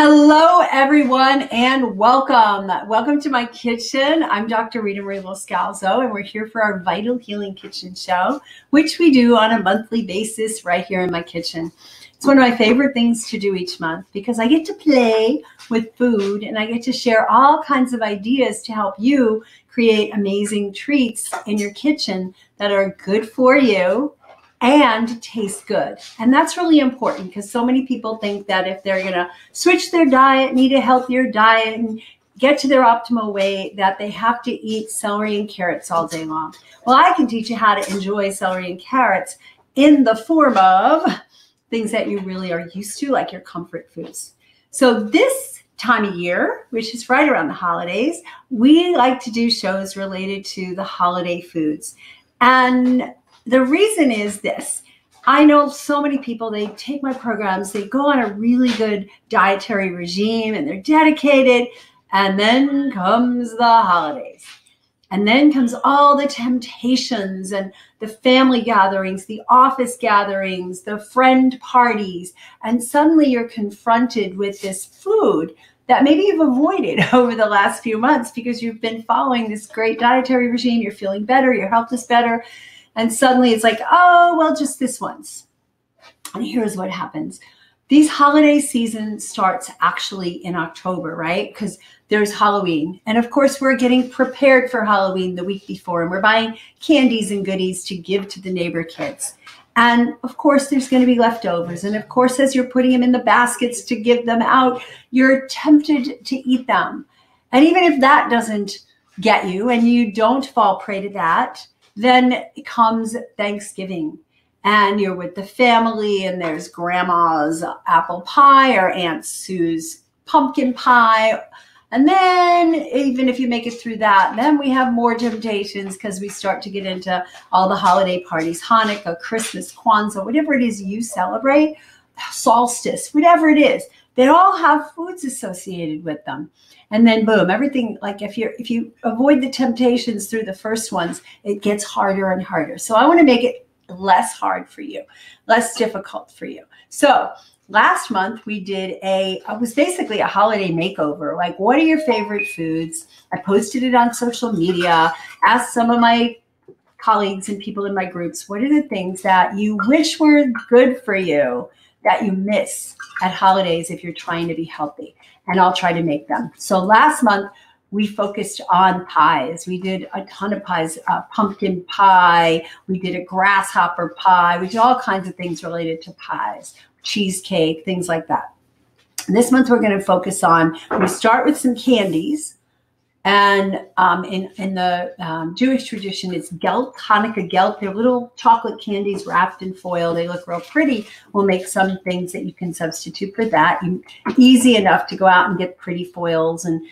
Hello, everyone, and welcome. Welcome to my kitchen. I'm Dr. Ritamarie Loscalzo, and we're here for our Vital Healing Kitchen show, which we do on a monthly basis right here in my kitchen. It's one of my favorite things to do each month because I get to play with food and I get to share all kinds of ideas to help you create amazing treats in your kitchen that are good for you and taste good. And that's really important because so many people think that if they're going to switch their diet, need a healthier diet, and get to their optimal weight, that they have to eat celery and carrots all day long. Well, I can teach you how to enjoy celery and carrots in the form of things that you really are used to, like your comfort foods. So this time of year, which is right around the holidays, we like to do shows related to the holiday foods. And the reason is this. I know so many people, they take my programs, they go on a really good dietary regime and they're dedicated, and then comes the holidays. And then comes all the temptations and the family gatherings, the office gatherings, the friend parties, and suddenly you're confronted with this food that maybe you've avoided over the last few months because you've been following this great dietary regime, you're feeling better, your health is better. And suddenly it's like, oh, well, just this once. And here's what happens. These holiday season starts actually in October, right? Because there's Halloween. And of course, we're getting prepared for Halloween the week before. And we're buying candies and goodies to give to the neighbor kids. And of course, there's going to be leftovers. And of course, as you're putting them in the baskets to give them out, you're tempted to eat them. And even if that doesn't get you and you don't fall prey to that, then comes Thanksgiving and you're with the family and there's grandma's apple pie or Aunt Sue's pumpkin pie. And then even if you make it through that, then we have more temptations because we start to get into all the holiday parties, Hanukkah, Christmas, Kwanzaa, whatever it is you celebrate, solstice, whatever it is, they all have foods associated with them. And then boom, everything, like if you avoid the temptations through the first ones, it gets harder and harder. So I want to make it less hard for you, less difficult for you. So last month we did it was basically a holiday makeover. Like, what are your favorite foods? I posted it on social media, asked some of my colleagues and people in my groups, what are the things that you wish were good for you that you miss at holidays if you're trying to be healthy? And I'll try to make them. So last month, we focused on pies. We did a ton of pies, pumpkin pie. We did a grasshopper pie. We did all kinds of things related to pies, cheesecake, things like that. And this month, we're going to focus on, we start with some candies. And in the Jewish tradition, it's gelt, Hanukkah gelt. They're little chocolate candies wrapped in foil. They look real pretty. We'll make some things that you can substitute for that. Easy enough to go out and get pretty foils and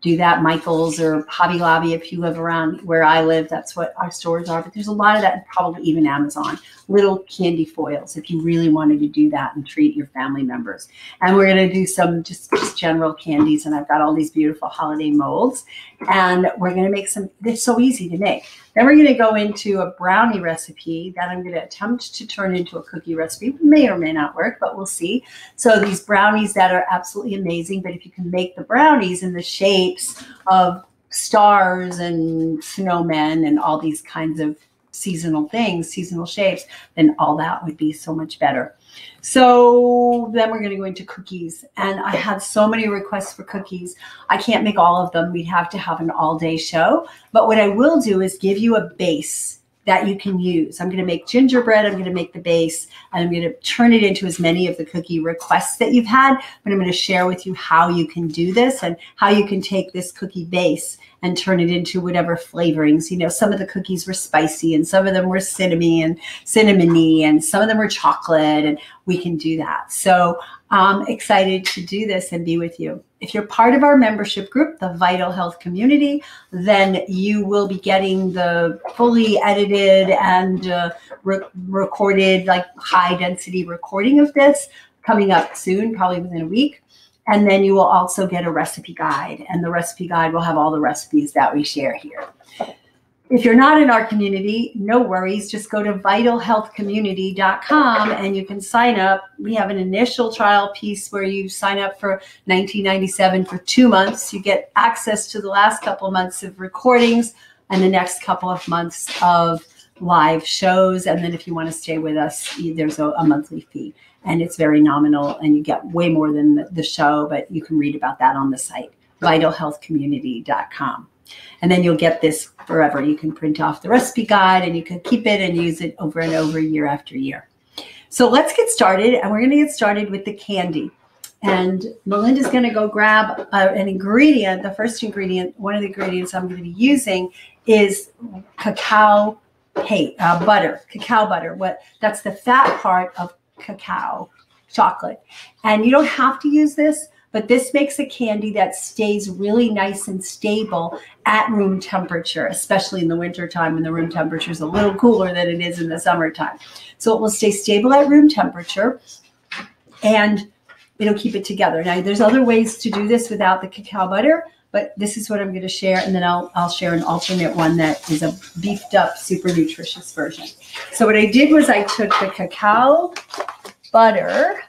do that. Michael's or Hobby Lobby, if you live around where I live, that's what our stores are. But there's a lot of that, and probably even Amazon. Little candy foils if you really wanted to do that and treat your family members. And we're going to do some just general candies. And I've got all these beautiful holiday molds. And we're going to make some, they're so easy to make. Then we're going to go into a brownie recipe that I'm going to attempt to turn into a cookie recipe. It may or may not work, but we'll see. So these brownies that are absolutely amazing, but if you can make the brownies in the shapes of stars and snowmen and all these kinds of seasonal things, seasonal shapes, then all that would be so much better. So then we're going to go into cookies. And I had so many requests for cookies. I can't make all of them. We'd have to have an all-day show. But what I will do is give you a base that you can use. I'm going to make gingerbread. I'm going to make the base. And I'm going to turn it into as many of the cookie requests that you've had. But I'm going to share with you how you can do this and how you can take this cookie base and turn it into whatever flavorings. You know, some of the cookies were spicy and some of them were cinnamony, and some of them were chocolate, and we can do that. So I'm excited to do this and be with you. If you're part of our membership group, the Vital Health Community, then you will be getting the fully edited and recorded, like high density recording of this coming up soon, probably within a week. And then you will also get a recipe guide, and the recipe guide will have all the recipes that we share here. If you're not in our community, no worries. Just go to vitalhealthcommunity.com and you can sign up. We have an initial trial piece where you sign up for $19.97 for 2 months. You get access to the last couple of months of recordings and the next couple of months of live shows. And then if you want to stay with us, there's a monthly fee. And it's very nominal and you get way more than the show, but you can read about that on the site, vitalhealthcommunity.com. And then you'll get this forever. You can print off the recipe guide and you can keep it and use it over and over year after year. So let's get started. And we're going to get started with the candy. And Melinda's going to go grab an ingredient. The first ingredient, one of the ingredients I'm going to be using is cacao butter. Cacao butter. That's the fat part of cacao chocolate. And you don't have to use this, but this makes a candy that stays really nice and stable at room temperature, especially in the wintertime when the room temperature is a little cooler than it is in the summertime. So it will stay stable at room temperature and it'll keep it together. Now, there's other ways to do this without the cacao butter, but this is what I'm going to share. And then I'll share an alternate one that is a beefed up, super nutritious version. So what I did was I took the cacao butter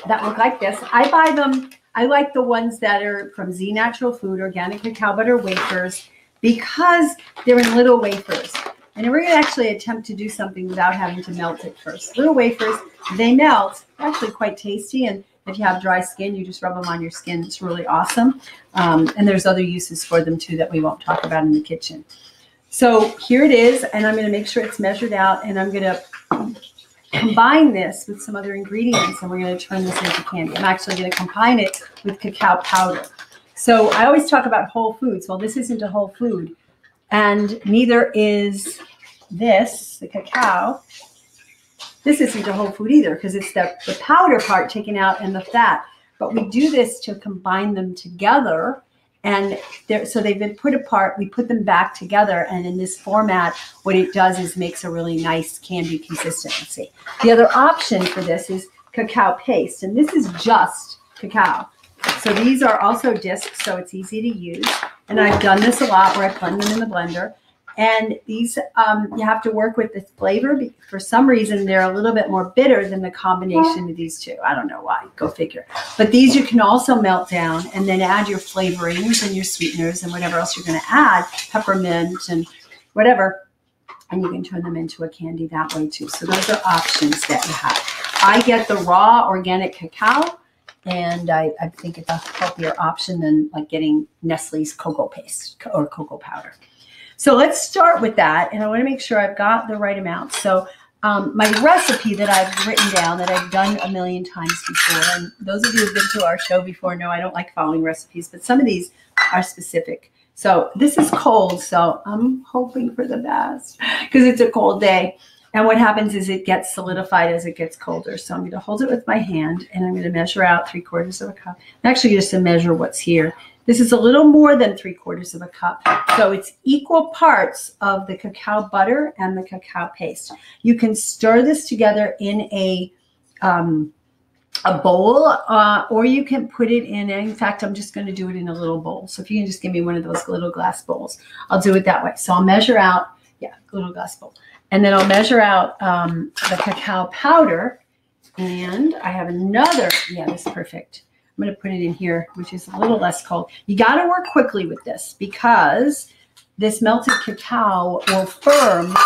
that look like this. I buy them. I like the ones that are from Z Natural Food, organic cacao butter wafers, because they're in little wafers. And we're going to actually attempt to do something without having to melt it first. Little wafers, they melt, actually quite tasty. And if you have dry skin, you just rub them on your skin. It's really awesome. And there's other uses for them too that we won't talk about in the kitchen. So here it is. And I'm going to make sure it's measured out. And I'm going to combine this with some other ingredients and we're going to turn this into candy. I'm actually going to combine it with cacao powder. So I always talk about whole foods. Well, this isn't a whole food and neither is this, the cacao. This isn't a whole food either because it's the powder part taken out and the fat. But we do this to combine them together. And so they've been put apart. We put them back together. And in this format, what it does is makes a really nice candy consistency. The other option for this is cacao paste. And this is just cacao. So these are also discs, so it's easy to use. And I've done this a lot where I blend them in the blender. And these, you have to work with the flavor. For some reason, they're a little bit more bitter than the combination of these two. I don't know why, go figure. But these you can also melt down and then add your flavorings and your sweeteners and whatever else you're going to add, peppermint and whatever. And you can turn them into a candy that way too. So those are options that you have. I get the raw organic cacao. And I think it's a healthier option than like getting Nestle's cocoa paste or cocoa powder. So let's start with that. And I want to make sure I've got the right amount. So my recipe that I've written down that I've done a million times before, and those of you who've been to our show before know I don't like following recipes, but some of these are specific. So this is cold, so I'm hoping for the best because it's a cold day. And what happens is it gets solidified as it gets colder. So I'm going to hold it with my hand and I'm going to measure out 3/4 of a cup. I'm actually just to measure what's here. This is a little more than 3/4 of a cup. So it's equal parts of the cacao butter and the cacao paste. You can stir this together in a bowl or you can put it in fact, I'm just going to do it in a little bowl. So if you can just give me one of those little glass bowls, I'll do it that way. So I'll measure out, little glass bowl. And then I'll measure out the cacao powder. And I have another, this is perfect. I'm going to put it in here, which is a little less cold. You got to work quickly with this because this melted cacao will firm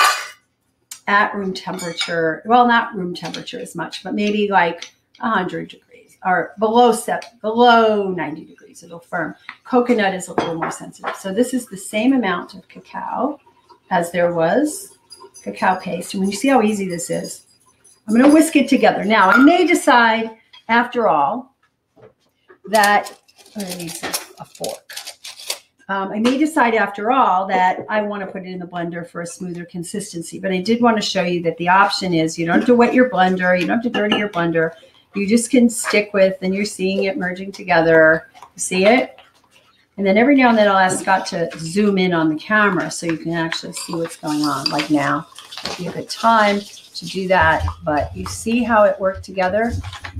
at room temperature. Well, not room temperature as much, but maybe like 100 degrees or below 90 degrees. It'll firm. Coconut is a little more sensitive. So this is the same amount of cacao as there was cacao paste. And when you see how easy this is, I'm going to whisk it together. Now, I may decide after all that, I'm going to use a fork. I may decide after all that I want to put it in the blender for a smoother consistency, but I did want to show you that the option is you don't have to wet your blender, you don't have to dirty your blender. You just can stick with, and you're seeing it merging together. You see it? And then every now and then I'll ask Scott to zoom in on the camera so you can actually see what's going on, like now. It'd be a good time to do that, but you see how it worked together?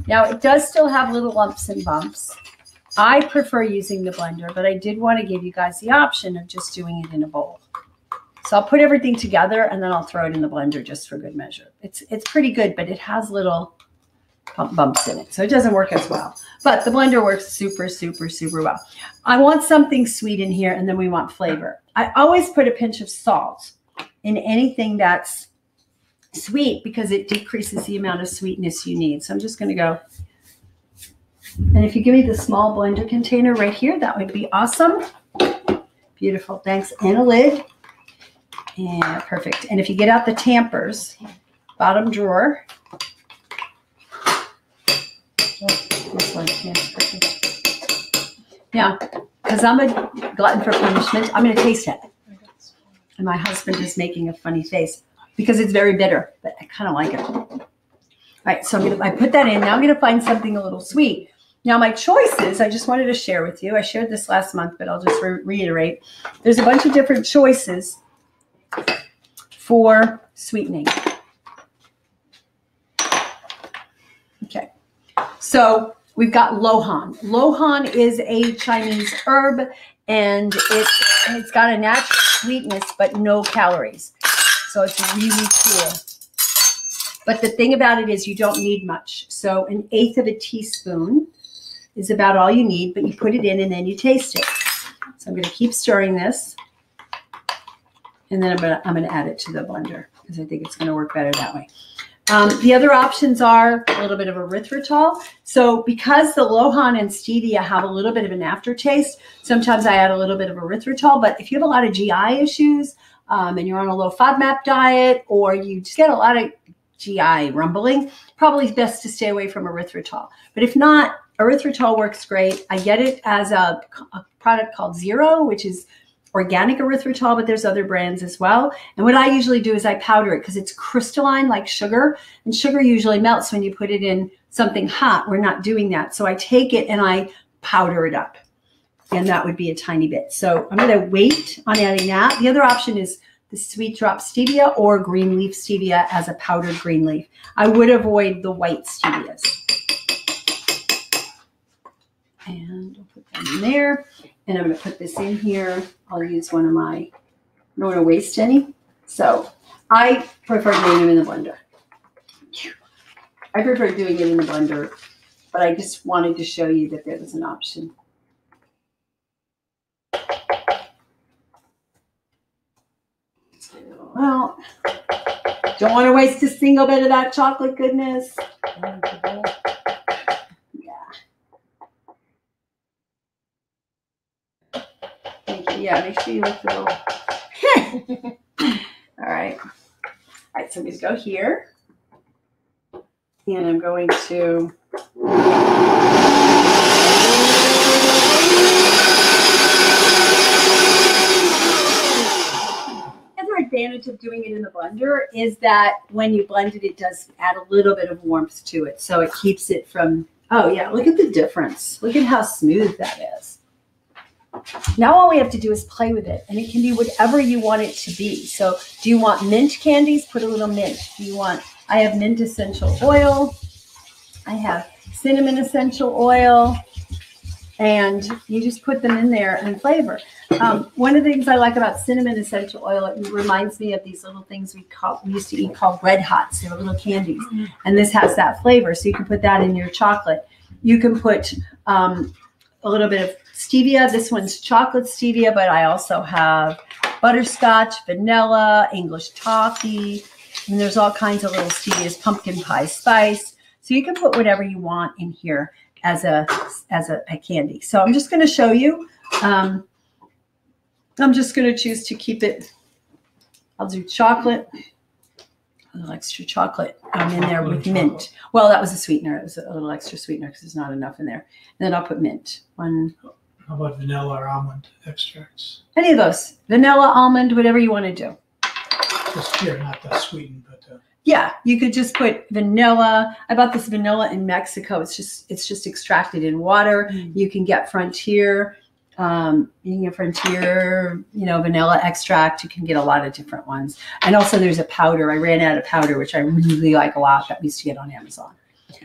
Now, it does still have little lumps and bumps. I prefer using the blender, but I did want to give you guys the option of just doing it in a bowl. So I'll put everything together and then I'll throw it in the blender just for good measure. It's pretty good, but it has little bumps in it, so it doesn't work as well. But the blender works super, super, super well. I want something sweet in here, and then we want flavor. I always put a pinch of salt in anything that's sweet because it decreases the amount of sweetness you need. So I'm just going to go. And if you give me the small blender container right here, that would be awesome. Beautiful. Thanks. And a lid. Yeah, perfect. And if you get out the tampers, bottom drawer. This one, yes, perfect. Now, because I'm a glutton for punishment, I'm going to taste it. And my husband is making a funny face because it's very bitter, but I kind of like it. All right, so I put that in. Now I'm going to find something a little sweet. Now my choices, I just wanted to share with you. I shared this last month, but I'll just reiterate. There's a bunch of different choices for sweetening. Okay, so we've got lohan. Lohan is a Chinese herb, and it's got a natural sweetness, but no calories. So it's really cool. But the thing about it is you don't need much. So 1/8 of a teaspoon is about all you need, but you put it in and then you taste it. So I'm going to keep stirring this. And then I'm going to add it to the blender because I think it's going to work better that way. The other options are a little bit of erythritol. So because the lohan and stevia have a little bit of an aftertaste, sometimes I add a little bit of erythritol. But if you have a lot of GI issues and you're on a low FODMAP diet, or you just get a lot of GI rumbling, probably best to stay away from erythritol. But if not, erythritol works great. I get it as a product called Zero, which is organic erythritol, but there's other brands as well. And what I usually do is I powder it because it's crystalline like sugar, and sugar usually melts when you put it in something hot. We're not doing that. So I take it and I powder it up, and that would be a tiny bit. So I'm going to wait on adding that. The other option is the sweet drop stevia or green leaf stevia as a powdered green leaf. I would avoid the white stevias. And I'll put that in there. And I'm going to put this in here. I'll use one of my, I don't want to waste any. So I prefer doing them in the blender. I prefer doing it in the blender, but I just wanted to show you that there was an option. Well, don't want to waste a single bit of that chocolate goodness. Yeah, make sure you lift the little. All right. All right, so I'm going to go here. And I'm going to. Another advantage of doing it in the blender is that when you blend it, it does add a little bit of warmth to it. So it keeps it from, oh yeah, look at the difference. Look at how smooth that is. Now all we have to do is play with it, and it can be whatever you want it to be. So do you want mint candies? Put a little mint. Do you want, I have mint essential oil. I have cinnamon essential oil, and you just put them in there and flavor. One of the things I like about cinnamon essential oil, it reminds me of these little things we used to eat called Red Hots. They were little candies, and this has that flavor. So you can put that in your chocolate. You can put a little bit of stevia. This one's chocolate stevia, but I also have butterscotch, vanilla, English toffee, and there's all kinds of little stevias, pumpkin pie spice. So you can put whatever you want in here as a candy. So I'm just going to show you. I'm just going to choose to keep it. I'll do chocolate. A little extra chocolate in there with mint. Well, that was a sweetener. It was a little extra sweetener because there's not enough in there. And then I'll put mint. How about vanilla or almond extracts? Any of those. Vanilla, almond, whatever you want to do. Just here, not the sweetened, but yeah, you could just put vanilla. I bought this vanilla in Mexico. It's just extracted in water. You can get Frontier. You can get Frontier, vanilla extract. You can get a lot of different ones. And also there's a powder. I ran out of powder, which I really like a lot, that we used to get on Amazon.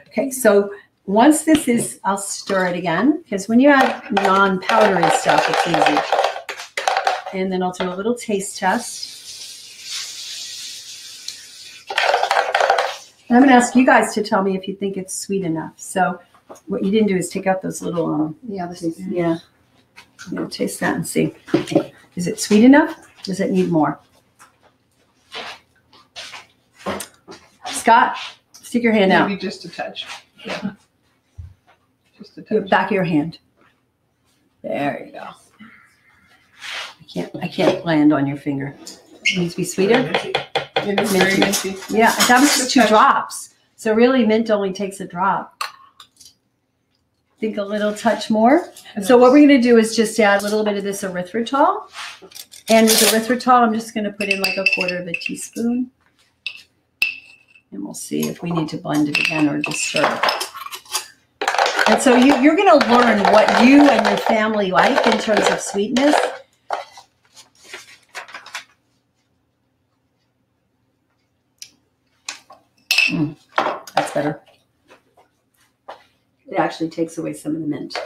Okay, so once this is, I'll stir it again, because when you add non-powdery stuff, it's easy. And then I'll do a little taste test. And I'm going to ask you guys to tell me if you think it's sweet enough. So what you didn't do is take out those little, yeah, taste that and see. Is it sweet enough? Does it need more? Scott, stick your hand out. Maybe just a touch. Yeah. Just a touch. Back of your hand. There you go. I can't land on your finger. It needs to be sweeter. It is very minty. Yeah, that was just 2 drops. So really mint only takes a drop. Think a little touch more. So what we're going to do is just add a little bit of this erythritol. And with erythritol, I'm just going to put in like 1/4 teaspoon. And we'll see if we need to blend it again or just stir it. And so you're going to learn what you and your family like in terms of sweetness. That's better. It actually takes away some of the mint.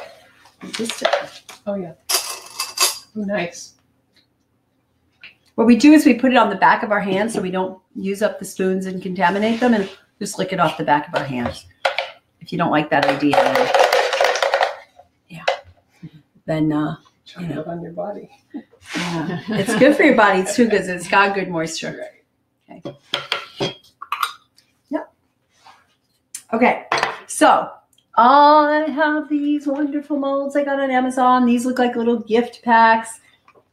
Oh, yeah. Oh, nice. What we do is we put it on the back of our hands so we don't use up the spoons and contaminate them, and just lick it off the back of our hands. If you don't like that idea, then Try it on your body. Yeah. It's good for your body too because it's got good moisture. Okay. Yep. Okay. So I have these wonderful molds I got on Amazon. These look like little gift packs.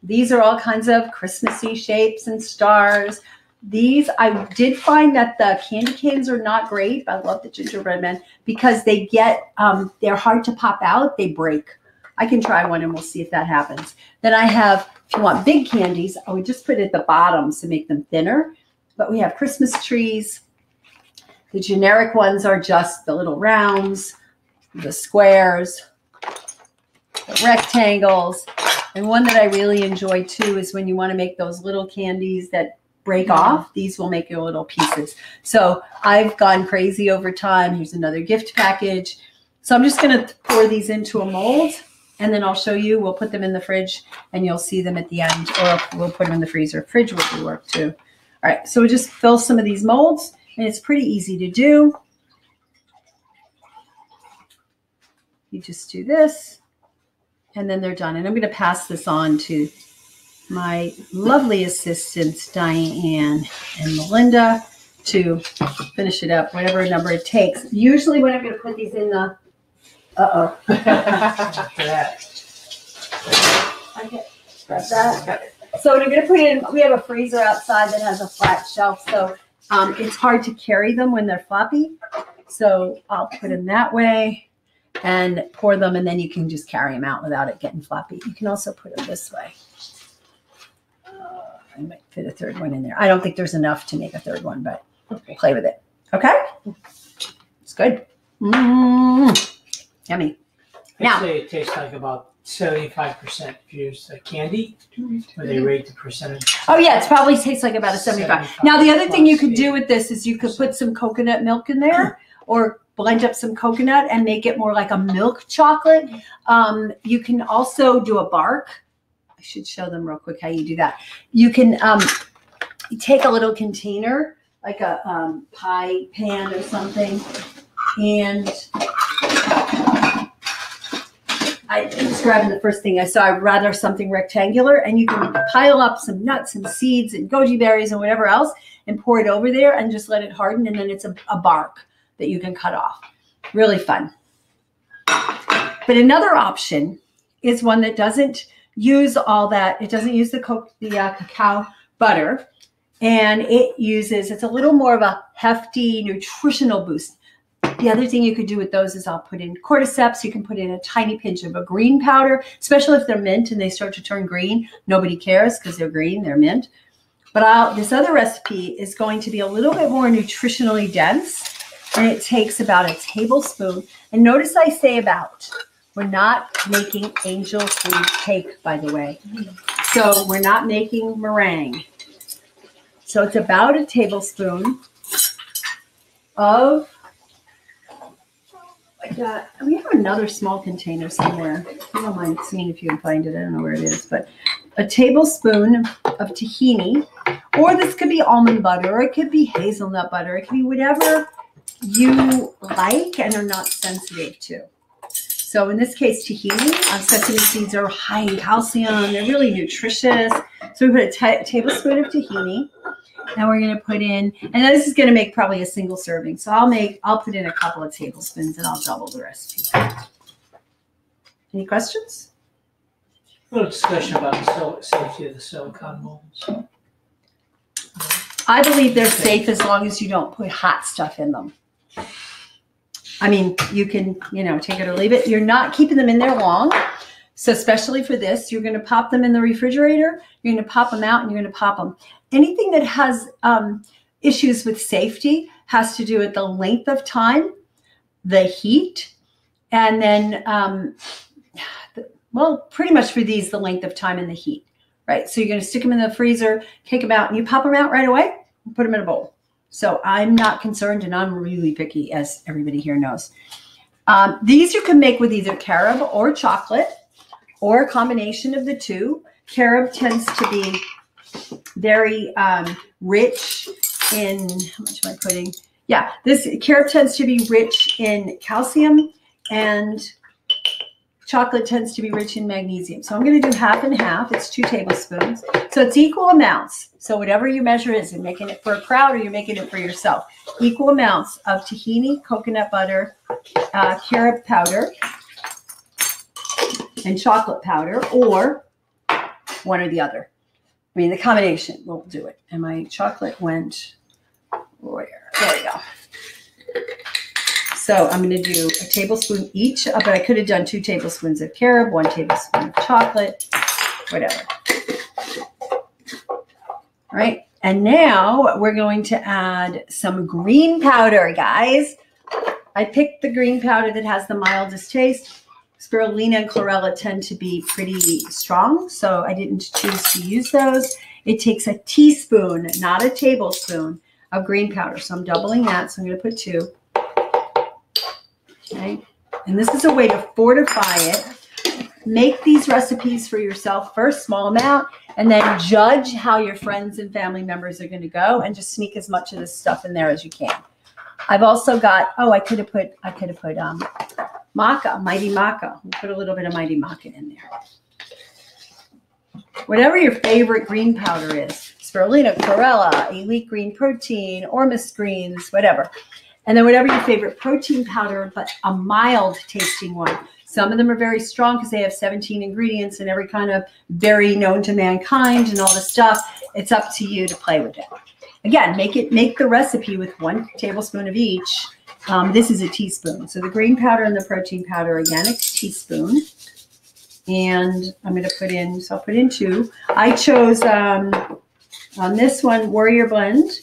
These are all kinds of Christmassy shapes and stars. These, I did find that the candy canes are not great. I love the gingerbread men because they get, they're hard to pop out. They break. I can try one and we'll see if that happens. Then I have, if you want big candies, I would just put it at the bottoms to make them thinner. But we have Christmas trees. The generic ones are just the little rounds, the squares, the rectangles. And one that I really enjoy too is when you want to make those little candies that break off. These will make your little pieces. So I've gone crazy over time. Here's another gift package. So I'm just going to pour these into a mold and then I'll show you. We'll put them in the fridge and you'll see them at the end, or we'll put them in the freezer. Fridge will work too. All right. So we just fill some of these molds and it's pretty easy to do. You just do this and then they're done. And I'm going to pass this on to my lovely assistants, Diane and Melinda, to finish it up, whatever number it takes. Usually when I'm going to put these in the, I get grab that. So when I'm going to put it in, we have a freezer outside that has a flat shelf, so it's hard to carry them when they're floppy. So I'll put them that way and pour them, and then you can just carry them out without it getting floppy. You can also put them this way. I might fit a third one in there. I don't think there's enough to make a third one, but play with it. Okay? It's good. Yummy. I'd say it tastes like about 75% fused candy, where they rate the percentage. Oh, yeah, it probably tastes like about a 75. Now, the other thing you could do with this is you could put some coconut milk in there or blend up some coconut and make it more like a milk chocolate. You can also do a bark. I should show them real quick how you do that. You can take a little container, like a pie pan or something, and I was grabbing the first thing I saw. I'd rather something rectangular, and you can pile up some nuts and seeds and goji berries and whatever else and pour it over there and just let it harden, and then it's a bark that you can cut off. Really fun. But another option is one that doesn't use all that. It doesn't use the cacao butter, and it's a little more of a hefty nutritional boost. The other thing you could do with those is I'll put in cordyceps. You can put in a tiny pinch of a green powder, especially if they're mint and they start to turn green. Nobody cares because they're green, they're mint. But this other recipe is going to be a little bit more nutritionally dense, and it takes about a tablespoon. And notice I say about. We're not making angel food cake, by the way. So we're not making meringue. So it's about a tablespoon of, like that. We have another small container somewhere. I don't mind seeing if you can find it. I don't know where it is, but a tablespoon of tahini, or this could be almond butter, or it could be hazelnut butter. It could be whatever you like and are not sensitive to. So in this case, tahini, sesame seeds are high in calcium. They're really nutritious. So we put a tablespoon of tahini, and we're going to put in, and this is going to make probably a single serving. So I'll put in a couple of tablespoons, and I'll double the recipe. Any questions? A little discussion about the safety of the silicone molds. I believe they're safe as long as you don't put hot stuff in them. I mean, you can, take it or leave it. You're not keeping them in there long. So especially for this, you're going to pop them in the refrigerator. You're going to pop them out and you're going to pop them. Anything that has issues with safety has to do with the length of time, the heat, and then, pretty much for these, the length of time and the heat, right? So you're going to stick them in the freezer, take them out, and you pop them out right away and put them in a bowl. So I'm not concerned, and I'm really picky, as everybody here knows. These you can make with either carob or chocolate, or a combination of the two. Carob tends to be very rich in, how much am I putting? Yeah, this carob tends to be rich in calcium, and chocolate tends to be rich in magnesium. So I'm going to do half and half. It's 2 tablespoons. So it's equal amounts. So whatever your measure is, you're making it for a crowd or you're making it for yourself. Equal amounts of tahini, coconut butter, carob powder, and chocolate powder, or one or the other. I mean, the combination will do it. And my chocolate went where? There we go. So I'm going to do a tablespoon each, but I could have done 2 tablespoons of carob, 1 tablespoon of chocolate, whatever. All right. And now we're going to add some green powder, guys. I picked the green powder that has the mildest taste. Spirulina and chlorella tend to be pretty strong, so I didn't choose to use those. It takes a teaspoon, not a tablespoon, of green powder. So I'm doubling that, so I'm going to put 2. Okay. And this is a way to fortify it. Make these recipes for yourself first, small amount, and then judge how your friends and family members are going to go, and just sneak as much of this stuff in there as you can. I've also got, I could have put maca, mighty maca. We'll put a little bit of mighty maca in there. Whatever your favorite green powder is, spirulina, chlorella, elite green protein, ormus greens, whatever. And then whatever your favorite protein powder, but a mild tasting one. Some of them are very strong because they have 17 ingredients and every kind of berry known to mankind and all this stuff. It's up to you to play with it. Again, make the recipe with 1 tablespoon of each. This is a teaspoon. So the green powder and the protein powder, again, a teaspoon. And I'm going to put in, so I'll put in 2. I chose on this one, Warrior Blend.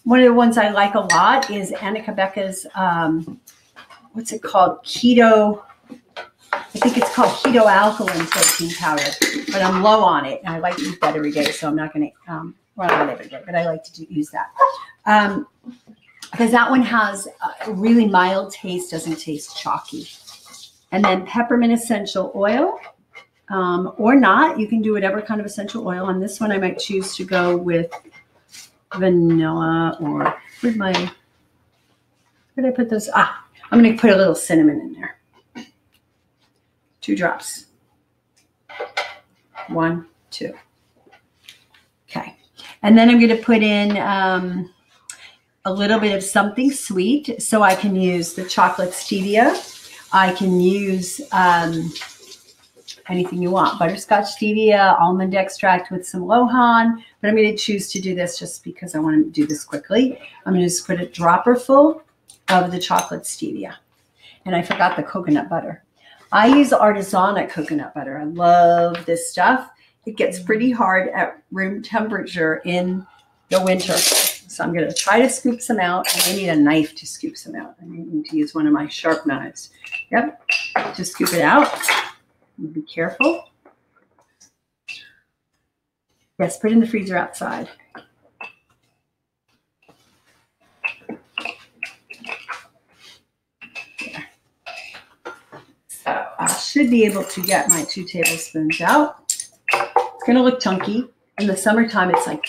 One of the ones I like a lot is Annika Becca's, what's it called? Keto, I think it's called Keto Alkaline Protein Powder, but I'm low on it, and I like to eat that every day, so I'm not going to run on it every day, but I like to use that. Because that one has a really mild taste, doesn't taste chalky. And then peppermint essential oil, or not. You can do whatever kind of essential oil. On this one, I might choose to go with vanilla, or with my, where did I put those? I'm going to put a little cinnamon in there. 2 drops. 1, 2. Okay. And then I'm going to put in a little bit of something sweet. So I can use the chocolate stevia. I can use anything you want. Butterscotch stevia, almond extract with some Lohan. But I'm going to choose to do this just because I want to do this quickly. I'm going to just put a dropper full of the chocolate stevia. And I forgot the coconut butter. I use Artisana coconut butter. I love this stuff. It gets pretty hard at room temperature in the winter. So I'm going to try to scoop some out. And I need a knife to scoop some out. I need to use one of my sharp knives. Yep, just scoop it out. Be careful. Yes, put it in the freezer outside. There. So I should be able to get my 2 tablespoons out. It's going to look chunky. In the summertime, it's like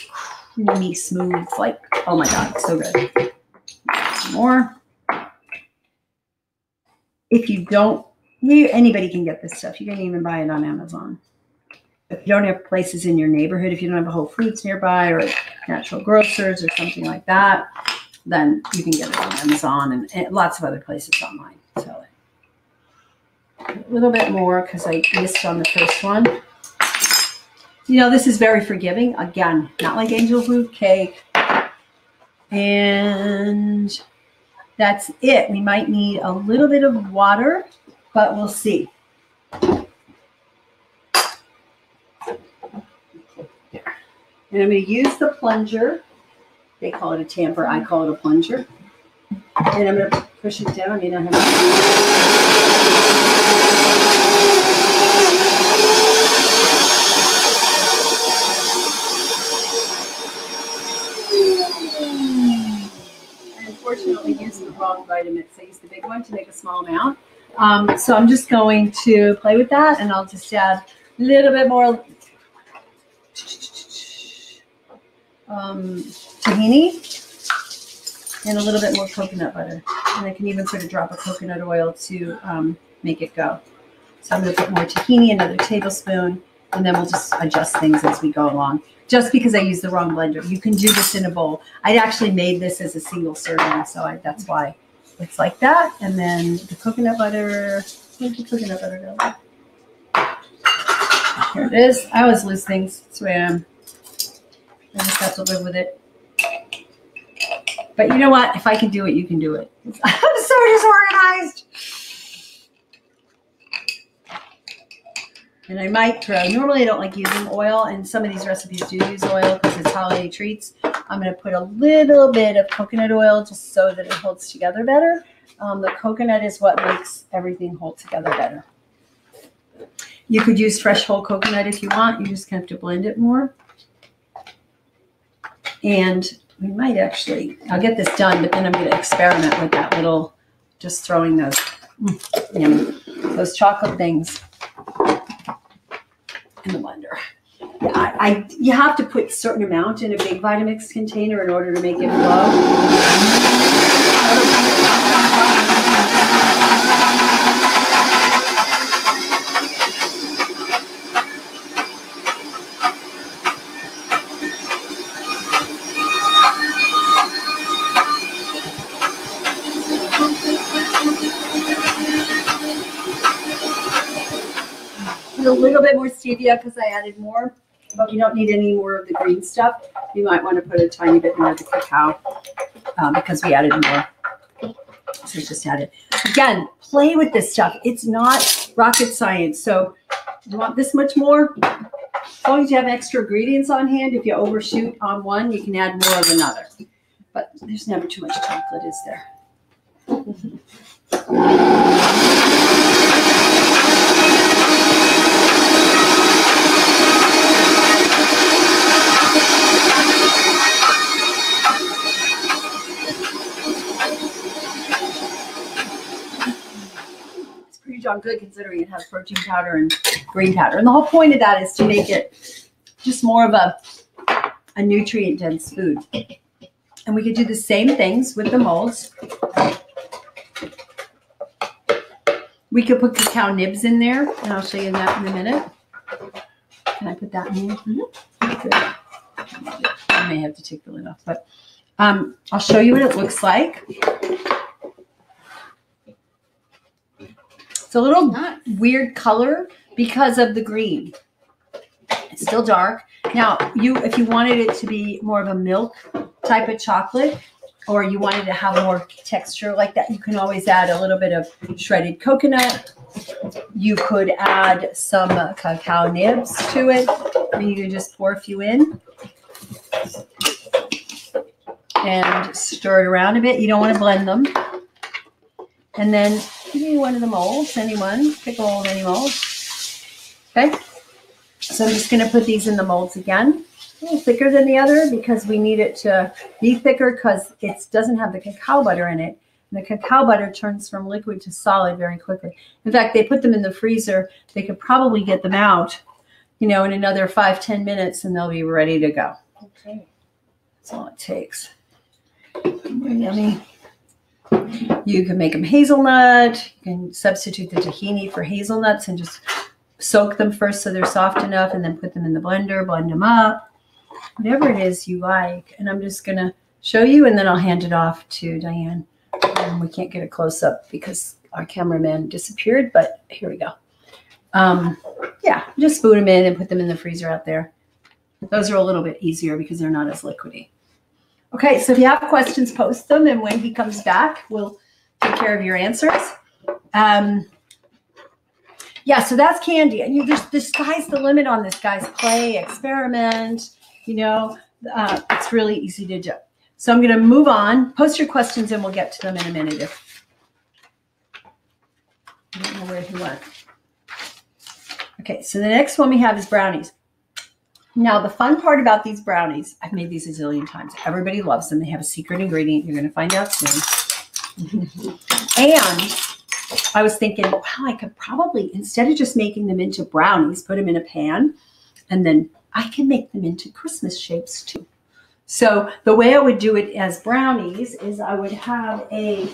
creamy, smooth, like, oh my God, it's so good. Some more. if you don't, anybody can get this stuff. You can even buy it on Amazon. If you don't have places in your neighborhood, if you don't have a Whole Foods nearby or natural grocers or something like that, then you can get it on Amazon and lots of other places online. So a little bit more because I missed on the first one. You know, this is very forgiving. Again, not like angel food cake. And that's it. We might need a little bit of water, but we'll see. There. And I'm going to use the plunger. They call it a tamper. I call it a plunger. And I'm going to push it down. I mean, I have unfortunately used the wrong Vitamix. I used the big one to make a small amount. So I'm just going to play with that, and I'll just add a little bit more tahini and a little bit more coconut butter. And I can even put a drop of coconut oil to make it go. So I'm going to put more tahini, another tablespoon, and then we'll just adjust things as we go along. Just because I used the wrong blender. You can do this in a bowl. I actually made this as a single serving, so that's why it's like that. And then the coconut butter. Where's the coconut butter go? Here it is. I always lose things. That's the way I am. I just have to live with it. But you know what? If I can do it, you can do it. I'm so disorganized. And I might throw, normally I don't like using oil, and some of these recipes do use oil because it's holiday treats. I'm going to put a little bit of coconut oil just so that it holds together better. The coconut is what makes everything hold together better. You could use fresh whole coconut if you want. You just have to blend it more. And we might actually, I'll get this done, but then I'm going to experiment with that little, just throwing those, those chocolate things in the blender. Yeah, you have to put a certain amount in a big Vitamix container in order to make it flow. A little bit more stevia because I added more, but you don't need any more of the green stuff. You might want to put a tiny bit more of the cacao because we added more. So just add it. Again, play with this stuff. It's not rocket science. So you want this much more? As long as you have extra ingredients on hand, if you overshoot on one, you can add more of another. But there's never too much chocolate, is there? Darn good considering it has protein powder and green powder. And the whole point of that is to make it just more of a nutrient dense food. And we could do the same things with the molds. We could put cacao nibs in there, and I'll show you that in a minute. Can I put that in? Good. I may have to take the lid off, but I'll show you what it looks like. It's a little weird color because of the green. It's still dark. Now, if you wanted it to be more of a milk type of chocolate, or you wanted to have more texture like that, you can always add a little bit of shredded coconut. You could add some cacao nibs to it. And you can just pour a few in and stir it around a bit. You don't want to blend them. And then give me one of the molds, anyone. Pick a mold, any mold. Okay. So I'm just going to put these in the molds again. A little thicker than the other because we need it to be thicker because it doesn't have the cacao butter in it. And the cacao butter turns from liquid to solid very quickly. In fact, they put them in the freezer. They could probably get them out, in another 5-10 minutes and they'll be ready to go. Okay. That's all it takes. Yummy. You can make them hazelnut. You can substitute the tahini for hazelnuts and just soak them first so they're soft enough, and then put them in the blender, blend them up, whatever it is you like. And I'm just going to show you, and then I'll hand it off to Diane. We can't get a close-up because our cameraman disappeared, but here we go. Yeah, just spoon them in and put them in the freezer out there. Those are a little bit easier because they're not as liquidy. Okay, so if you have questions, post them, and when he comes back, we'll take care of your answers. Yeah, so that's candy. And the sky's the limit on this, guys. Play, experiment, it's really easy to do. So I'm going to move on. Post your questions, and we'll get to them in a minute. I don't know where he went. Okay, so the next one we have is brownies. Now, the fun part about these brownies, I've made these a zillion times. Everybody loves them. They have a secret ingredient. You're going to find out soon. And I was thinking, wow, I could probably, instead of just making them into brownies, put them in a pan, and then I can make them into Christmas shapes too. So the way I would do it as brownies is I would have I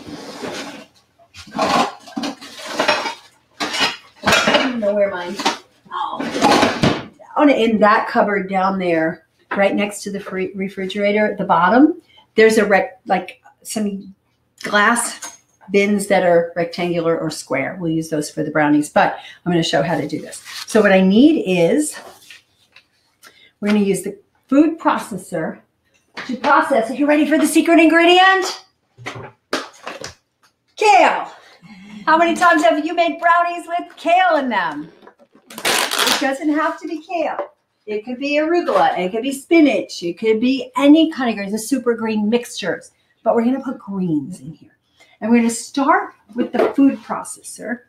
don't know where mine. Down in that cupboard down there, right next to the refrigerator at the bottom, there's some glass bins that are rectangular or square. We'll use those for the brownies, but I'm going to show how to do this. So what I need is, we're going to use the food processor to process. Are you ready for the secret ingredient? Kale. How many times have you made brownies with kale in them? It doesn't have to be kale. It could be arugula. It could be spinach. It could be any kind of greens, the super green mixtures. But we're going to put greens in here. And we're going to start with the food processor.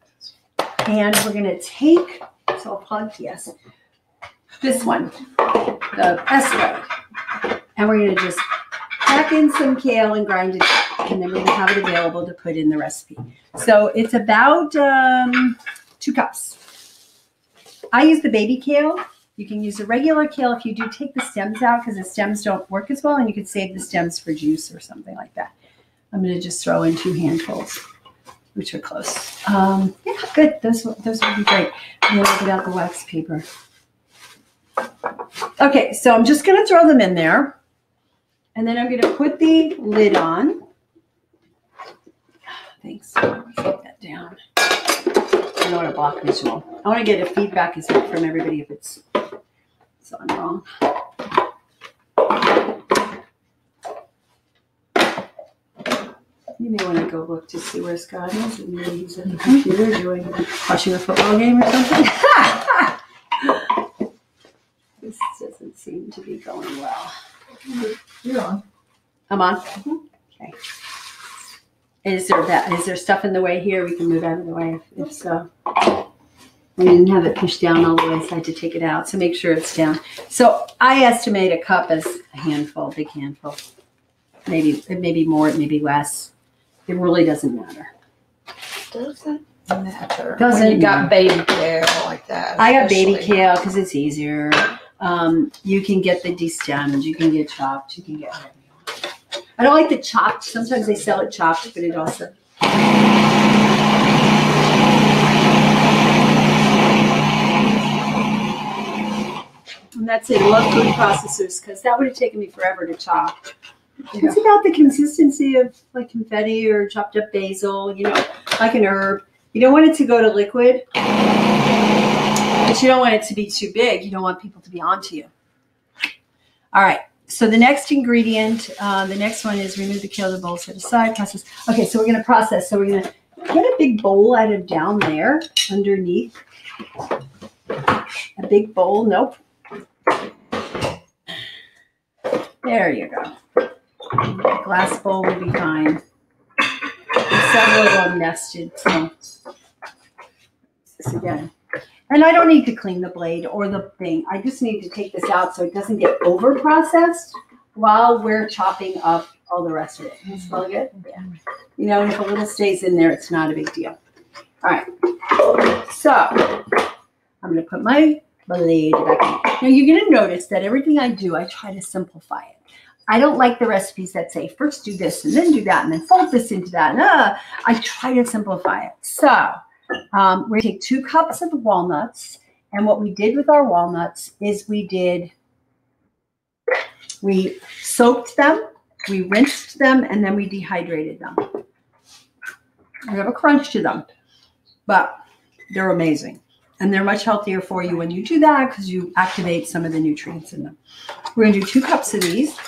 And we're going to take, so I'll plug, yes, this one, the S way. And we're going to just pack in some kale and grind it up. And then we're going to have it available to put in the recipe. So it's about 2 cups. I use the baby kale. You can use the regular kale if you do take the stems out, because the stems don't work as well, and you could save the stems for juice or something like that. I'm going to just throw in 2 handfuls, which are close. Yeah, good. Those would be great. And then I'll get out the wax paper. Okay, so I'm just going to throw them in there, and then I'm going to put the lid on. Thanks. Put that down. I don't want to block visual. I want to get a feedback from everybody if it's on wrong. You may want to go look to see where Scott is, and maybe he's at the computer watching a football game or something. This doesn't seem to be going well. You're on. I'm on? Okay. Is there stuff in the way here? We can move out of the way if so. I didn't have it pushed down all the way, so I had to take it out. So make sure it's down. So I estimate a cup as a handful, big handful. Maybe more, maybe less. It really doesn't matter. Doesn't matter. Doesn't when you got matter. baby kale like that. I got baby kale because it's easier. You can get the destemmed. You can get chopped. You can get whatever you want. I don't like the chopped. Sometimes they sell it chopped, but it also. And that's it. I love food processors because that would have taken me forever to chop. Yeah. It's about the consistency of like confetti or chopped up basil, like an herb. You don't want it to go to liquid, but you don't want it to be too big. You don't want people to be onto you. All right. So the next ingredient, the next one is remove the kale to the bowl, set aside, process. Okay, so we're going to process. So we're going to get a big bowl out of down there underneath. A big bowl. Nope. There you go. A glass bowl would be fine. There's several of them nested. So this again. And I don't need to clean the blade or the thing. I just need to take this out so it doesn't get over processed while we're chopping up all the rest of it. Does it smell good? Yeah. If a little stays in there, it's not a big deal. All right. So I'm going to put my blade back in. Now you're going to notice that everything I do, I try to simplify it. I don't like the recipes that say first do this and then do that and then fold this into that. And I try to simplify it. So we're going to take 2 cups of walnuts. And what we did with our walnuts is we soaked them, we rinsed them, and then we dehydrated them. We have a crunch to them, but they're amazing. And they're much healthier for you when you do that because you activate some of the nutrients in them. We're going to do 2 cups of these.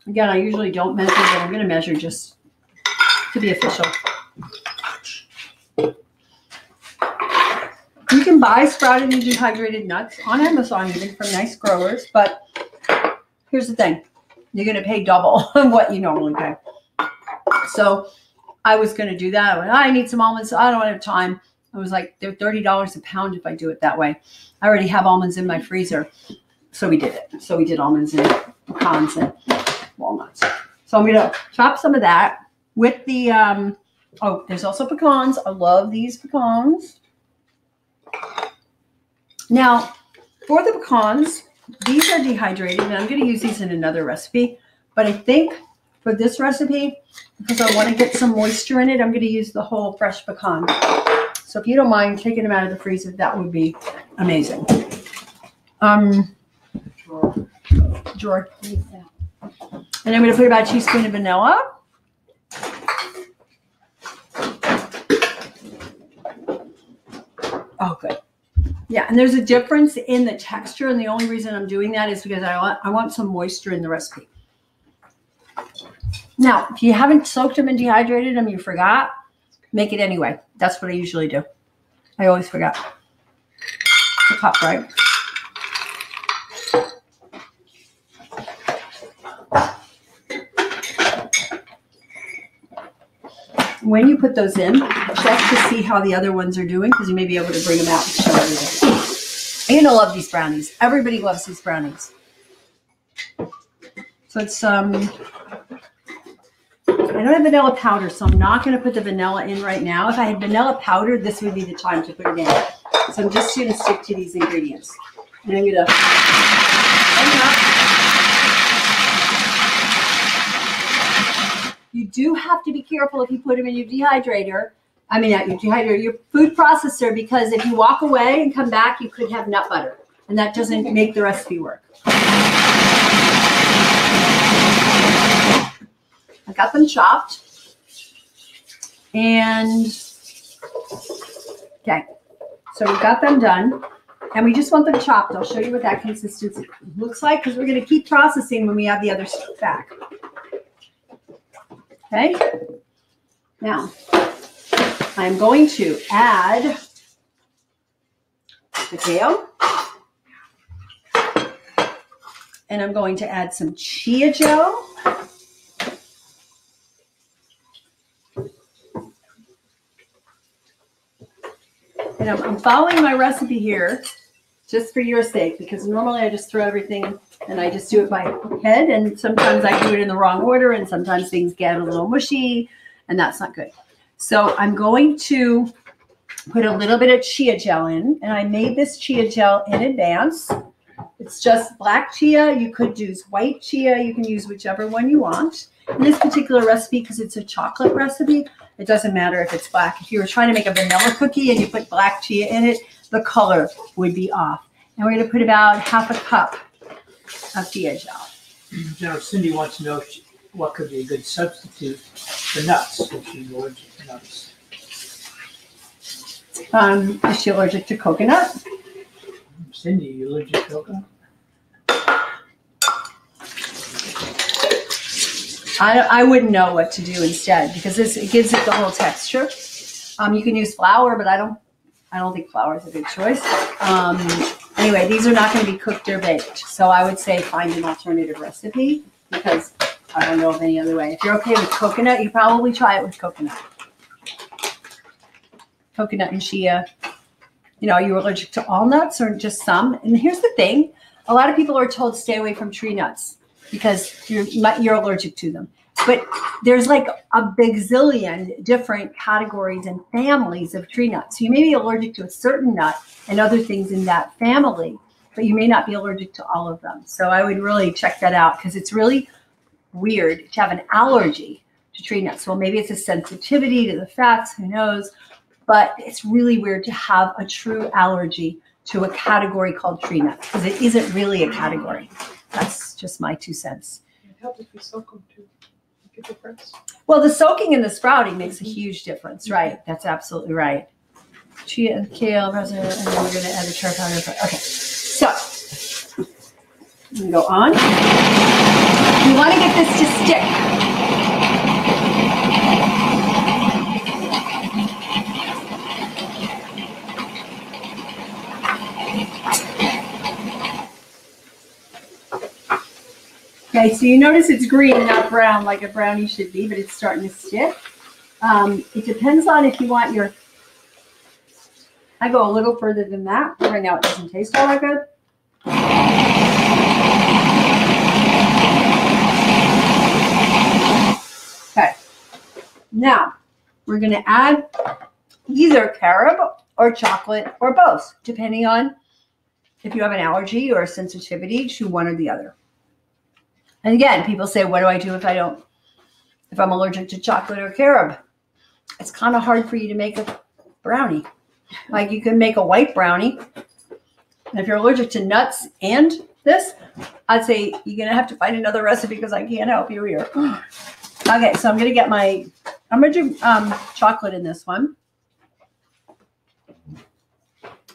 Again, I usually don't measure, but I'm going to measure just to be official. You can buy sprouted and dehydrated nuts on Amazon, even from nice growers. But here's the thing. You're going to pay double on what you normally pay. So I was going to do that. I need some almonds. I don't have time. I was like, they're $30 a pound if I do it that way. I already have almonds in my freezer. So we did it. So we did almonds and pecans and walnuts. So I'm going to chop some of that with the, oh, there's also pecans. I love these pecans. Now, for the pecans, these are dehydrated, and I'm going to use these in another recipe. But I think for this recipe, because I want to get some moisture in it, I'm going to use the whole fresh pecan. So if you don't mind taking them out of the freezer, that would be amazing. Drawer. And I'm going to put about a teaspoon of vanilla. Oh, good. Yeah, and there's a difference in the texture, and the only reason I'm doing that is because I want some moisture in the recipe. Now, if you haven't soaked them and dehydrated them, you forgot, make it anyway. That's what I usually do. I always forget. It's a cup, right? When you put those in, check to see how the other ones are doing, because you may be able to bring them out and show everybody. You're going to love these brownies. Everybody loves these brownies. So it's, I don't have vanilla powder, so I'm not going to put the vanilla in right now. If I had vanilla powder, this would be the time to put it in. So I'm just going to stick to these ingredients. And I'm going to open up. You do have to be careful if you put them in your dehydrator. I mean, not your dehydrator, your food processor, because if you walk away and come back, you could have nut butter. And that doesn't make the recipe work. I got them chopped. And, okay. So we've got them done. And we just want them chopped. I'll show you what that consistency looks like, because we're going to keep processing when we have the other stuff back. Okay. Now, I'm going to add the kale. And I'm going to add some chia gel. And I'm following my recipe here just for your sake, because normally I just throw everything and I just do it by head, and sometimes I do it in the wrong order, and sometimes things get a little mushy, and that's not good. So I'm going to put a little bit of chia gel in, and I made this chia gel in advance. It's just black chia. You could use white chia. You can use whichever one you want. In this particular recipe, because it's a chocolate recipe, it doesn't matter if it's black. If you were trying to make a vanilla cookie and you put black chia in it, the color would be off. And we're going to put about half a cup of chia gel. Now, Cindy wants to know what could be a good substitute for nuts if she's allergic to nuts. Is she allergic to coconut? Cindy, you allergic to coconut? I wouldn't know what to do instead, because it gives it the whole texture. You can use flour, but I don't think flour is a good choice. Anyway, these are not going to be cooked or baked, so I would say find an alternative recipe, because I don't know of any other way. If you're okay with coconut, you probably try it with coconut. Coconut and chia. You know, are you allergic to all nuts or just some? And here's the thing. A lot of people are told stay away from tree nuts because you're allergic to them. But there's like a bazillion different categories and families of tree nuts. So you may be allergic to a certain nut and other things in that family. but you may not be allergic to all of them. So I would really check that out because it's really weird to have an allergy to tree nuts. Well, maybe it's a sensitivity to the fats, who knows? But it's really weird to have a true allergy to a category called tree nuts because it isn't really a category. That's just my 2 cents. It helps if you soak them too. Make a difference. Well, the soaking and the sprouting makes a huge difference, right? That's absolutely right. Chia and kale, and then we're going to add the chard powder. Okay, so I'm going to go on. You want to get this to stick. Okay, so you notice it's green, not brown, like a brownie should be, but it's starting to stick. It depends on if you want your, I go a little further than that. Right now it doesn't taste all that good. Okay, now we're going to add either carob or chocolate or both, depending on if you have an allergy or a sensitivity to one or the other. And again, people say, what do I do if I'm allergic to chocolate or carob? It's kind of hard for you to make a brownie. Like you can make a white brownie. And if you're allergic to nuts and this, I'd say you're going to have to find another recipe because I can't help you here. Okay, so I'm going to do chocolate in this one.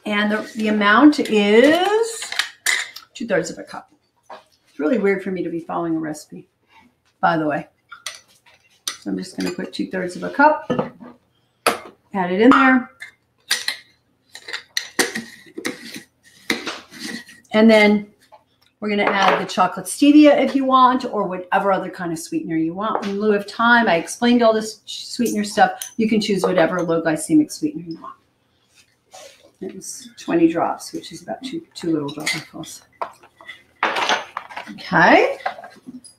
And the amount is 2/3 of a cup. It's really weird for me to be following a recipe, by the way. So I'm just going to put 2/3 of a cup, add it in there. And then we're going to add the chocolate stevia if you want, or whatever other kind of sweetener you want. In lieu of time, I explained all this sweetener stuff. You can choose whatever low glycemic sweetener you want. It was 20 drops, which is about two little drops. Okay,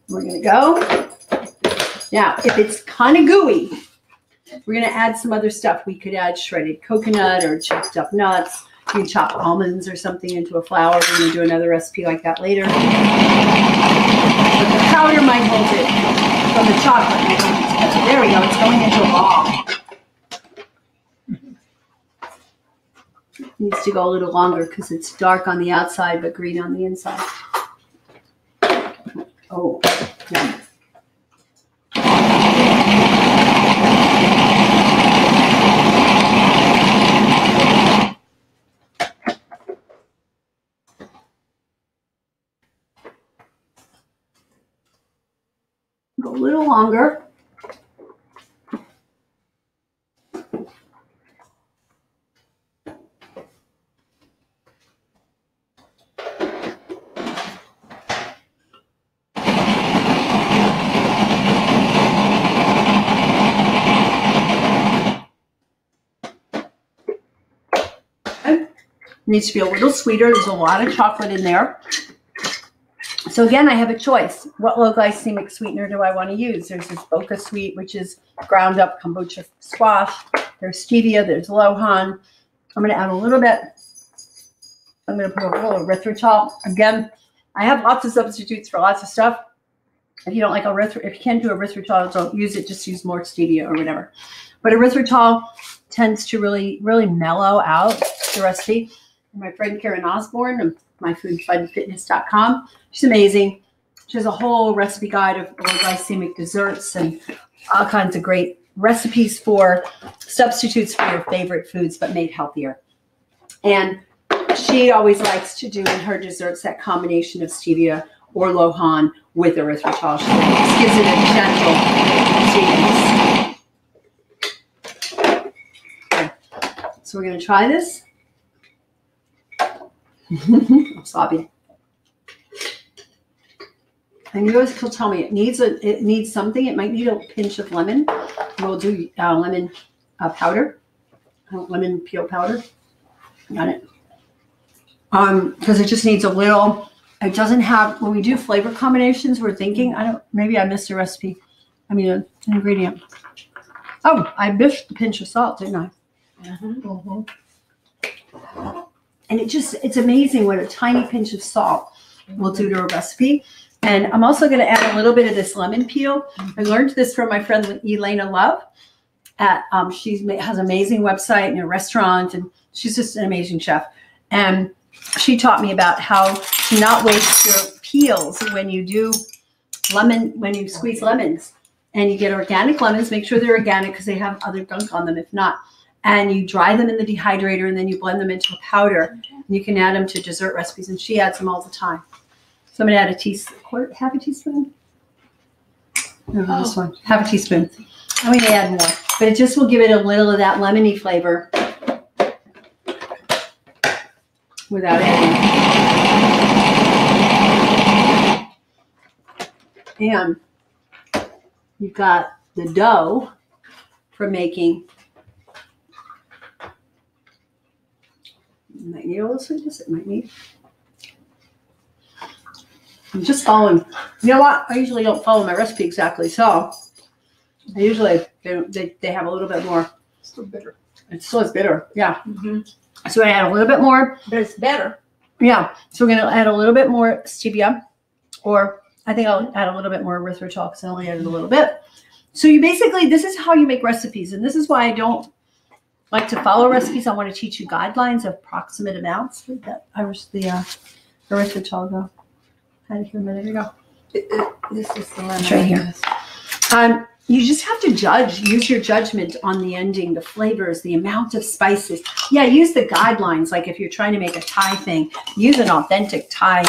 we're going to go. Now, if it's kind of gooey, we're going to add some other stuff. We could add shredded coconut or chopped up nuts. You can chop almonds or something into a flour. We're going to do another recipe like that later. But the powder might hold it from the chocolate. There we go. It's going into a ball. It needs to go a little longer because it's dark on the outside but green on the inside. Oh, yeah. Go a little longer. Needs to be a little sweeter. There's a lot of chocolate in there. So again, I have a choice. What low glycemic sweetener do I want to use? There's this Boca Sweet, which is ground up kombucha squash. There's stevia. There's Lohan. I'm going to add a little bit. I'm going to put a little erythritol. Again, I have lots of substitutes for lots of stuff. If you don't like if you can't do erythritol, don't use it. Just use more stevia or whatever. But erythritol tends to really, really mellow out the recipe. My friend Karen Osborne of myfoodfundfitness.com. She's amazing. She has a whole recipe guide of low glycemic desserts and all kinds of great recipes for substitutes for your favorite foods, but made healthier. And she always likes to do in her desserts that combination of stevia or Lohan with erythritol. She just gives it a gentle sweetness. Okay. So we're going to try this. I'm sobbing. And you guys will tell me it needs something. It might need a pinch of lemon. We'll do lemon powder, lemon peel powder. Got it. Because it just needs a little. It doesn't have. When we do flavor combinations, we're thinking. Maybe I missed a recipe. An ingredient. Oh, I missed the pinch of salt, didn't I? And it's amazing what a tiny pinch of salt will do to a recipe. And I'm also going to add a little bit of this lemon peel. I learned this from my friend Elena Love. She has an amazing website and a restaurant, and she's just an amazing chef. And she taught me about how to not waste your peels when you squeeze lemons. And you get organic lemons. Make sure they're organic because they have other gunk on them if not. And you dry them in the dehydrator, and then you blend them into a powder. And you can add them to dessert recipes, and she adds them all the time. So I'm going to add half a teaspoon. No, this one, half a teaspoon. I'm going to add more, but it just will give it a little of that lemony flavor without adding. And you've got the dough for making. Might need a little sweetness. It might need. I'm just following. You know what? I usually don't follow my recipe exactly, so I usually they have a little bit more. Still bitter. It still is bitter. Yeah. Mm-hmm. So I add a little bit more. But it's better. Yeah. So we're gonna add a little bit more stevia, or I think I'll add a little bit more erythritol because I only added a little bit. So you basically, this is how you make recipes, and this is why I don't like to follow recipes. I want to teach you guidelines of approximate amounts. Where'd that the erythritol go? Had it here a minute ago. This is the lemon. It's right here. You just have to use your judgment on the ending, the flavors, the amount of spices. Yeah, use the guidelines. Like if you're trying to make a Thai thing, use an authentic Thai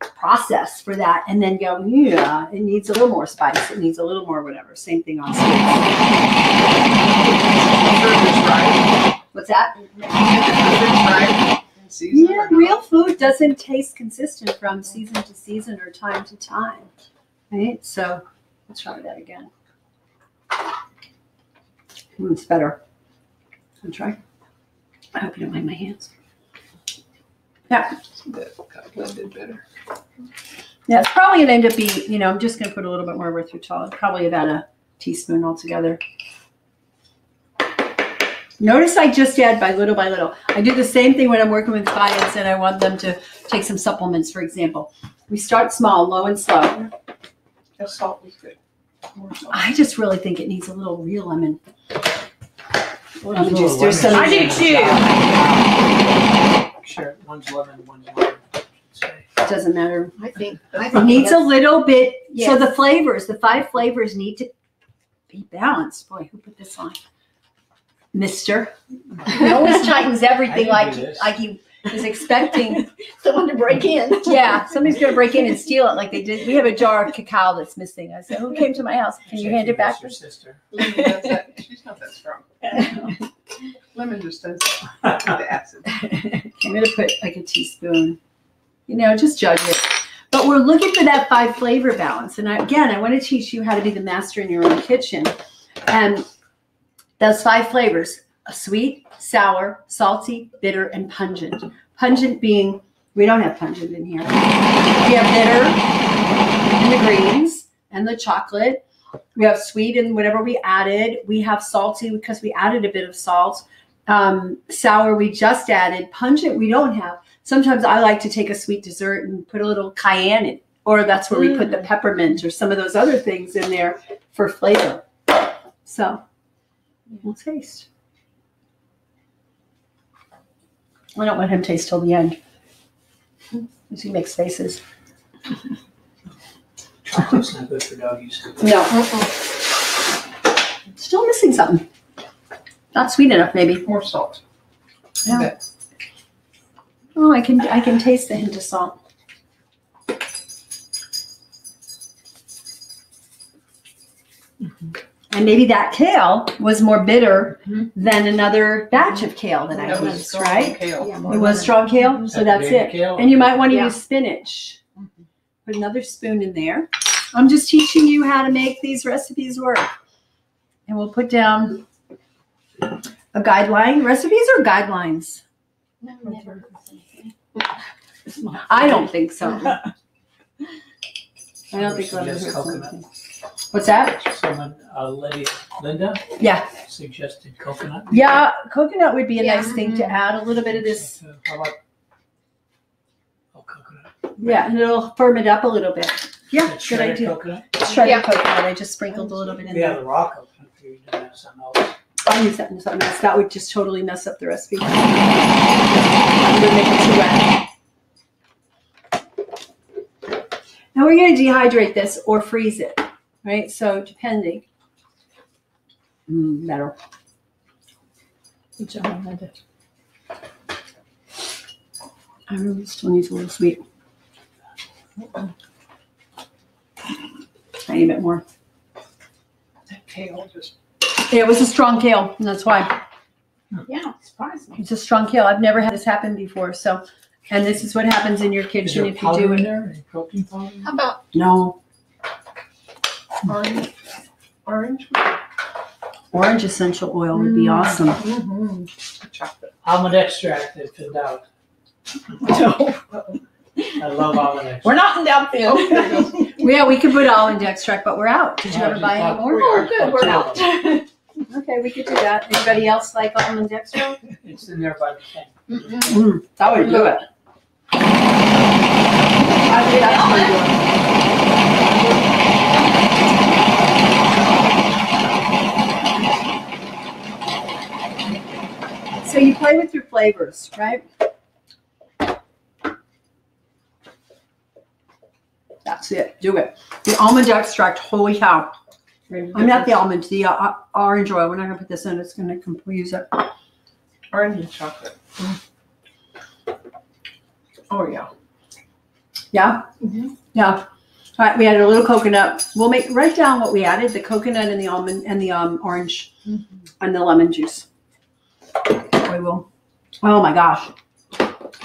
process for that, and then go, yeah, it needs a little more spice. It needs a little more whatever. Same thing on sweets. What's that? Yeah, real food doesn't taste consistent from season to season or time to time, right? So let's try that again. It's better. I'll try. I hope you don't mind my hands. Yeah. That got blended better. Yeah, it's probably going to end up being, I'm just going to put a little bit more erythritol, probably about a teaspoon altogether. Notice I just add by little by little. I do the same thing when I'm working with clients and I want them to take some supplements, for example. We start small, low and slow. The salt was good. More salt. I just really think it needs a little real lemon. Well, Juice. There's some. I do too. Sure, one's lemon, one's lime. It doesn't matter. I think It needs a little bit. Yes. So the 5 flavors need to be balanced. Boy, who put this on? Mister. He always tightens everything like he was expecting someone to break in. Yeah, somebody's going to break in and steal it like they did. We have a jar of cacao that's missing. I said, who came to my house? Can you hand it back? Your sister. Lemon does that. She's not that strong. Lemon just does that with the acid. I'm going to put like a teaspoon. Just judge it. But we're looking for that 5 flavor balance. And I want to teach you how to be the master in your own kitchen. And those 5 flavors: sweet, sour, salty, bitter, and pungent. Pungent being, we don't have pungent in here. We have bitter in the greens and the chocolate. We have sweet in whatever we added. We have salty because we added a bit of salt. Sour we just added. Pungent we don't have. Sometimes I like to take a sweet dessert and put a little cayenne in, or that's where we put the peppermint or some of those other things in there for flavor. So we'll taste. I don't let him taste till the end, because he makes faces. Chocolate's not good for doggies. No. Still missing something. Not sweet enough, maybe. More salt. Yeah. Okay. Oh, I can taste the hint of salt. And maybe that kale was more bitter than another batch of kale that I That was used, strong right? kale. It was strong kale, so that's baby it. kale? And you might want to Yeah. use spinach. Put another spoon in there. I'm just teaching you how to make these recipes work. And we'll put down a guideline. Recipes or guidelines? I don't think so. I don't think I've ever heard Suggest coconut. something. What's that? Someone, Linda, Yeah. suggested coconut. Yeah, coconut would be a Yeah. nice thing to add a little bit of this. How about Yeah, and it'll firm it up a little bit. Yeah, That good shredded idea. coconut. Shredded Yeah. coconut. I just sprinkled a little bit in Yeah, there. the raw coconut. If you do have something else. I'll use that in something else. That would just totally mess up the recipe. I'm gonna make it too wet. Now we're going to dehydrate this or freeze it, right? So depending. Better. Good job, Amanda. I really still needs a little sweet. Tiny bit more. That kale just. Yeah, it was a strong kale, and that's why. Yeah, surprised me. It's a strong kale. I've never had this happen before. So, and this is what happens in your Is kitchen there if you powder do in it. there? Any protein powder? How about No, orange? Orange? orange essential oil would be awesome. Mm-hmm. Chocolate. Almond extract if in doubt. No. I love almond extract. We're not in doubt then. Oh, there it goes. Yeah, we could put almond extract, but we're out. Did you ever buy any more? Oh, good. We're out. Okay, we could do that. Anybody else like almond extract? It's in there by the thing. That would do it. I would actually do it. So you play with your flavors, right? That's it. Do it. The almond extract, holy cow. I'm not the almond, the orange oil. We're not going to put this in. It's going to confuse it. Orange and chocolate. Oh, yeah. Yeah? Mhm. Yeah. All right, we added a little coconut. We'll write down what we added, the coconut and the almond and the orange and the lemon juice. We will. Oh my gosh.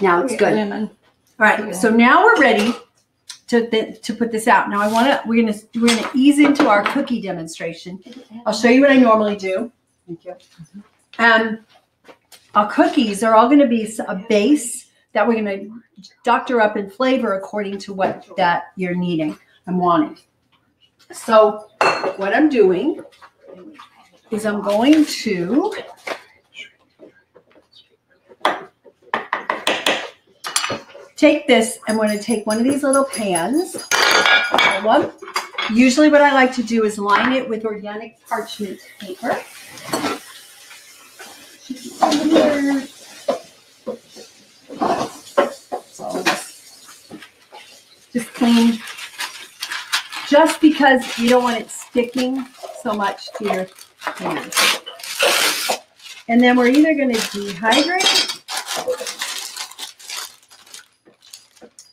Now it's good. Lemon. All right, so now we're ready to put this out. Now we're gonna ease into our cookie demonstration. I'll show you what I normally do. Thank you. Our cookies are all going to be a base that we're going to doctor up in flavor according to what that you're needing and wanting. So what I'm doing is I'm going to take this. I'm going to take one of these little pans. One. Usually what I like to do is line it with organic parchment paper. So just clean, just because you don't want it sticking so much to your hands. And then we're either going to dehydrate.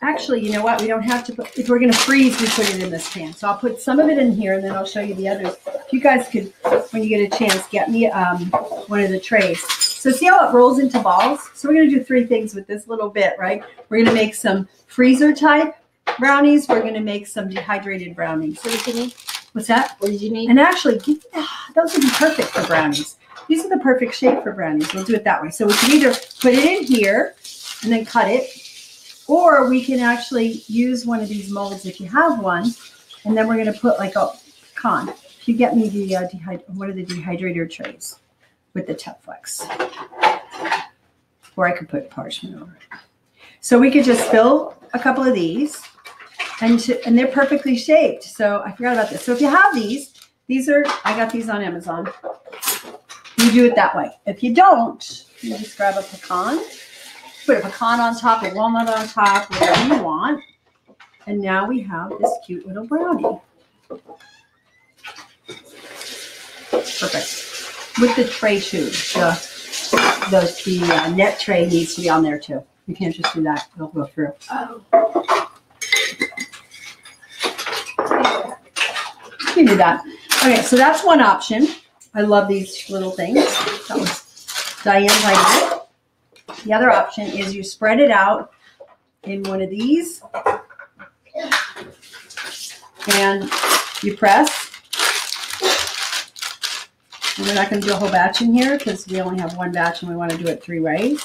Actually, you know what? We don't have to put, if we're going to freeze, we put it in this pan. So I'll put some of it in here and then I'll show you the others. If you guys could, when you get a chance, get me one of the trays. So see how it rolls into balls? So we're going to do three things with this little bit, right? We're going to make some freezer type brownies. We're going to make some dehydrated brownies. What did you need? What's that? What did you need? And actually, those would be perfect for brownies. These are the perfect shape for brownies. We'll do it that way. So we can either put it in here and then cut it, or we can actually use one of these molds if you have one, and then we're going to put like a pecan. If you get me the one of the dehydrator trays with the Teflex, or I could put parchment over it. So we could just fill a couple of these, and they're perfectly shaped. So I forgot about this. So if you have these are, I got these on Amazon. You do it that way. If you don't, you just grab a pecan. Put a pecan on top, a walnut on top, whatever you want. And now we have this cute little brownie. Perfect. With the tray too. The net tray needs to be on there too. You can't just do that. It'll go through. Oh. You can do that. Okay, so that's one option. I love these little things. That was Diane's idea. The other option is you spread it out in one of these and you press. And we're not going to do a whole batch in here because we only have one batch and we want to do it 3 ways.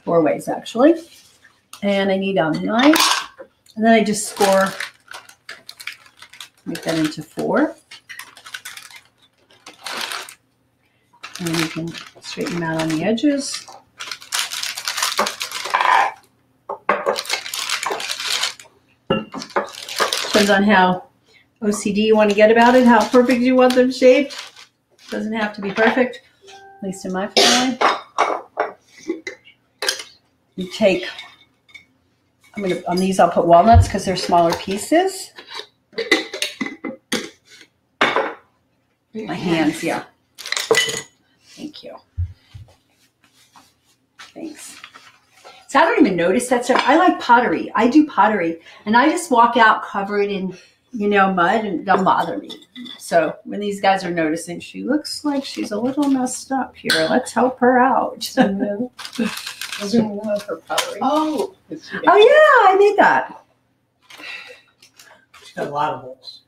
4 ways actually. And I need a knife. And then I just score, make that into 4. And you can straighten them out on the edges. Depends on how OCD you want to get about it, how perfect you want them shaped. Doesn't have to be perfect, at least in my family. You take, on these I'll put walnuts because they're smaller pieces. My hands, yeah. Thank you. Thanks. So I don't even notice that stuff. I like pottery. I do pottery. And I just walk out covered in, mud, and it doesn't bother me. So when these guys are noticing, she looks like she's a little messed up here. Let's help her out. Zoom in on her pottery. Oh, yeah, I made that. She's got a lot of bowls.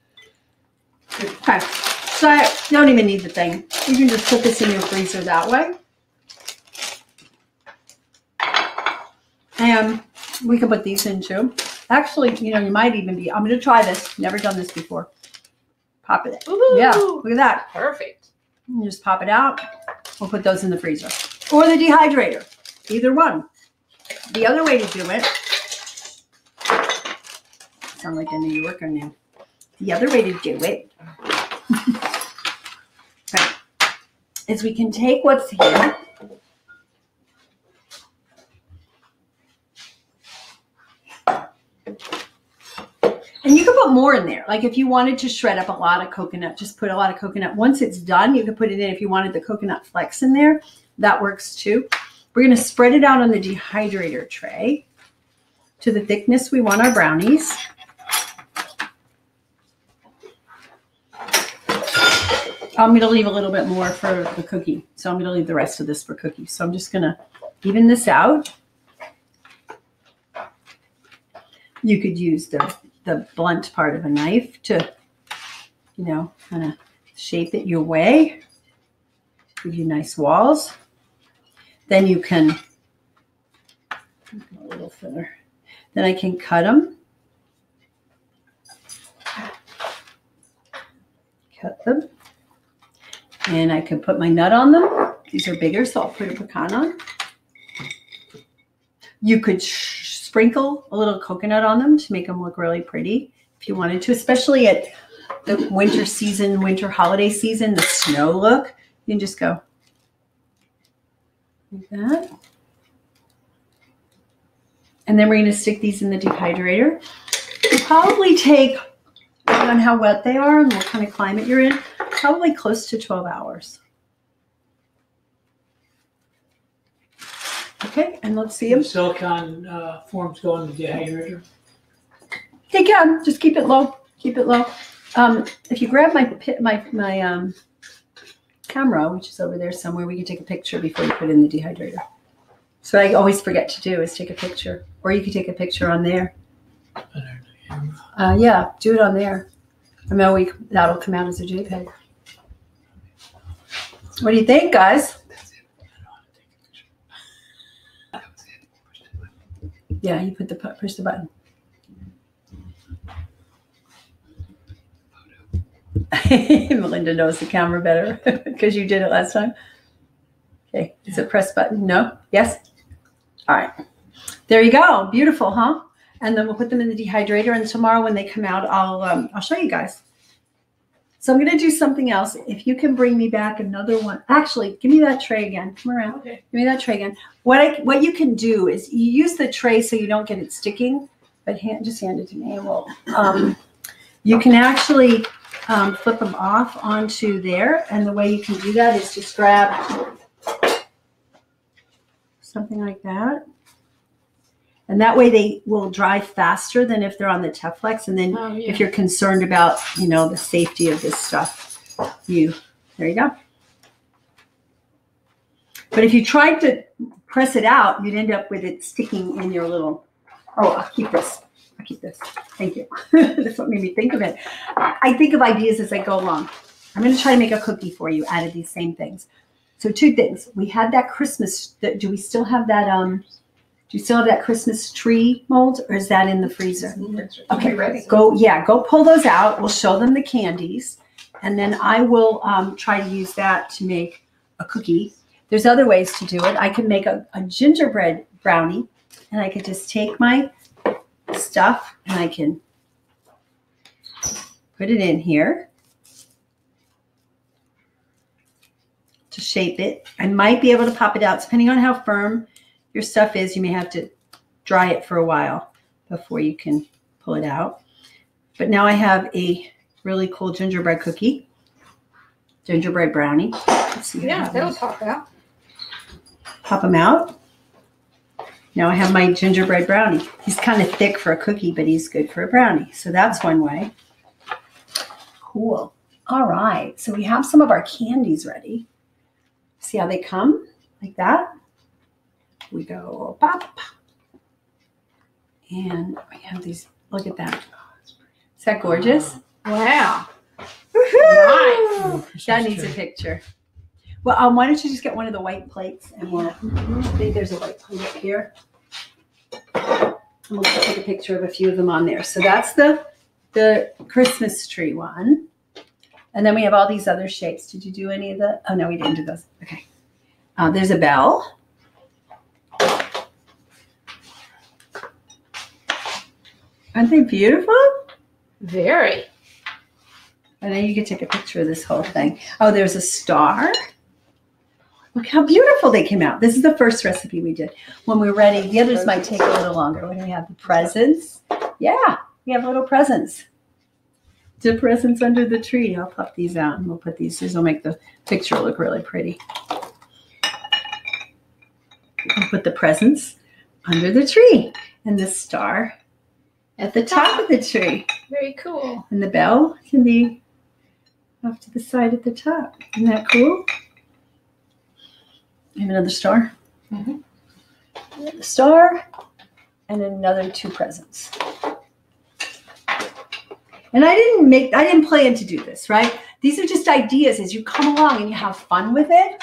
Okay. So I don't even need the thing. You can just put this in your freezer that way. And we can put these in too. Actually, you might even be, I'm going to try this. Never done this before. Pop it. Ooh, yeah, look at that. Perfect. You just pop it out. We'll put those in the freezer. Or the dehydrator. Either one. The other way to do it, sound like a New Yorker now. The other way to do it is we can take what's here. And you can put more in there. Like if you wanted to shred up a lot of coconut, just put a lot of coconut. Once it's done, you can put it in. If you wanted the coconut flecks in there, that works too. We're going to spread it out on the dehydrator tray to the thickness we want our brownies. I'm going to leave a little bit more for the cookie. So I'm going to leave the rest of this for cookies. So I'm just going to even this out. You could use the blunt part of a knife to, kind of shape it your way. Give you nice walls. Then you can, a little thinner. Then I can cut them. Cut them. And I can put my nut on them. These are bigger, so I'll put a pecan on. You could sprinkle a little coconut on them to make them look really pretty if you wanted to, especially at the winter holiday season, the snow look. You can just go like that. And then we're going to stick these in the dehydrator. It'll probably take, depending on how wet they are and what kind of climate you're in, probably close to 12 hours. Okay, and let's see them. The silicone forms go in the dehydrator. They can. Just keep it low. Keep it low. If you grab my camera, which is over there somewhere, we can take a picture before you put it in the dehydrator. So I always forget to do is take a picture. Or you can take a picture on there. Yeah, do it on there. And then that'll come out as a JPEG. What do you think, guys? Yeah, you push the button. Melinda knows the camera better because you did it last time. Okay, is it press button? No? Yes? All right. There you go. Beautiful, huh? And then we'll put them in the dehydrator, and tomorrow when they come out, I'll show you guys. So I'm going to do something else. If you can bring me back another one. Actually, give me that tray again. Come around. Okay. Give me that tray again. What you can do is you use the tray so you don't get it sticking, but just hand it to me and we'll, you can actually flip them off onto there. And the way you can do that is just grab something like that. And that way they will dry faster than if they're on the Teflex. And then if you're concerned about, the safety of this stuff, there you go. But if you tried to press it out, you'd end up with it sticking in your little, I'll keep this. Thank you. That's what made me think of it. I think of ideas as I go along. I'm going to try to make a cookie for you out of these same things. So 2 things. We had that Christmas, do we still have that, do you still have that Christmas tree mold, or is that in the freezer? Okay, ready. Go pull those out. We'll show them the candies, and then I will try to use that to make a cookie. There's other ways to do it. I can make a gingerbread brownie, and I could just take my stuff and I can put it in here to shape it. I might be able to pop it out depending on how firm your stuff is. You may have to dry it for a while before you can pull it out. But now I have a really cool gingerbread cookie, gingerbread brownie. Let's see. Yeah, that'll pop out. Pop them out. Now I have my gingerbread brownie. He's kind of thick for a cookie, but he's good for a brownie. So that's one way. Cool. All right. So we have some of our candies ready. See how they come? Like that. We go pop. And we have these. Look at that. Is that gorgeous? Wow. Woohoo! That needs a picture. Well, why don't you just get one of the white plates and we'll, I think there's a white plate up here. And we'll take a picture of a few of them on there. So that's the Christmas tree one. And then we have all these other shapes. Did you do any of the? Oh, no, we didn't do those. Okay. There's a bell. Aren't they beautiful? Very. And then you can take a picture of this whole thing. Oh, there's a star. Look how beautiful they came out. This is the first recipe we did. When we're ready, the others might take a little longer. When we have the presents. Yeah, we have little presents. The presents under the tree. I'll pop these out and we'll put these. These will make the picture look really pretty. I'll put the presents under the tree and the star at the top of the tree. Very cool. And the bell can be off to the side at the top. Isn't that cool? I have another star. Mm-hmm. Another star. And another 2 presents. And I didn't plan to do this, right? These are just ideas as you come along and you have fun with it.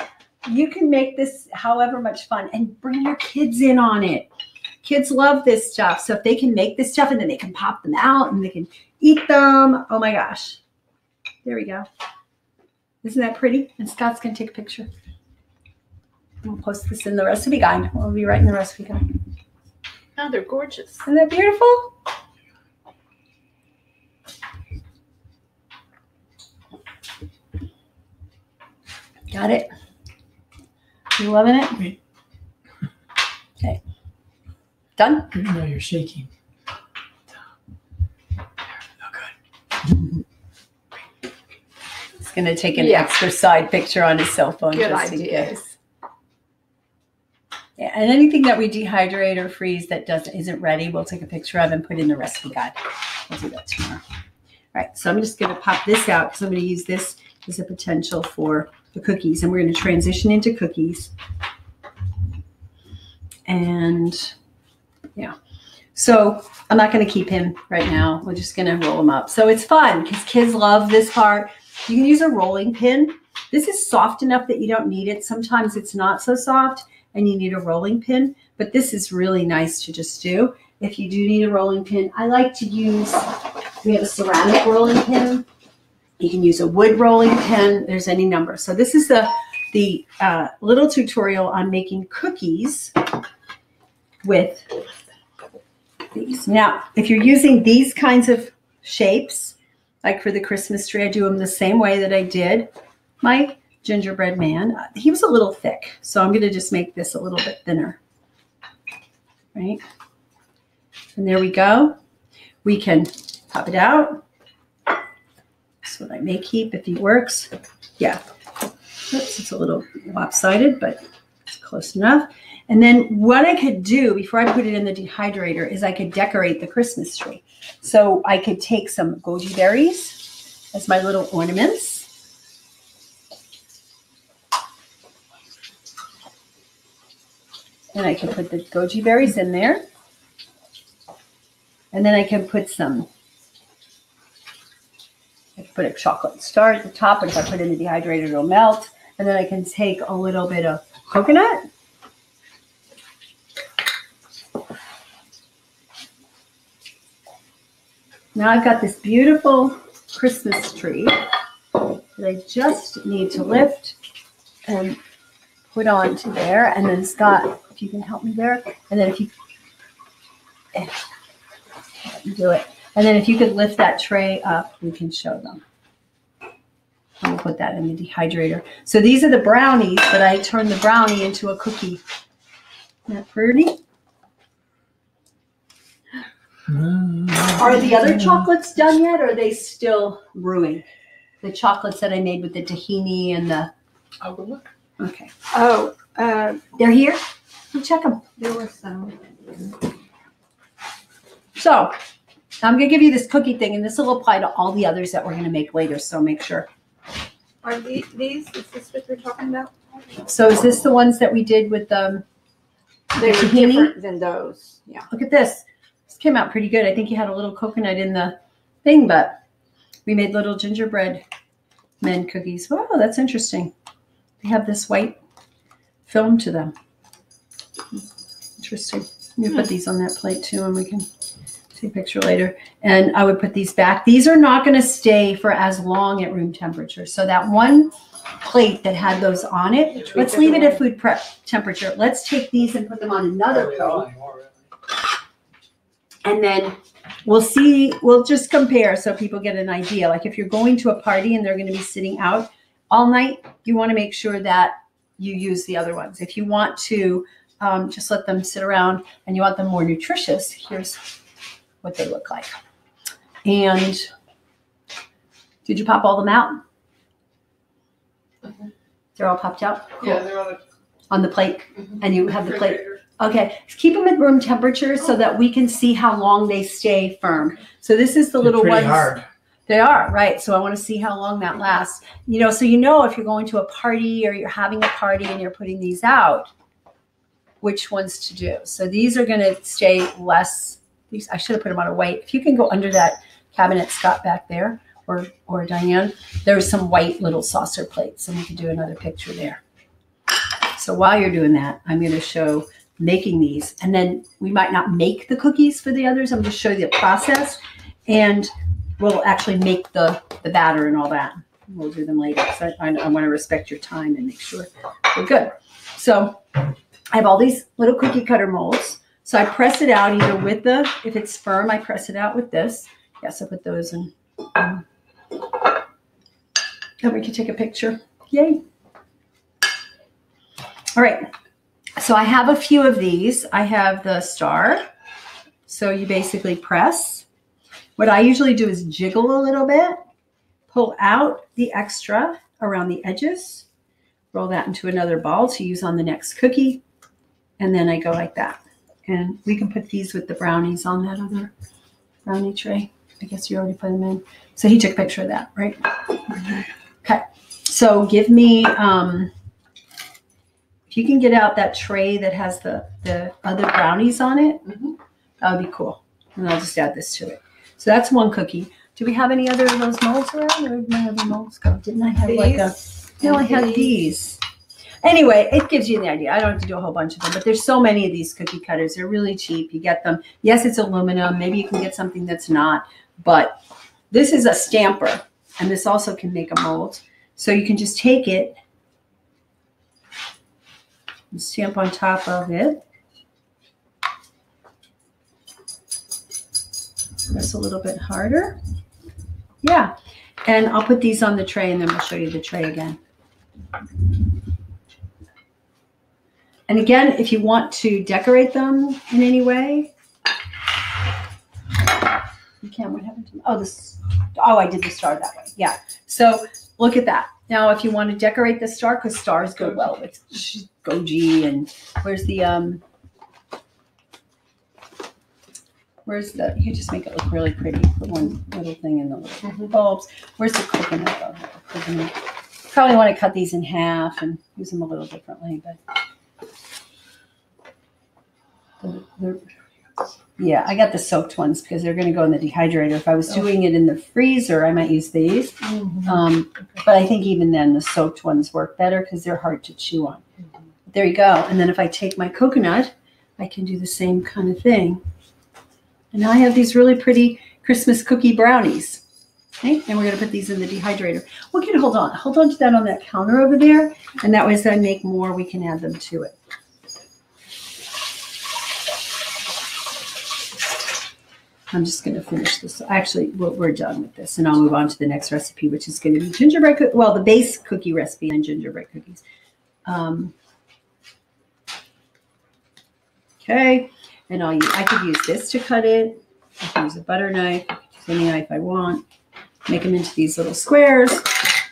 You can make this however much fun and bring your kids in on it. Kids love this stuff. So if they can make this stuff and then they can pop them out and they can eat them. Oh my gosh. There we go. Isn't that pretty? And Scott's going to take a picture. We'll post this in the recipe guide. We'll be right in the recipe guide. Oh, they're gorgeous. Isn't that beautiful? Got it? You loving it? Wait. Okay. Done? No, you're shaking. Oh, good. He's going to take an extra side picture on his cell phone. Good just idea. In case. Yeah, and anything that we dehydrate or freeze that isn't ready, we'll take a picture of and put in the recipe guide. We'll do that tomorrow. All right, so I'm just going to pop this out because I'm going to use this as a potential for the cookies, and we're going to transition into cookies. And yeah, so I'm not going to keep him right now. We're just going to roll him up. So it's fun because kids love this part. You can use a rolling pin. This is soft enough that you don't need it. Sometimes it's not so soft and you need a rolling pin, but this is really nice to just do. If you do need a rolling pin, I like to use, we have a ceramic rolling pin. You can use a wood rolling pin. There's any number. So this is the little tutorial on making cookies with these. Now, if you're using these kinds of shapes, like for the Christmas tree, I do them the same way that I did my gingerbread man. He was a little thick, so I'm going to just make this a little bit thinner. Right? And there we go. We can pop it out. That's what I may keep if he works. Yeah. Oops, it's a little lopsided, but it's close enough. And then what I could do before I put it in the dehydrator is I could decorate the Christmas tree. So I could take some goji berries as my little ornaments. And I can put the goji berries in there. And then I can put some, I can put a chocolate star at the top, and if I put it in the dehydrator, it'll melt. And then I can take a little bit of coconut. Now I've got this beautiful Christmas tree that I just need to lift and put onto there. And then Scott, if you can help me there. And then if you do it. And then if you could lift that tray up, we can show them. And we'll put that in the dehydrator. So these are the brownies, but I turned the brownie into a cookie. Isn't that pretty? Are the other chocolates done yet, or are they still brewing? The chocolates that I made with the tahini and the... I'll go look. Okay. Oh, They're here? We'll check them. there was some. So I'm going to give you this cookie thing, and this will apply to all the others that we're going to make later, so make sure. Are these, is this what you're talking about? So is this the ones that we did with They were tahini? different than those. Yeah. Look at this. This came out pretty good. I think you had a little coconut in the thing, but we made little gingerbread men cookies. Wow, that's interesting. They have this white film to them. Interesting. Let me put these on that plate too, and we can take a picture later. And I would put these back. These are not going to stay for as long at room temperature. So that one plate that had those on it, let's leave it at food prep temperature. Let's take these and put them on another plate. And then we'll see, we'll just compare so people get an idea. Like if you're going to a party and they're going to be sitting out all night, you want to make sure that you use the other ones. If you want to just let them sit around and you want them more nutritious, here's what they look like. And did you pop all them out? They're all popped out? Cool. Yeah, they're On the plate? Mhm. And you have the plate? Okay, keep them at room temperature so that we can see how long they stay firm. So this is the little Pretty ones. hard. They are, right. So I want to see how long that lasts. You know, so you know if you're going to a party or you're having a party and you're putting these out, which ones to do. So these are going to stay less. These I should have put them on a white. If you can go under that cabinet, Scott, back there, or Diane, there's some white little saucer plates, and we can do another picture there. So while you're doing that, I'm going to show making these, and then we might not make the cookies for the others. I'm going to show you the process, and we'll actually make the batter and all that. We'll do them later. So I want to respect your time and make sure we're good. So I have all these little cookie cutter molds. So I press it out either with the, if it's firm, I press it out with this. Yes, I put those in. And we can take a picture. Yay. All right. So I have a few of these. I have the star. So you basically press. What I usually do is jiggle a little bit, pull out the extra around the edges, roll that into another ball to use on the next cookie, and then I go like that. And we can put these with the brownies on that other brownie tray. I guess you already put them in. So he took a picture of that, right? Okay. So give me, if you can get out that tray that has the other brownies on it, that would be cool. And I'll just add this to it. So that's one cookie. Do we have any other of those molds around? Where did my other molds go? Didn't I have like a, no, I had these. Anyway, it gives you the idea. I don't have to do a whole bunch of them, but there's so many of these cookie cutters. They're really cheap. You get them. Yes, it's aluminum. Maybe you can get something that's not, but this is a stamper, and this also can make a mold. So you can just take it and stamp on top of it. Press a little bit harder. Yeah. And I'll put these on the tray, and then we'll show you the tray again. And again, if you want to decorate them in any way, you can. What happened to them? Oh, this. Oh, I did the star that way. Yeah. So look at that. Now, if you want to decorate the star, because stars go well with goji, and where's the you just make it look really pretty. Put one little thing in the little bulbs. Where's the coconut? Oh, the coconut. Probably want to cut these in half and use them a little differently, but. Yeah, I got the soaked ones because they're going to go in the dehydrator. If I was doing it in the freezer, I might use these. But I think even then the soaked ones work better because they're hard to chew on. There you go. And then if I take my coconut, I can do the same kind of thing. And now I have these really pretty Christmas cookie brownies. Okay, and we're going to put these in the dehydrator. We can hold on to that on that counter over there. And that way as I make more, we can add them to it. I'm just going to finish this. Actually, we're done with this, and I'll move on to the next recipe, which is going to be gingerbread. Well, the base cookie recipe and gingerbread cookies. Okay, and I could use this to cut it. I can use a butter knife. I could use any knife I want. Make them into these little squares,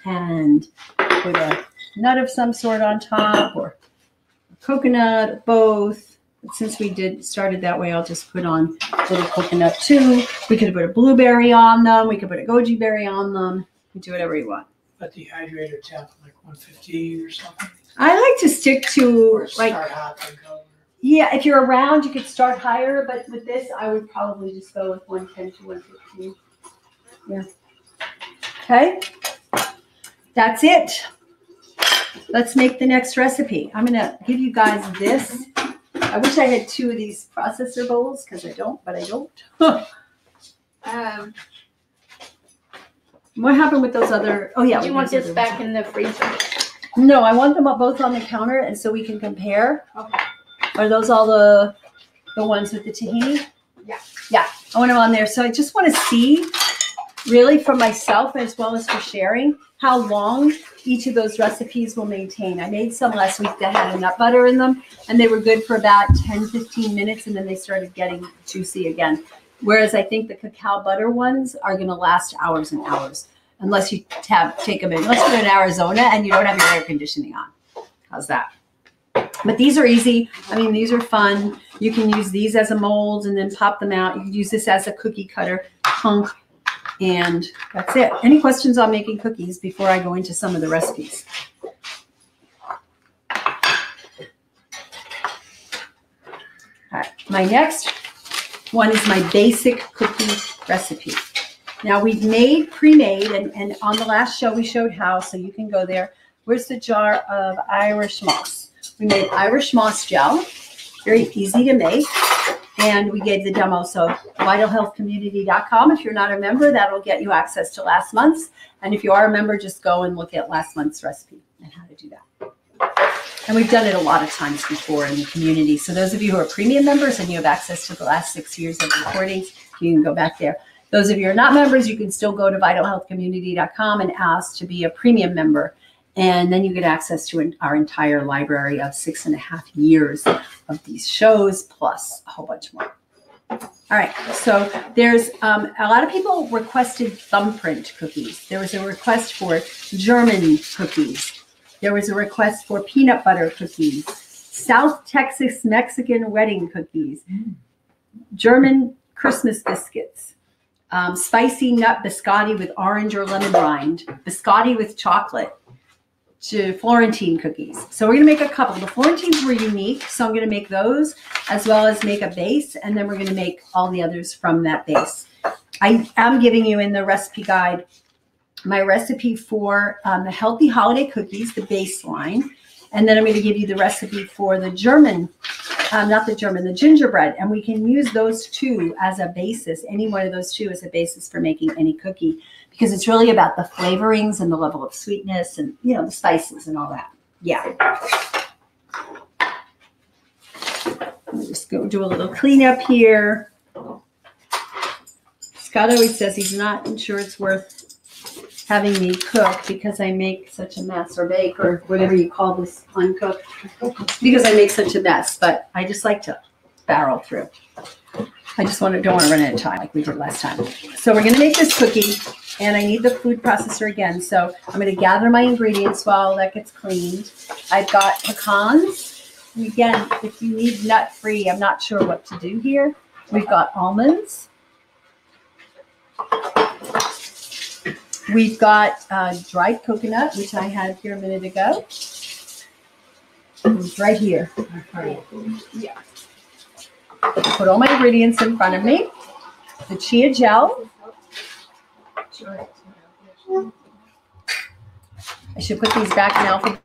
and put a nut of some sort on top, or a coconut, or both. But since we started that way, I'll just put on a little coconut too. We could put a blueberry on them. We could put a goji berry on them. You can do whatever you want. But dehydrator temp like 150 or something. I like to stick to Or start hot and go. Yeah, if you're around, you could start higher, but with this, I would probably just go with 110 to 115. Yeah. Okay. That's it. Let's make the next recipe. I'm going to give you guys this. I wish I had 2 of these processor bowls because I don't, but I don't. What happened with those other? Oh, yeah. Do you want this back in the freezer? No, I want them both on the counter, and so we can compare. Okay. Are those all the ones with the tahini? Yeah. Yeah, I want them on there. So I just want to see, really for myself as well as for sharing, how long each of those recipes will maintain. I made some last week that had a nut butter in them, and they were good for about 10, 15 minutes, and then they started getting juicy again. Whereas I think the cacao butter ones are going to last hours and hours, unless you take them in. Unless you're in Arizona and you don't have your air conditioning on. How's that? But these are easy. I mean, these are fun. You can use these as a mold and then pop them out. You can use this as a cookie cutter chunk. And that's it. Any questions on making cookies before I go into some of the recipes? All right. My next one is my basic cookie recipe. Now we've pre-made, and on the last show we showed how, so you can go there. Where's the jar of Irish moss? We made Irish moss gel, very easy to make, and we gave the demo. So vitalhealthcommunity.com. If you're not a member, that'll get you access to last month's. And if you are a member, just go and look at last month's recipe and how to do that. And we've done it a lot of times before in the community. So those of you who are premium members and you have access to the last 6 years of recordings, you can go back there. Those of you who are not members, you can still go to vitalhealthcommunity.com and ask to be a premium member. And then you get access to our entire library of 6.5 years of these shows, plus a whole bunch more. All right, so there's a lot of people requested thumbprint cookies. There was a request for German cookies. There was a request for peanut butter cookies, South Texas Mexican wedding cookies, German Christmas biscuits, spicy nut biscotti with orange or lemon rind, biscotti with chocolate, to Florentine cookies. So we're going to make a couple. The Florentines were unique, so I'm going to make those as well as make a base, and then we're going to make all the others from that base. I am giving you in the recipe guide my recipe for the healthy holiday cookies, the baseline, and then I'm going to give you the recipe for the the gingerbread, and we can use those two as a basis, any one of those two as a basis for making any cookie, because it's really about the flavorings and the level of sweetness and, you know, the spices and all that. Yeah. Let me just go do a little cleanup here. Scott always says he's not sure it's worth having me cook because I make such a mess, or bake, or whatever you call this, uncooked, because I make such a mess, but I just like to barrel through. I just don't want to run out of time like we did last time. So we're going to make this cookie, and I need the food processor again. So I'm going to gather my ingredients while that gets cleaned. I've got pecans. And again, if you need nut-free, I'm not sure what to do here. We've got almonds. We've got dried coconut, which I had here a minute ago. It's right here. Yeah. Put all my ingredients in front of me. The chia gel. I should put these back in alphabetical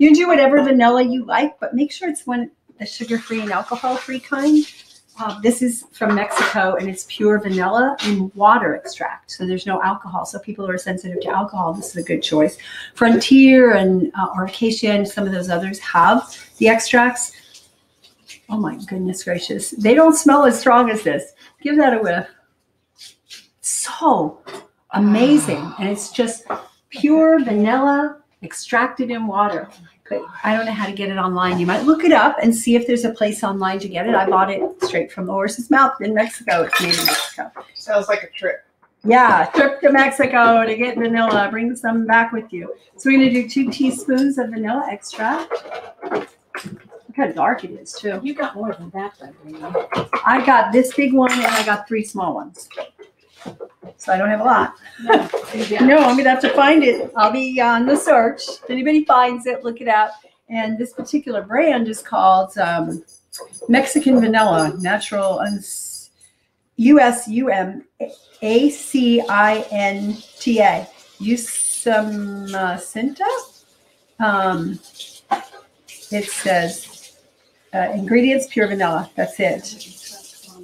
You do whatever vanilla you like, but make sure it's the sugar-free and alcohol-free kind. This is from Mexico, and it's pure vanilla and water extract, so there's no alcohol. So people who are sensitive to alcohol, this is a good choice. Frontier and or Acacia and some of those others have the extracts. Oh my goodness gracious. They don't smell as strong as this. Give that a whiff. So amazing. And it's just pure vanilla extracted in water. But I don't know how to get it online. You might look it up and see if there's a place online to get it. I bought it straight from the horse's mouth in Mexico. It's made in Mexico. Sounds like a trip. Yeah, trip to Mexico to get vanilla. Bring some back with you. So we're going to do 2 teaspoons of vanilla extract. Look how dark it is, too. You got more than that, Brenda. I got this big one, and I got 3 small ones. So I don't have a lot. No, I'm going to have to find it. I'll be on the search. If anybody finds it, look it up. And this particular brand is called Mexican Vanilla, Natural USUMACINTA. Usumacinta. It says ingredients, pure vanilla. That's it.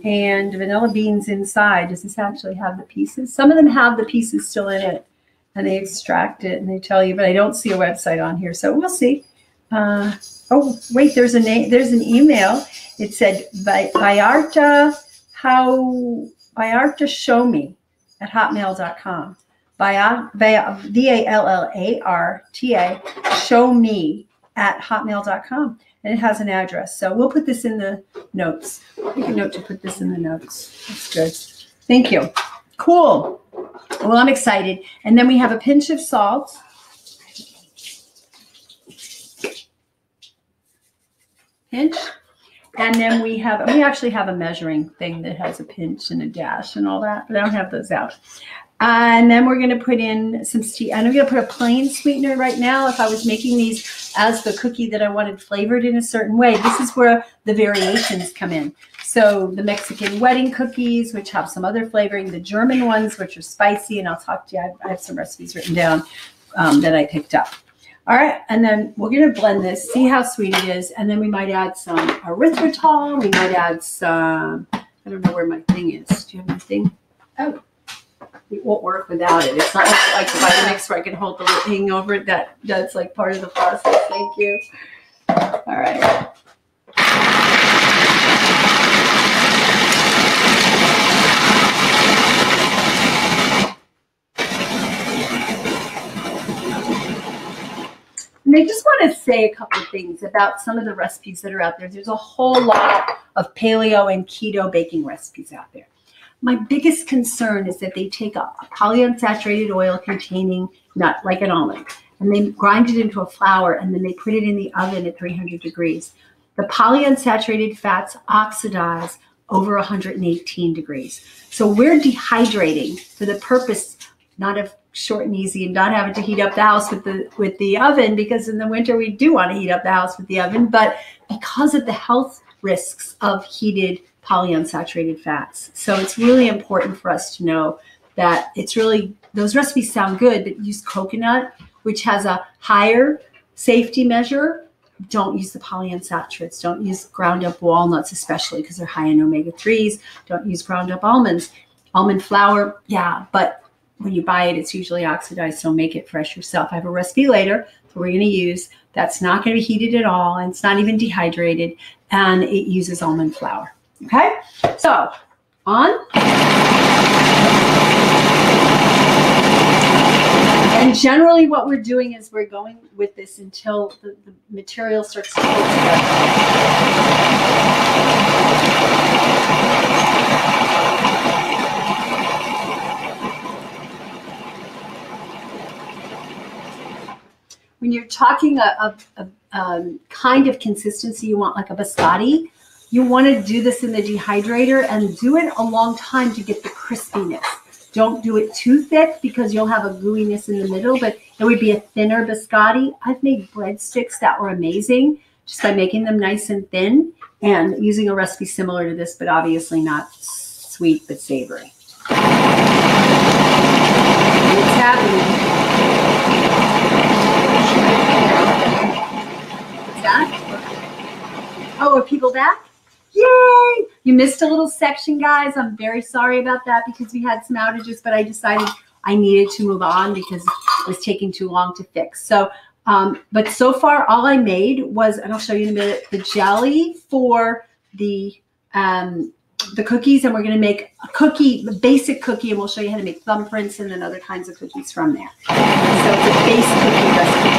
And vanilla beans inside. Does this actually have the pieces? Some of them have the pieces still in it, and they extract it and they tell you, but I don't see a website on here, so we'll see. Oh wait, there's a name. There's an email. It said Vallarta Show Me at hotmail.com. VALLARTA Show Me at hotmail.com. And it has an address. So we'll put this in the notes. Make a note to put this in the notes. That's good. Thank you. Cool. Well, I'm excited. And then we have a pinch of salt. Pinch. And then we actually have a measuring thing that has a pinch and a dash and all that, but I don't have those out. And then we're going to put in some and I'm going to put a plain sweetener right now. If I was making these as the cookie that I wanted flavored in a certain way, this is where the variations come in. So the Mexican wedding cookies, which have some other flavoring, the German ones, which are spicy, and I'll talk to you. I have some recipes written down that I picked up. All right, and then we're going to blend this, see how sweet it is, and then we might add some erythritol. We might add some, I don't know where my thing is. Do you have my thing? Oh. It won't work without it. It's not like the Vitamix where I can hold the thing over it. That's like part of the process. Thank you. All right. And I just want to say a couple of things about some of the recipes that are out there. There's a whole lot of paleo and keto baking recipes out there. My biggest concern is that they take a polyunsaturated oil containing nut, like an almond, and they grind it into a flour, and then they put it in the oven at 300 degrees. The polyunsaturated fats oxidize over 118 degrees. So we're dehydrating for the purpose not of short and easy and not having to heat up the house with the oven, because in the winter we do want to heat up the house with the oven, but because of the health risks of heated polyunsaturated fats. So it's really important for us to know that those recipes sound good, but use coconut, which has a higher safety measure. Don't use the polyunsaturates. Don't use ground up walnuts, especially because they're high in omega-3s. Don't use ground up almonds. Almond flour, yeah, but when you buy it, it's usually oxidized, so make it fresh yourself. I have a recipe later that we're going to use that's not going to be heated at all, and it's not even dehydrated, and it uses almond flour. Okay, so on. And generally what we're doing is we're going with this until the material starts to pull together. When you're talking a kind of consistency you want, like a biscotti, you want to do this in the dehydrator and do it a long time to get the crispiness. Don't do it too thick because you'll have a gooiness in the middle, but it would be a thinner biscotti. I've made breadsticks that were amazing just by making them nice and thin and using a recipe similar to this, but obviously not sweet but savory. It's happening. people back. Yay! You missed a little section, guys. I'm very sorry about that because we had some outages, but I decided I needed to move on because it was taking too long to fix. So, but so far all I made was, and I'll show you in a minute, the jelly for the cookies, and we're going to make a cookie, the basic cookie, and we'll show you how to make thumbprints and then other kinds of cookies from there. So it's a base cookie recipe.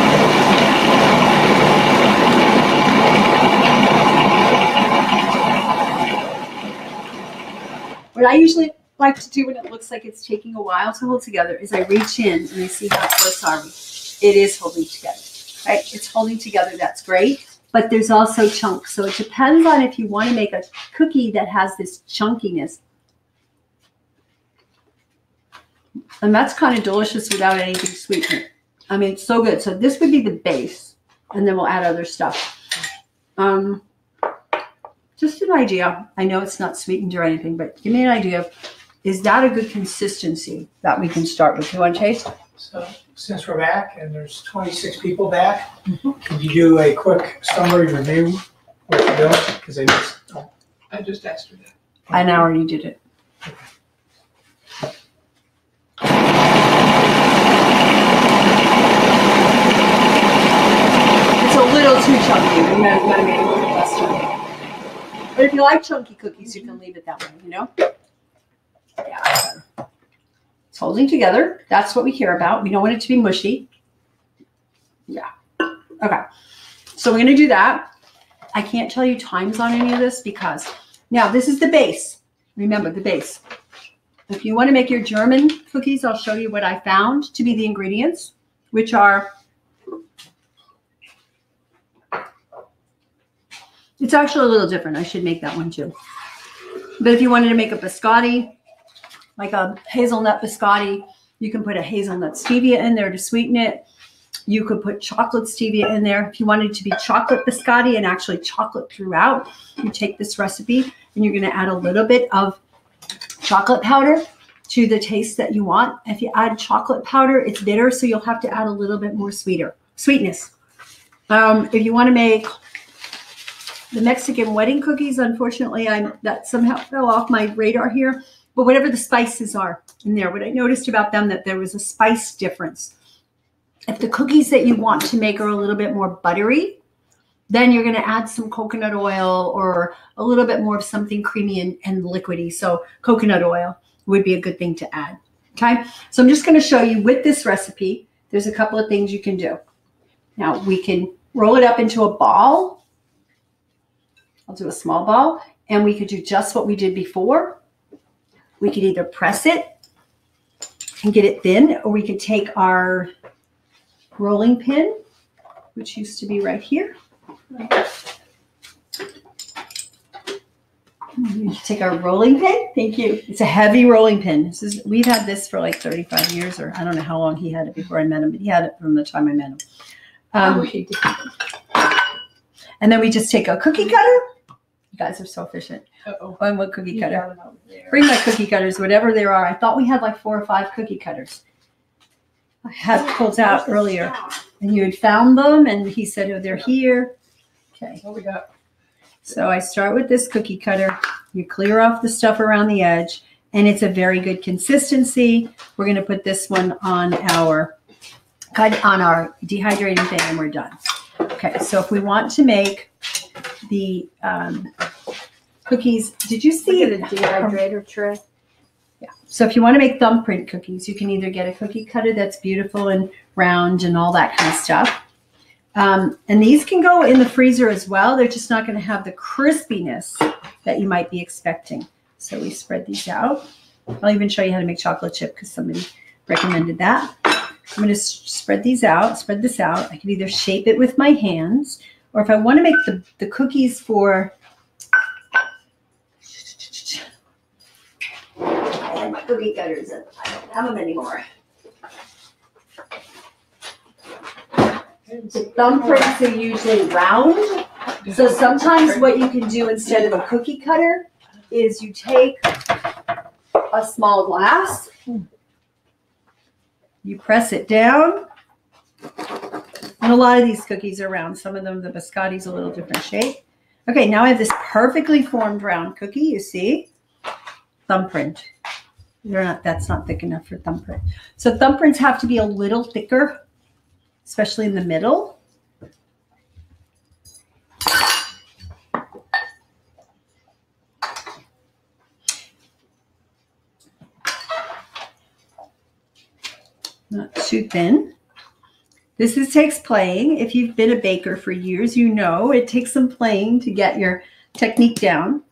What I usually like to do when it looks like it's taking a while to hold together is I reach in and I see how close are we. It is holding together, right? It's holding together, that's great. But there's also chunks. So it depends on if you want to make a cookie that has this chunkiness. And that's kind of delicious without anything sweetening. I mean, it's so good. So this would be the base, and then we'll add other stuff. Just an idea. I know it's not sweetened or anything, but give me an idea of, is that a good consistency that we can start with? You want to taste? So since we're back and there's 26 people back, can you do a quick summary review what you're doing? Because I missed. Oh, I just asked her that. I already did it. It's a little too chunky. We might have made it a little less chunky. But if you like chunky cookies, you can leave it that way, you know? Yeah. It's holding together. That's what we care about. We don't want it to be mushy. Yeah. Okay. So we're going to do that. I can't tell you times on any of this because now this is the base. Remember the base. If you want to make your German cookies, I'll show you what I found to be the ingredients, which are, it's actually a little different. I should make that one too. But if you wanted to make a biscotti, like a hazelnut biscotti, you can put a hazelnut stevia in there to sweeten it. You could put chocolate stevia in there. If you wanted it to be chocolate biscotti and actually chocolate throughout, you take this recipe and you're going to add a little bit of chocolate powder to the taste that you want. If you add chocolate powder, it's bitter, so you'll have to add a little bit more sweetness. If you want to make the Mexican wedding cookies, unfortunately, that somehow fell off my radar here. But whatever the spices are in there, what I noticed about them, that there was a spice difference. If the cookies that you want to make are a little bit more buttery, then you're going to add some coconut oil or a little bit more of something creamy and liquidy. So coconut oil would be a good thing to add. Okay, so I'm just going to show you with this recipe, there's a couple of things you can do. Now we can roll it up into a ball. I'll do a small ball, and we could do just what we did before. We could either press it and get it thin, or we could take our rolling pin, which used to be right here. We take our rolling pin. Thank you. It's a heavy rolling pin. We've had this for like 35 years, or I don't know how long he had it before I met him, but he had it from the time I met him. And then we just take a cookie cutter. You guys are so efficient. One with cookie cutter. Bring my cookie cutters, whatever there are. I thought we had like 4 or 5 cookie cutters. I had pulled out earlier, and you had found them, and he said, "Oh, they're here." Okay. What we got? So I start with this cookie cutter. You clear off the stuff around the edge, and it's a very good consistency. We're going to put this one on our dehydrating thing, and we're done. Okay. So if we want to make the cookies, did you see the dehydrator tray? Yeah. So if you want to make thumbprint cookies, you can either get a cookie cutter that's beautiful and round and all that kind of stuff. And these can go in the freezer as well. They're just not going to have the crispiness that you might be expecting. So we spread these out. I'll even show you how to make chocolate chip because somebody recommended that. I'm going to spread this out. I can either shape it with my hands, or if I want to make the cookies for... I had my cookie cutters and I don't have them anymore. The thumbprints are usually round. So sometimes what you can do instead of a cookie cutter is you take a small glass, you press it down, and a lot of these cookies are round. Some of them, the biscotti's a little different shape. Okay, now I have this perfectly formed round cookie, you see? Thumbprint. That's not thick enough for thumbprint. So thumbprints have to be a little thicker, especially in the middle. Not too thin. This takes playing. If you've been a baker for years, you know it takes some playing to get your technique down.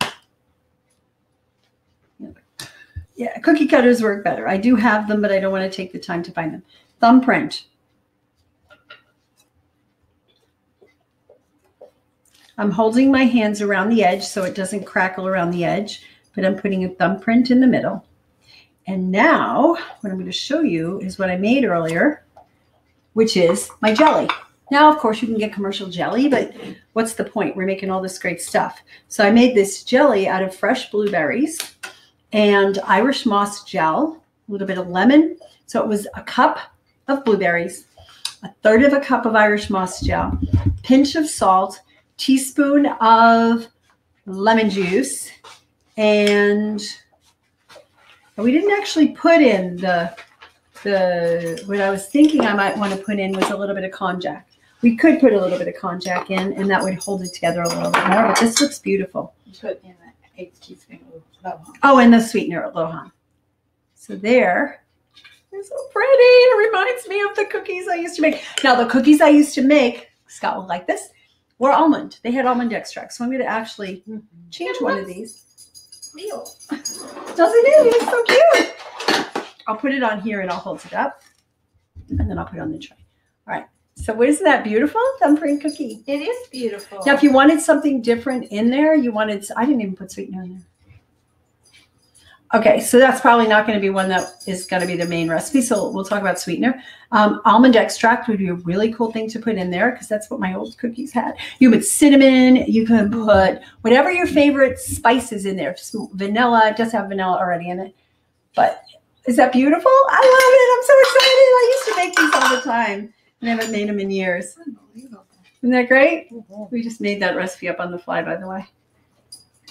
Yeah, cookie cutters work better. I do have them, but I don't want to take the time to find them. Thumbprint. I'm holding my hands around the edge so it doesn't crackle around the edge, but I'm putting a thumbprint in the middle. And now what I'm going to show you is what I made earlier, which is my jelly. Now, of course, you can get commercial jelly, but what's the point? We're making all this great stuff. So I made this jelly out of fresh blueberries and Irish moss gel, a little bit of lemon. So it was a cup of blueberries, a third of a cup of Irish moss gel, pinch of salt, teaspoon of lemon juice, and we didn't actually put in what I was thinking I might want to put in was a little bit of konjac. We could put a little bit of konjac in, and that would hold it together a little bit more, but this looks beautiful. Put in an 1/8 teaspoon of Lohan. Oh, and the sweetener at Lohan. So they're so pretty. It reminds me of the cookies I used to make. Now, the cookies I used to make, Scott will like this, were almond. They had almond extract. So I'm going to actually change one of these. Real. Doesn't it? It's so cute. I'll put it on here and I'll hold it up. And then I'll put it on the tray. All right. So isn't that beautiful? Thumbprint cookie. It is beautiful. Now, if you wanted something different in there, I didn't even put sweetener in there. Okay, so that's probably not going to be one that is going to be the main recipe. So we'll talk about sweetener. Almond extract would be a really cool thing to put in there because that's what my old cookies had. You put cinnamon. You can put whatever your favorite spices in there. Vanilla. It does have vanilla already in it. But is that beautiful? I love it. I'm so excited. I used to make these all the time. And I haven't made them in years. Isn't that great? We just made that recipe up on the fly, by the way.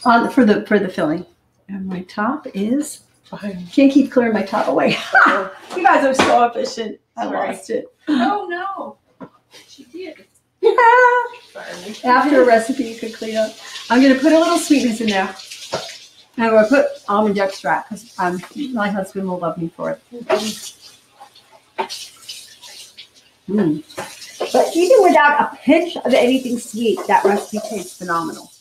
For the filling. And my top is, can't keep clearing my top away. You guys are so efficient. I lost it. Oh, no. She did. Yeah. After a recipe, you could clean up. I'm going to put a little sweetness in there. And I'm going to put almond extract because my husband will love me for it. But even without a pinch of anything sweet, that recipe tastes phenomenal.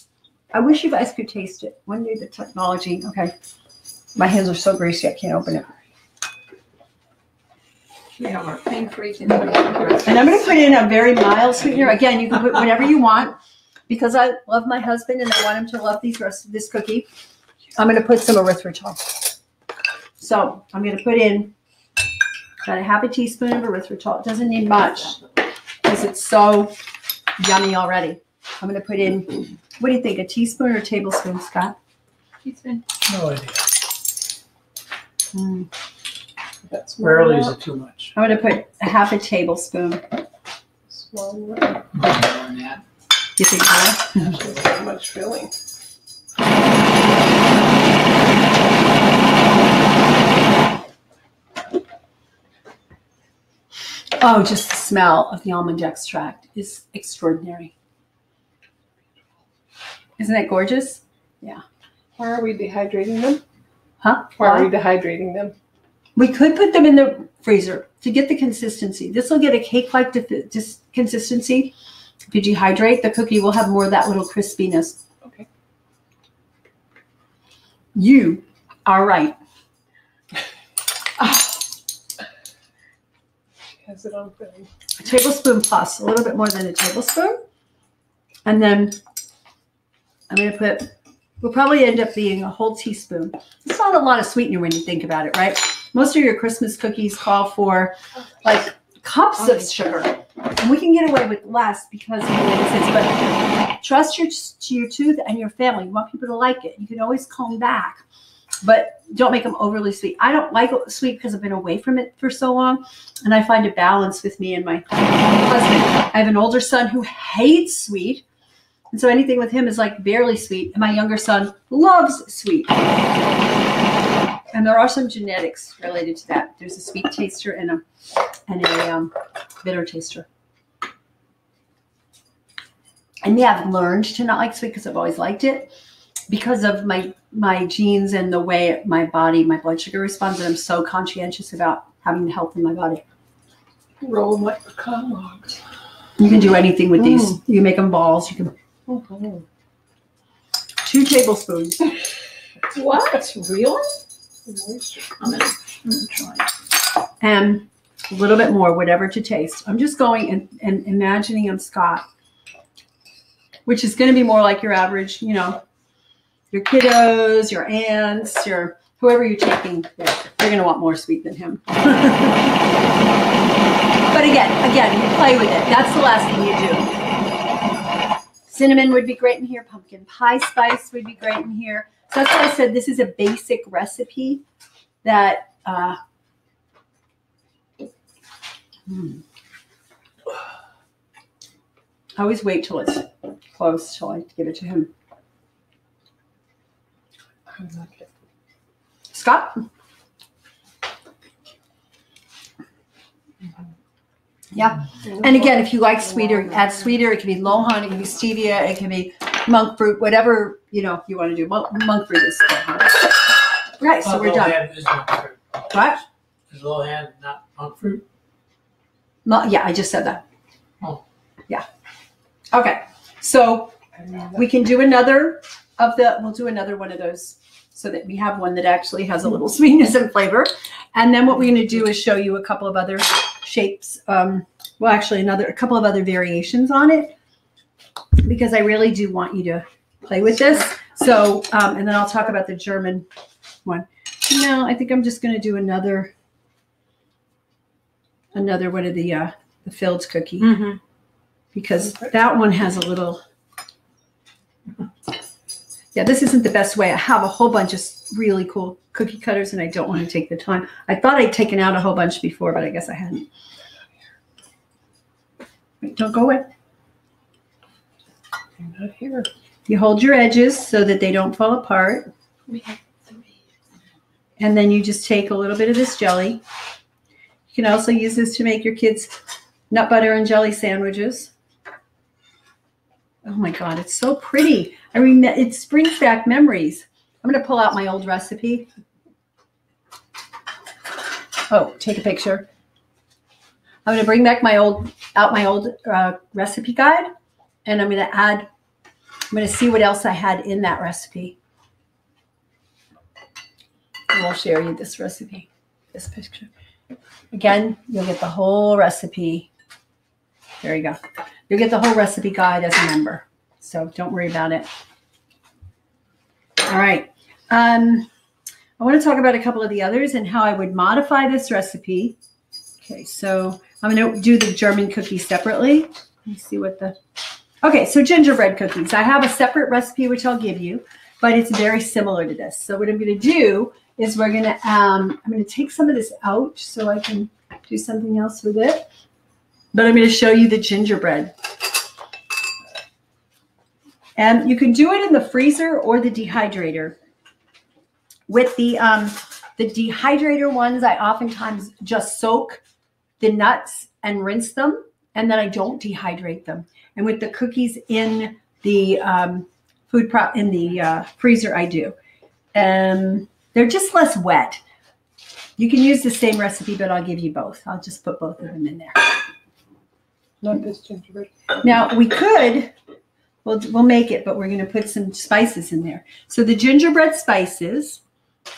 I wish you guys could taste it. One day the technology, okay. My hands are so greasy I can't open it. We have our pain freezing. And I'm going to put in a very mild sweetener. Again, you can put whatever you want. Because I love my husband and I want him to love this cookie, I'm going to put some erythritol. So I'm going to put in about a half a teaspoon of erythritol. It doesn't need much because it's so yummy already. I'm going to put in, what do you think, a teaspoon or a tablespoon, Scott? Teaspoon. No idea. That's Rarely is it too much. I'm going to put a half a tablespoon. Small. You think that? There's not much filling. Oh, just the smell of the almond extract is extraordinary. Isn't that gorgeous? Yeah. Why are we dehydrating them? Huh? Why are we dehydrating them? We could put them in the freezer to get the consistency. This will get a cake-like consistency. If you dehydrate, the cookie will have more of that little crispiness. Okay. You are right. Has it on film? A tablespoon plus, a little bit more than a tablespoon. And then I'm going to put, we'll probably end up being a whole teaspoon. It's not a lot of sweetener when you think about it, right? Most of your Christmas cookies call for like cups of sugar. And we can get away with less because of the way this is. But trust your tooth and your family. You want people to like it. You can always comb back. But don't make them overly sweet. I don't like it sweet because I've been away from it for so long. And I find a balance with me and my husband. I have an older son who hates sweet. And so anything with him is like barely sweet. And my younger son loves sweet. And there are some genetics related to that. There's a sweet taster and a bitter taster. And yeah, I've learned to not like sweet because I've always liked it because of my genes and the way my body, my blood sugar responds. And I'm so conscientious about having the health in my body. Roll them like pecan logs. You can do anything with these. You can make them balls. You can. 2 tablespoons. What? Really? I'm gonna try. And a little bit more, whatever to taste. I'm just going and imagining I'm Scott, which is going to be more like your average, you know, your kiddos, your aunts, your whoever you're taking. They're going to want more sweet than him. But again, you play with it. That's the last thing you do. Cinnamon would be great in here. Pumpkin pie spice would be great in here. So that's why I said this is a basic recipe that I always wait till it's close till I give it to him. I like it. Scott? Yeah. And again, if you like sweeter, add sweeter. It can be Lohan, it can be stevia, it can be monk fruit, whatever, you know, you want to do. Monk fruit is Lohan. Right, so we're done. Lohan is monk fruit. What? Is Lohan not monk fruit? Yeah, I just said that. Oh. Yeah. Okay. So we can do another we'll do another one of those so that we have one that actually has a little sweetness and flavor. And then what we're going to do is show you a couple of other shapes. Well, actually a couple of other variations on it because I really do want you to play with this. So, and then I'll talk about the German one. No, I think I'm just going to do another one of the filled cookie because that one has a little. Yeah, this isn't the best way. I have a whole bunch of really cool cookie cutters, and I don't want to take the time. I thought I'd taken out a whole bunch before, but I guess I hadn't. Wait, don't go away. I'm not here. You hold your edges so that they don't fall apart. We have 3. And then you just take a little bit of this jelly. You can also use this to make your kids nut butter and jelly sandwiches. Oh my God, it's so pretty. It brings back memories. I'm going to pull out my old recipe. Oh, take a picture. I'm going to bring back my old recipe guide, and I'm going to see what else I had in that recipe. And we'll share you this recipe, this picture. Again, you'll get the whole recipe. There you go. You'll get the whole recipe guide as a member. So don't worry about it. All right. I want to talk about a couple of the others and how I would modify this recipe. Okay, so I'm going to do the German cookies separately. Let me see what okay, so gingerbread cookies. I have a separate recipe which I'll give you, but it's very similar to this. So what I'm going to do is I'm going to take some of this out so I can do something else with it. But I'm going to show you the gingerbread. And you can do it in the freezer or the dehydrator. With the dehydrator ones, I oftentimes just soak the nuts and rinse them, and then I don't dehydrate them. And with the cookies in the freezer, I do. They're just less wet. You can use the same recipe, but I'll give you both. I'll just put both of them in there. Not this gingerbread. Now we could, we'll make it, but we're going to put some spices in there. So the gingerbread spices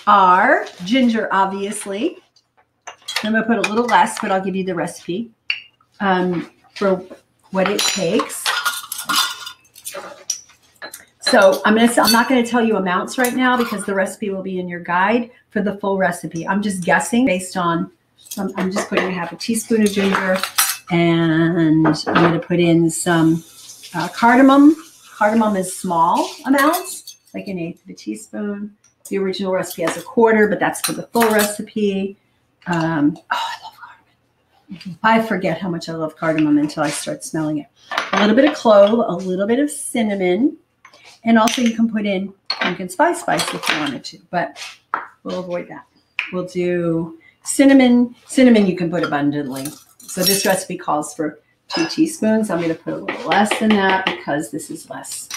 are ginger, obviously. I'm going to put a little less, but I'll give you the recipe for what it takes. So I'm not going to tell you amounts right now because the recipe will be in your guide for the full recipe. I'm just guessing based on, I'm just putting half a teaspoon of ginger, and I'm going to put in some cardamom. Cardamom is small amounts, like 1/8 of a teaspoon. The original recipe has 1/4, but that's for the full recipe. Oh, I love cardamom. I forget how much I love cardamom until I start smelling it. A little bit of clove, a little bit of cinnamon, and also you can put in pumpkin spice if you wanted to, but we'll avoid that. We'll do cinnamon. Cinnamon you can put abundantly. So this recipe calls for 2 teaspoons. I'm going to put a little less than that because this is less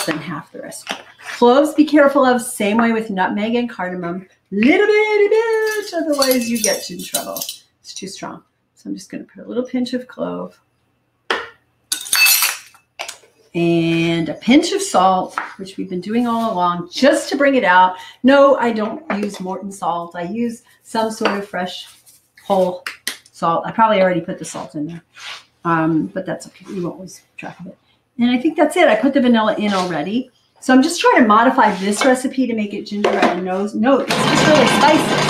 than half the recipe. Cloves, be careful of. Same way with nutmeg and cardamom. Little bitty bit, otherwise you get in trouble. It's too strong. So I'm just going to put a little pinch of clove and a pinch of salt, which we've been doing all along, just to bring it out. No, I don't use Morton salt. I use some sort of fresh whole salt. I probably already put the salt in there, but that's okay. You won't lose track of it. And I think that's it. I put the vanilla in already. So I'm just trying to modify this recipe to make it gingerbread and nose. No, it's just really spicy.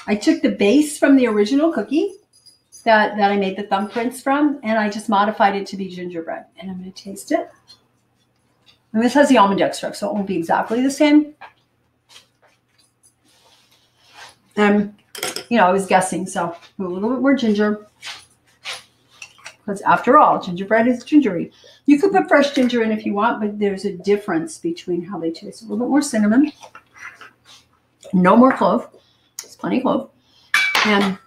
I took the base from the original cookie that I made the thumbprints from, and I just modified it to be gingerbread. And I'm going to taste it. And this has the almond extract, so it won't be exactly the same. I was guessing, so a little bit more ginger. Because after all, gingerbread is gingery. You could put fresh ginger in if you want, but there's a difference between how they taste. A little bit more cinnamon. No more clove. There's plenty of clove. And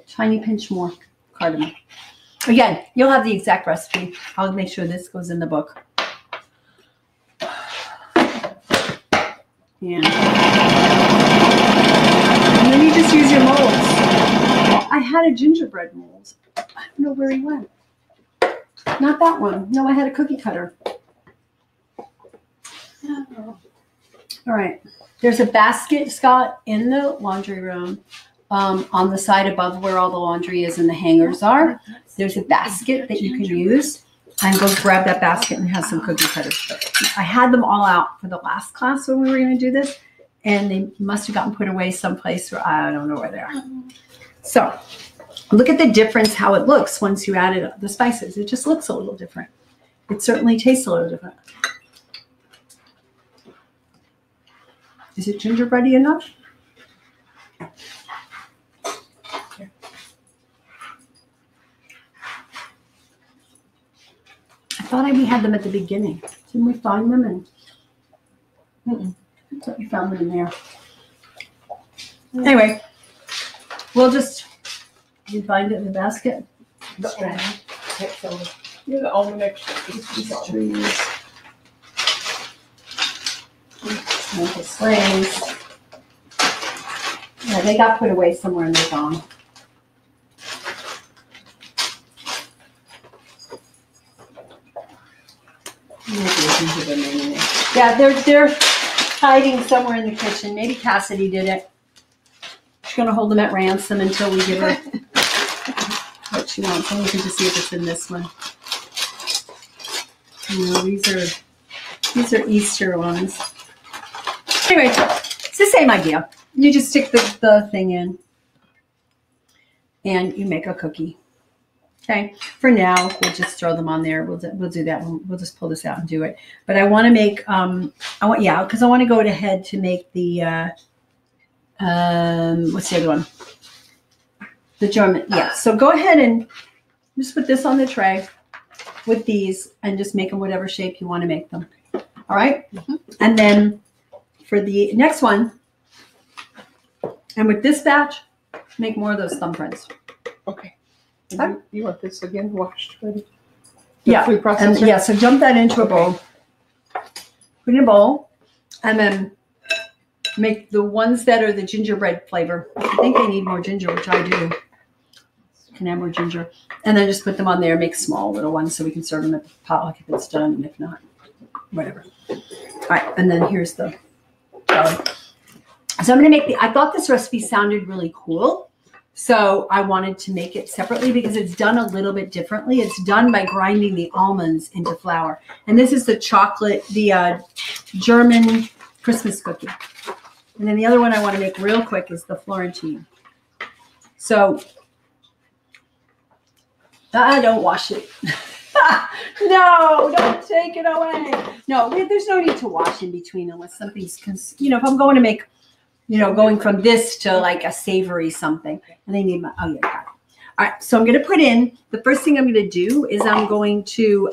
tiny pinch more cardamom. Again, you'll have the exact recipe. I'll make sure this goes in the book. And then you just use your molds. I had a gingerbread mold. I don't know where he went. Not that one. No, I had a cookie cutter. Oh. All right. There's a basket, Scott, in the laundry room on the side above where all the laundry is and the hangers are. There's a basket that you can use. And go grab that basket and have some cookie cutters. I had them all out for the last class when we were going to do this. And they must have gotten put away someplace where I don't know where they are. So look at the difference, how it looks once you added the spices. It just looks a little different. It certainly tastes a little different. Is it gingerbready enough? I thought we had them at the beginning. Didn't we find them? I thought we found them in there. Anyway, we'll just, did you find it in the basket? Yeah, the almond extract. Trees. Maple sleighs. Yeah, they got put away somewhere and they're gone. Yeah, they're hiding somewhere in the kitchen. Maybe Cassidy did it. She's going to hold them at ransom until we give her what she wants. I'm looking to see if it's in this one. No, these are Easter ones. Anyway, it's the same idea. You just stick the thing in and you make a cookie. Okay, for now, we'll just throw them on there. We'll do that. We'll just pull this out and do it. But I want to make, because I want to go ahead to make the, what's the other one? The German, yeah. So go ahead and just put this on the tray with these and just make them whatever shape you want to make them. All right? Mm-hmm. And then for the next one, and with this batch, make more of those thumbprints. Okay. You want this again washed ready? Yeah, and yeah, so dump that into a bowl. Put in a bowl, and then make the ones that are the gingerbread flavor. I think they need more ginger, which I do. Can add more ginger. And then just put them on there, make small little ones so we can serve them at the potluck if it's done, and if not, whatever. All right, and then here's the jelly. So I'm going to make I thought this recipe sounded really cool. So I wanted to make it separately because it's done a little bit differently. It's done by grinding the almonds into flour. And this is the chocolate, the German Christmas cookie. And then the other one I want to make real quick is the Florentine. So I don't wash it. No, don't take it away. No, there's no need to wash in between unless something's, if I'm going to make, going from this to like a savory something, and they need my, oh yeah, got it. All right, so I'm going to put in, the first thing I'm going to do is I'm going to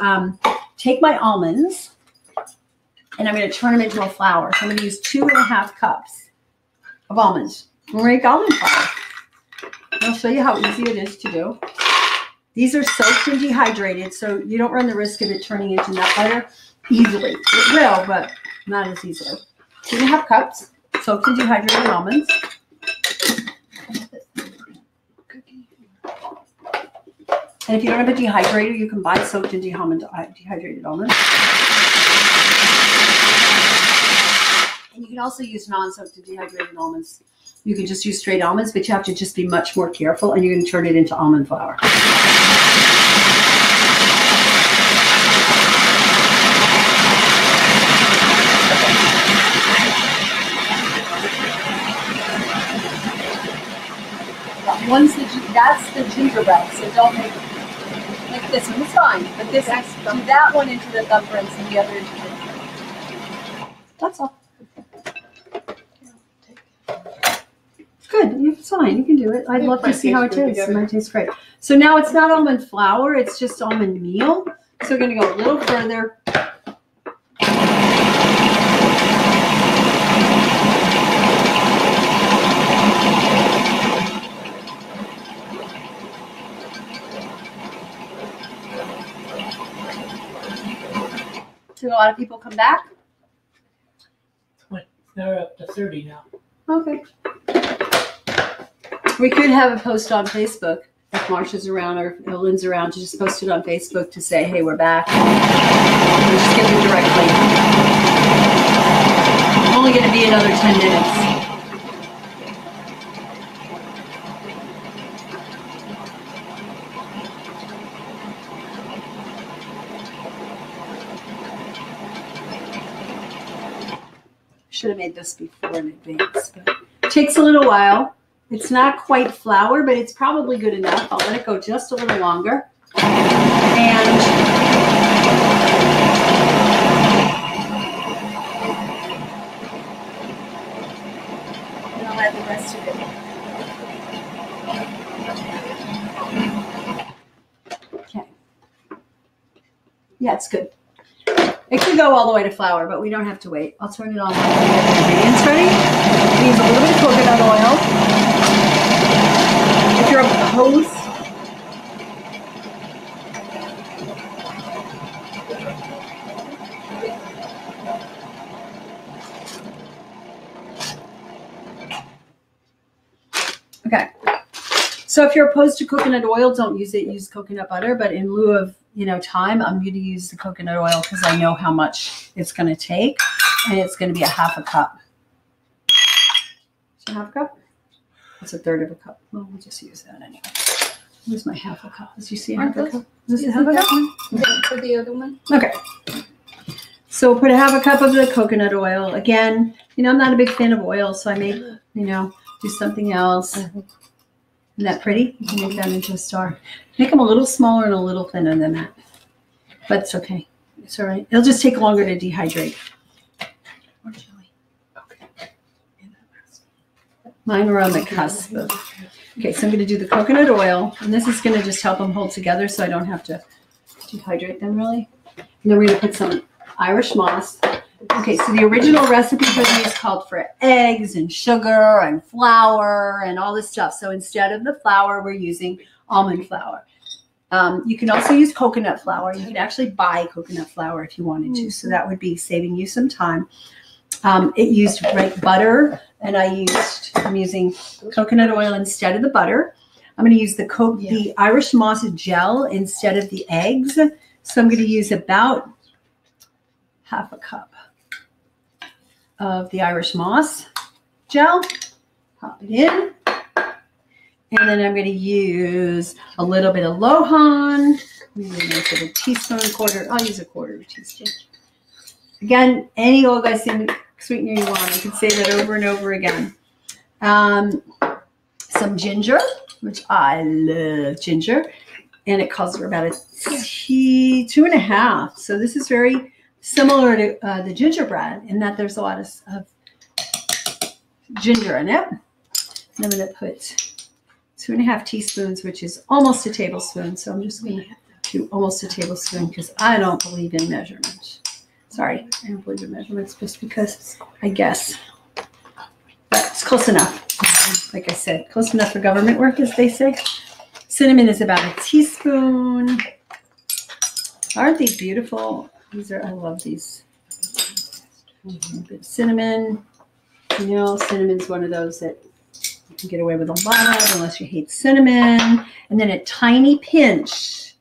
take my almonds and I'm going to turn them into a flour. So I'm going to use 2.5 cups of almonds. We'll make almond flour. I'll show you how easy it is to do. These are soaked and dehydrated, so you don't run the risk of it turning into nut butter easily. It will, but not as easily. 2.5 cups soaked and dehydrated almonds. And if you don't have a dehydrator, you can buy soaked and dehydrated almonds. And you can also use non-soaked and dehydrated almonds. You can just use straight almonds, but you have to just be much more careful, and you're going to turn it into almond flour. That's the gingerbread, so don't make this one. It's fine, but do that one into the thumbprints and the other into the gingerbread. That's all. Good, it's fine. You can do it. I'd love to see how it tastes. It might taste great. So now it's not almond flour; it's just almond meal. So we're going to go a little further. Did a lot of people come back? They're up to 30 now. Okay. We could have a post on Facebook if Marsha's around or if Lynn's around to just post it on Facebook to say, hey, we're back. We're just going to do direct link. I'm only going to be another 10 minutes. Should have made this before in advance, but it takes a little while. It's not quite flour, but it's probably good enough. I'll let it go just a little longer. And I'll add the rest of it. Okay. Yeah, it's good. It could go all the way to flour, but we don't have to wait. I'll turn it on when we get the ingredients ready. Use a little bit of coconut oil. If you're opposed, okay. So if you're opposed to coconut oil, don't use it. Use coconut butter. But in lieu of time, I'm going to use the coconut oil because I know how much it's going to take, and it's going to be a 1/2 cup. So 1/2 cup? That's 1/3 of a cup. Well, we'll just use that anyway. Where's my 1/2 cup? Did you see 1/2 cup? Is this 1/2 cup? For the other one? Okay. So we'll put 1/2 cup of the coconut oil. Again, I'm not a big fan of oil, so I may, do something else. Isn't that pretty? You can make that into a star. Make them a little smaller and a little thinner than that. But it's okay. It's all right. It'll just take longer to dehydrate. More chili. Okay. Mine are on the cusp of. Okay, so I'm going to do the coconut oil. And this is going to just help them hold together so I don't have to dehydrate them really. And then we're going to put some Irish moss. Okay, so the original recipe for these called for eggs and sugar and flour and all this stuff. So instead of the flour, we're using almond flour. You can also use coconut flour. You could actually buy coconut flour if you wanted to. So that would be saving you some time. It used butter, and I'm using coconut oil instead of the butter. I'm going to use the Irish moss gel instead of the eggs. So I'm going to use about 1/2 cup of the Irish moss gel. Pop it in. And then I'm going to use a little bit of Lohan. I'm going to use a teaspoon, I'll use a 1/4 teaspoon. Again, any old glycemic sweetener you want. You can say that over and over again. Some ginger, which I love ginger. and it calls for about a 2.5. So this is very similar to the gingerbread in that there's a lot of ginger in it. And I'm going to put 2.5 teaspoons, which is almost a tablespoon. So I'm just going to do almost a tablespoon because I don't believe in measurements. Sorry, I don't believe in measurements just because I guess. But it's close enough. Like I said, close enough for government work, as they say. Cinnamon is about a teaspoon. Aren't these beautiful? I love these. Cinnamon. You know, cinnamon's one of those that you can get away with a lot of unless you hate cinnamon. And then a tiny pinch.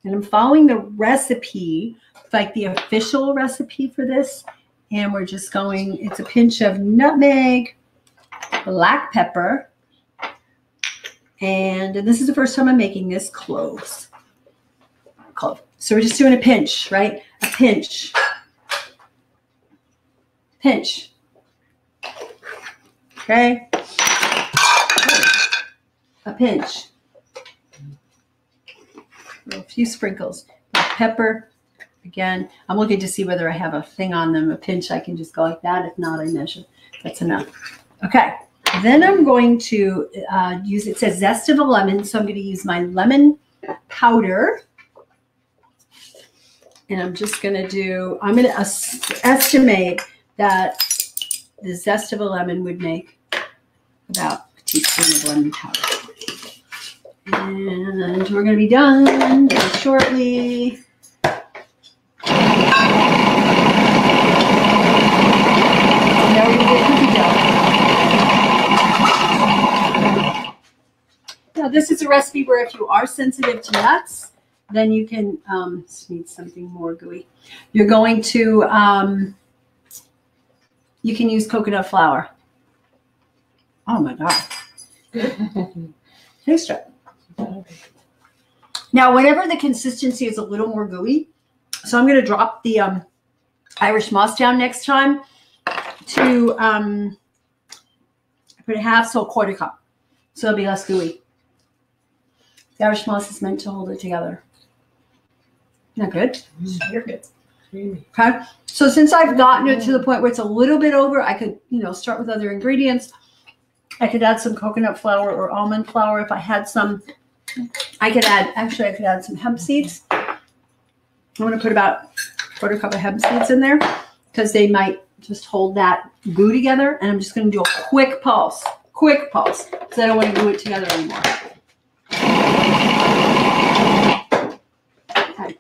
And I'm following the recipe, like the official recipe for this. And we're just going, it's a pinch of nutmeg, black pepper, and this is the first time I'm making this, cloves. So we're just doing a pinch, right? A pinch. Pinch. Okay? A pinch. A few sprinkles. Black pepper. Again, I'm looking to see whether I have a thing on them. A pinch, I can just go like that. If not, I measure. That's enough. Okay. Then I'm going to use, it says zest of a lemon, so I'm going to use my lemon powder. And I'm just going to do, I'm going to estimate that the zest of a lemon would make about a teaspoon of lemon powder. And we're going to be done very shortly. Now we're going to get cookie dough. Now, this is a recipe where if you are sensitive to nuts, then you can, just need something more gooey. You're going to, you can use coconut flour. Oh my God. Taste it. Now, whenever the consistency is a little more gooey, so I'm going to drop the Irish moss down next time to, I put a half, so a quarter cup. So it'll be less gooey. The Irish moss is meant to hold it together. Isn't that good? You're good. Okay. So since I've gotten it to the point where it's a little bit over, I could, start with other ingredients. I could add some coconut flour or almond flour if I had some. I could add some hemp seeds. I'm going to put about a quarter cup of hemp seeds in there because they might just hold that glue together. And I'm just going to do a quick pulse because I don't want to glue it together anymore. Okay.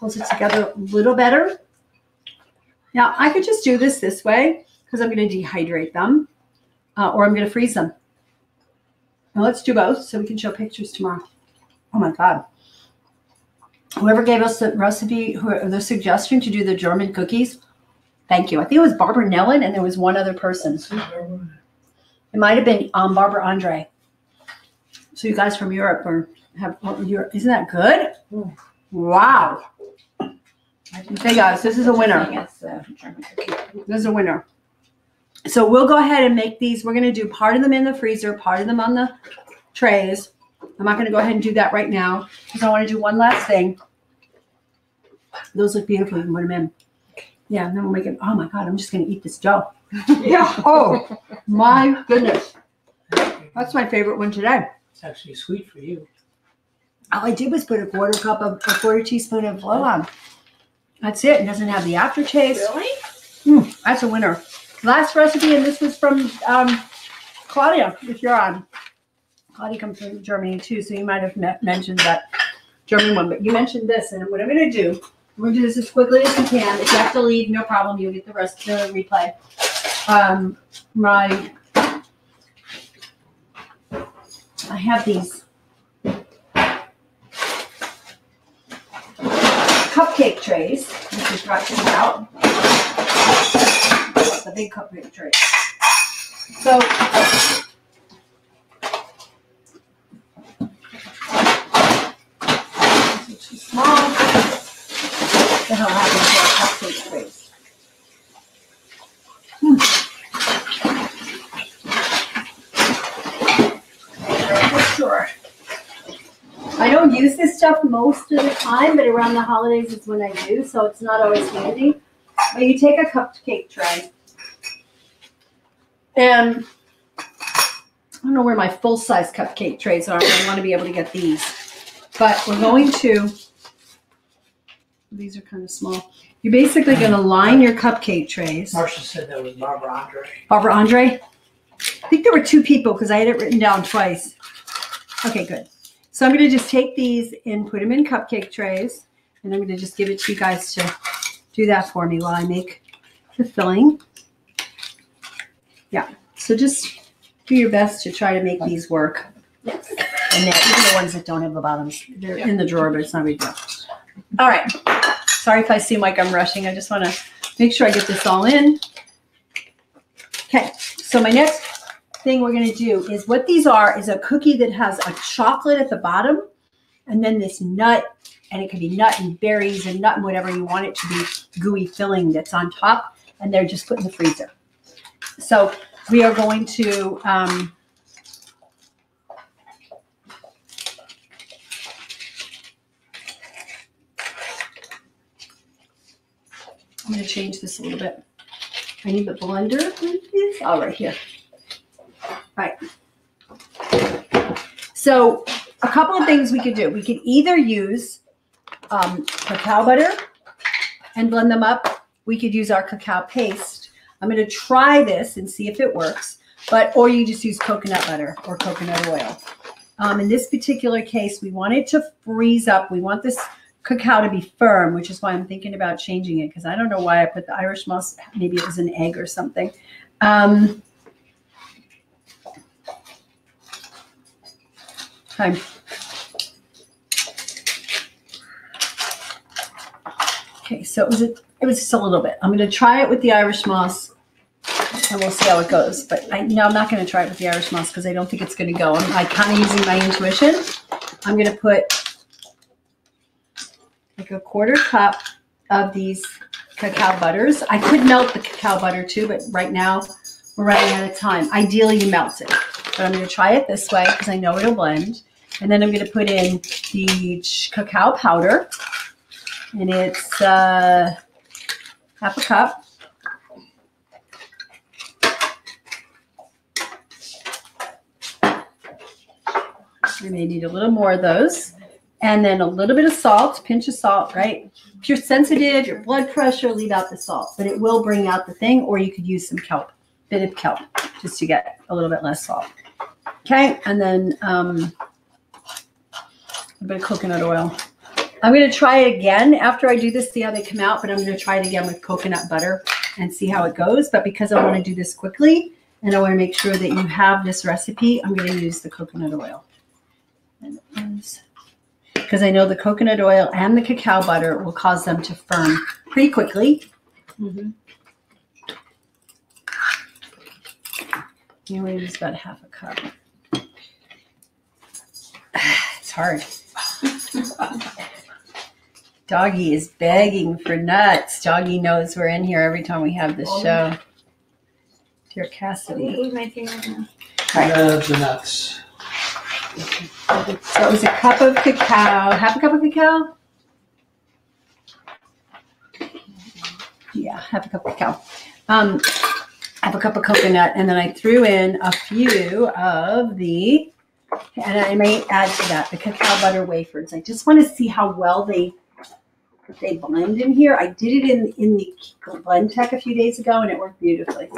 Pulse it together a little better. Now I could just do this way because I'm going to dehydrate them or I'm going to freeze them. Now let's do both so we can show pictures tomorrow. Oh my God. Whoever gave us the recipe, the suggestion to do the German cookies, thank you. I think it was Barbara Nellen and there was one other person. It might have been Barbara Andre. So you guys from Europe isn't that good? Wow. Okay guys, this is a winner. This is a winner. So we'll go ahead and make these. We're going to do part of them in the freezer, part of them on the trays. I'm not going to go ahead and do that right now because I want to do one last thing. Those look beautiful. You can put them in. Yeah, and then we'll make it. Oh my God, I'm just going to eat this dough. Yeah. Oh my goodness. That's my favorite one today. It's actually sweet for you. All I did was put a quarter teaspoon of flour on. That's it. It doesn't have the aftertaste. Really? That's a winner. Last recipe, and this was from Claudia, if you're on. Claudia comes from Germany too, so you might have mentioned that German one, but you mentioned this, and what I'm going to do, we're going to do this as quickly as we can. If you have to leave, no problem. You'll get the rest of the replay. I have these cupcake trays. This is right out. The big cupcake tray. So it's too small. What the hell happened to our cupcake trays? For sure. I use this stuff most of the time, but around the holidays is when I do, so it's not always handy. But you take a cupcake tray, and I don't know where my full-size cupcake trays are. I want to be able to get these. But we're going to, these are kind of small. You're basically going to line your cupcake trays. Marcia said that was Barbara Andre. Barbara Andre? I think there were 2 people because I had it written down twice. Okay, good. So I'm going to just take these and put them in cupcake trays. And I'm going to just give it to you guys to do that for me while I make the filling. Yeah, so just do your best to try to make these work. Yes. And then even the ones that don't have the bottoms, they're in the drawer, but it's not a big deal. All right. Sorry if I seem like I'm rushing. I just want to make sure I get this all in. Okay, so my next thing we're going to do is what these are is a cookie that has a chocolate at the bottom and then this nut, and it could be nut and berries and nut and whatever you want it to be, gooey filling that's on top, and they're just put in the freezer. So we are going to I'm going to change this a little bit. I need the blender. Oh, right here. All right. So a couple of things we could do. We could either use cacao butter and blend them up. We could use our cacao paste. I'm going to try this and see if it works, or you just use coconut butter or coconut oil. In this particular case, we want it to freeze up. We want this cacao to be firm, which is why I'm thinking about changing it, because I don't know why I put the Irish moss. Maybe it was an egg or something. Okay. Okay, so it was just a little bit. I'm going to try it with the Irish moss, and we'll see how it goes. But I'm not going to try it with the Irish moss because I don't think it's going to go. I'm kind of using my intuition. I'm going to put like a 1/4 cup of these cacao butters. I could melt the cacao butter too, but right now we're running out of time. Ideally, you melt it. But I'm going to try it this way because I know it'll blend. And then I'm going to put in the cacao powder. And it's 1/2 cup. We may need a little more of those. And then a little bit of salt, pinch of salt, right? If you're sensitive, your blood pressure, leave out the salt. But it will bring out the thing, or you could use some kelp, bit of kelp, just to get a little bit less salt. Okay, and then a bit of coconut oil. I'm going to try it again after I do this, see how they come out, but I'm going to try it again with coconut butter and see how it goes. But because I want to do this quickly and I want to make sure that you have this recipe, I'm going to use the coconut oil. Because I know the coconut oil and the cacao butter will cause them to firm pretty quickly. Mm-hmm. You only use about 1/2 cup. It's hard. Doggy is begging for nuts. Doggy knows we're in here every time we have this show. Dear Cassidy. Who's my favorite now? The nuts. So it was 1 cup of cacao. 1/2 cup of cacao? Yeah, 1/2 cup of cacao. 1/2 cup of coconut. And then I threw in a few of the, and I may add to that, the cacao butter wafers. I just want to see how well they blend in here. I did it in the blend tech a few days ago and it worked beautifully.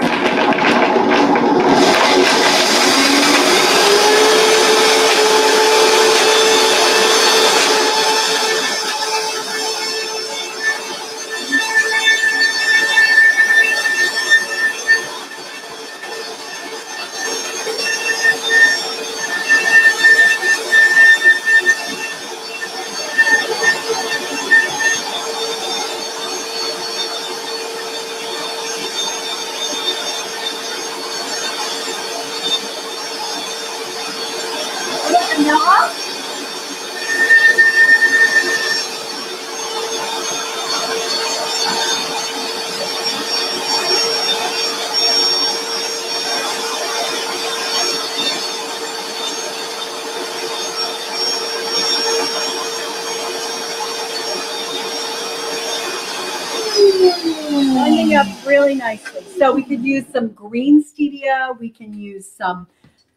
Blending up really nicely. So we could use some green stevia. We can use some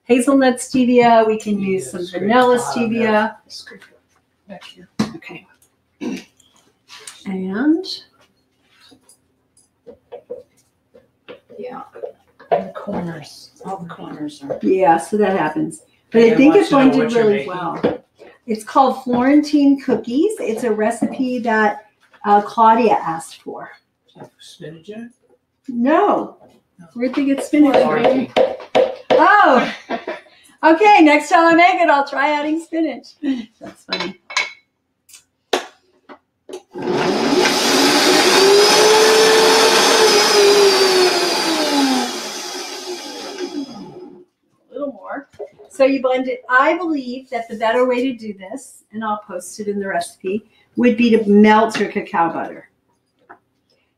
hazelnut stevia. We can use some vanilla stevia. Scrape it back here. Okay. And Yeah. And the corners. All the corners are. yeah, so that happens. But I And think want it to know blended what you're really making? well. It's called Florentine cookies. It's a recipe that Claudia asked for. Spinach in it? No. Where'd they get spinach from? Florentine. Oh, okay. Next time I make it, I'll try adding spinach. That's funny. A little more. So you blend it. I believe that the better way to do this, and I'll post it in the recipe, would be to melt your cacao butter.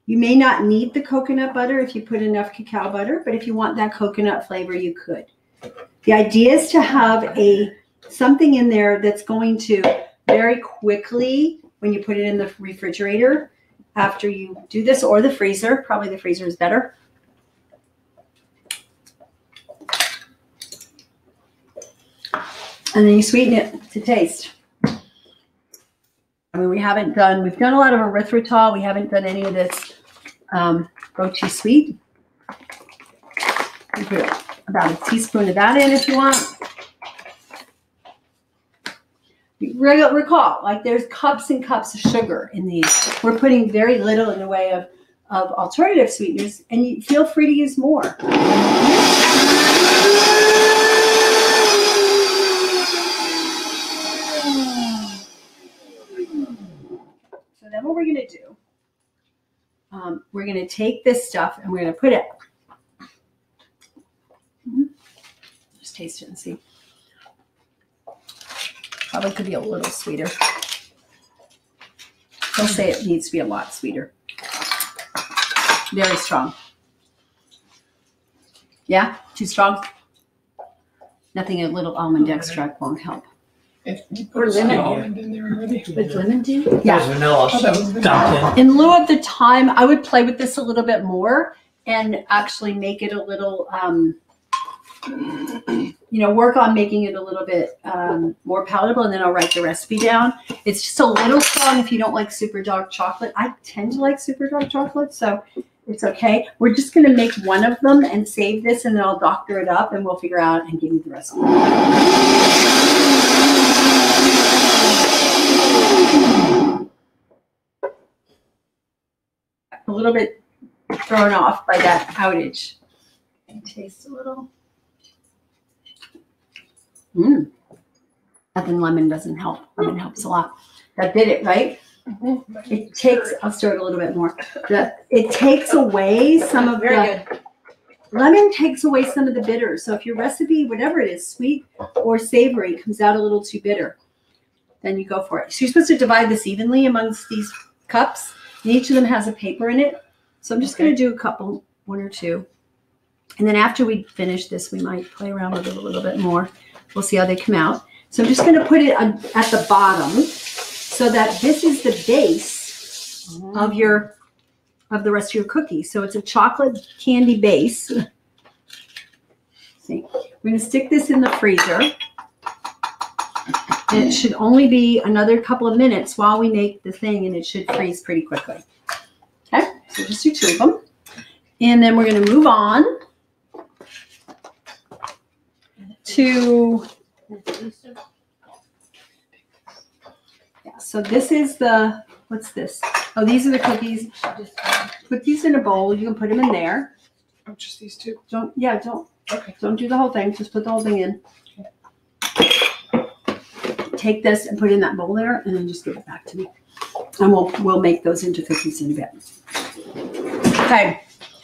You may not need the coconut butter if you put enough cacao butter, but if you want that coconut flavor, you could. The idea is to have something in there that's going to very quickly, when you put it in the refrigerator, after you do this, or the freezer, probably the freezer is better. And then you sweeten it to taste. I mean, we've done a lot of erythritol. We haven't done any of this goji sweet. You put about a teaspoon of that in if you want. Recall, like there's cups and cups of sugar in these. We're putting very little in the way of alternative sweeteners, and you feel free to use more. So then what we're going to do, we're going to take this stuff and we're going to put it, just taste it and see. Probably could be a little sweeter. They'll say it needs to be a lot sweeter. Very strong. Yeah, too strong? Nothing a little almond extract won't help. If you Or put lemon. almond in there already. With lemon do? Yeah. There's vanilla Oh, that was vanilla. dumped in. In lieu of the thyme, I would play with this a little bit more and actually make it a little, work on making it a little bit more palatable, and then I'll write the recipe down. It's just a little strong if you don't like super dark chocolate. I tend to like super dark chocolate, so it's okay. We're just going to make one of them and save this, and then I'll doctor it up, and we'll figure out and give you the recipe. A little bit thrown off by that outage. Taste a little. Nothing lemon doesn't help. Lemon helps a lot. That did it, right? It takes, I'll stir it a little bit more. It takes away some of Very good. Lemon takes away some of the bitter. So if your recipe, whatever it is, sweet or savory, comes out a little too bitter, then you go for it. So you're supposed to divide this evenly amongst these cups. And each of them has a paper in it. So I'm just going to do a couple, one or two. And then after we finish this, we might play around with it a little bit more. We'll see how they come out. So I'm just going to put it at the bottom so that this is the base of the rest of your cookie. So it's a chocolate candy base. See, we're going to stick this in the freezer. And it should only be another couple of minutes while we make the thing, and it should freeze pretty quickly. Okay, so just do two of them. And then we're going to move on to, so this is the, what's this? Oh, these are the cookies. Put these in a bowl. You can put them in there. Oh, just these two. Don't Okay. don't do the whole thing. Just put the whole thing in. Take this and put it in that bowl there, and then just give it back to me. And we'll make those into cookies in a bit. Okay.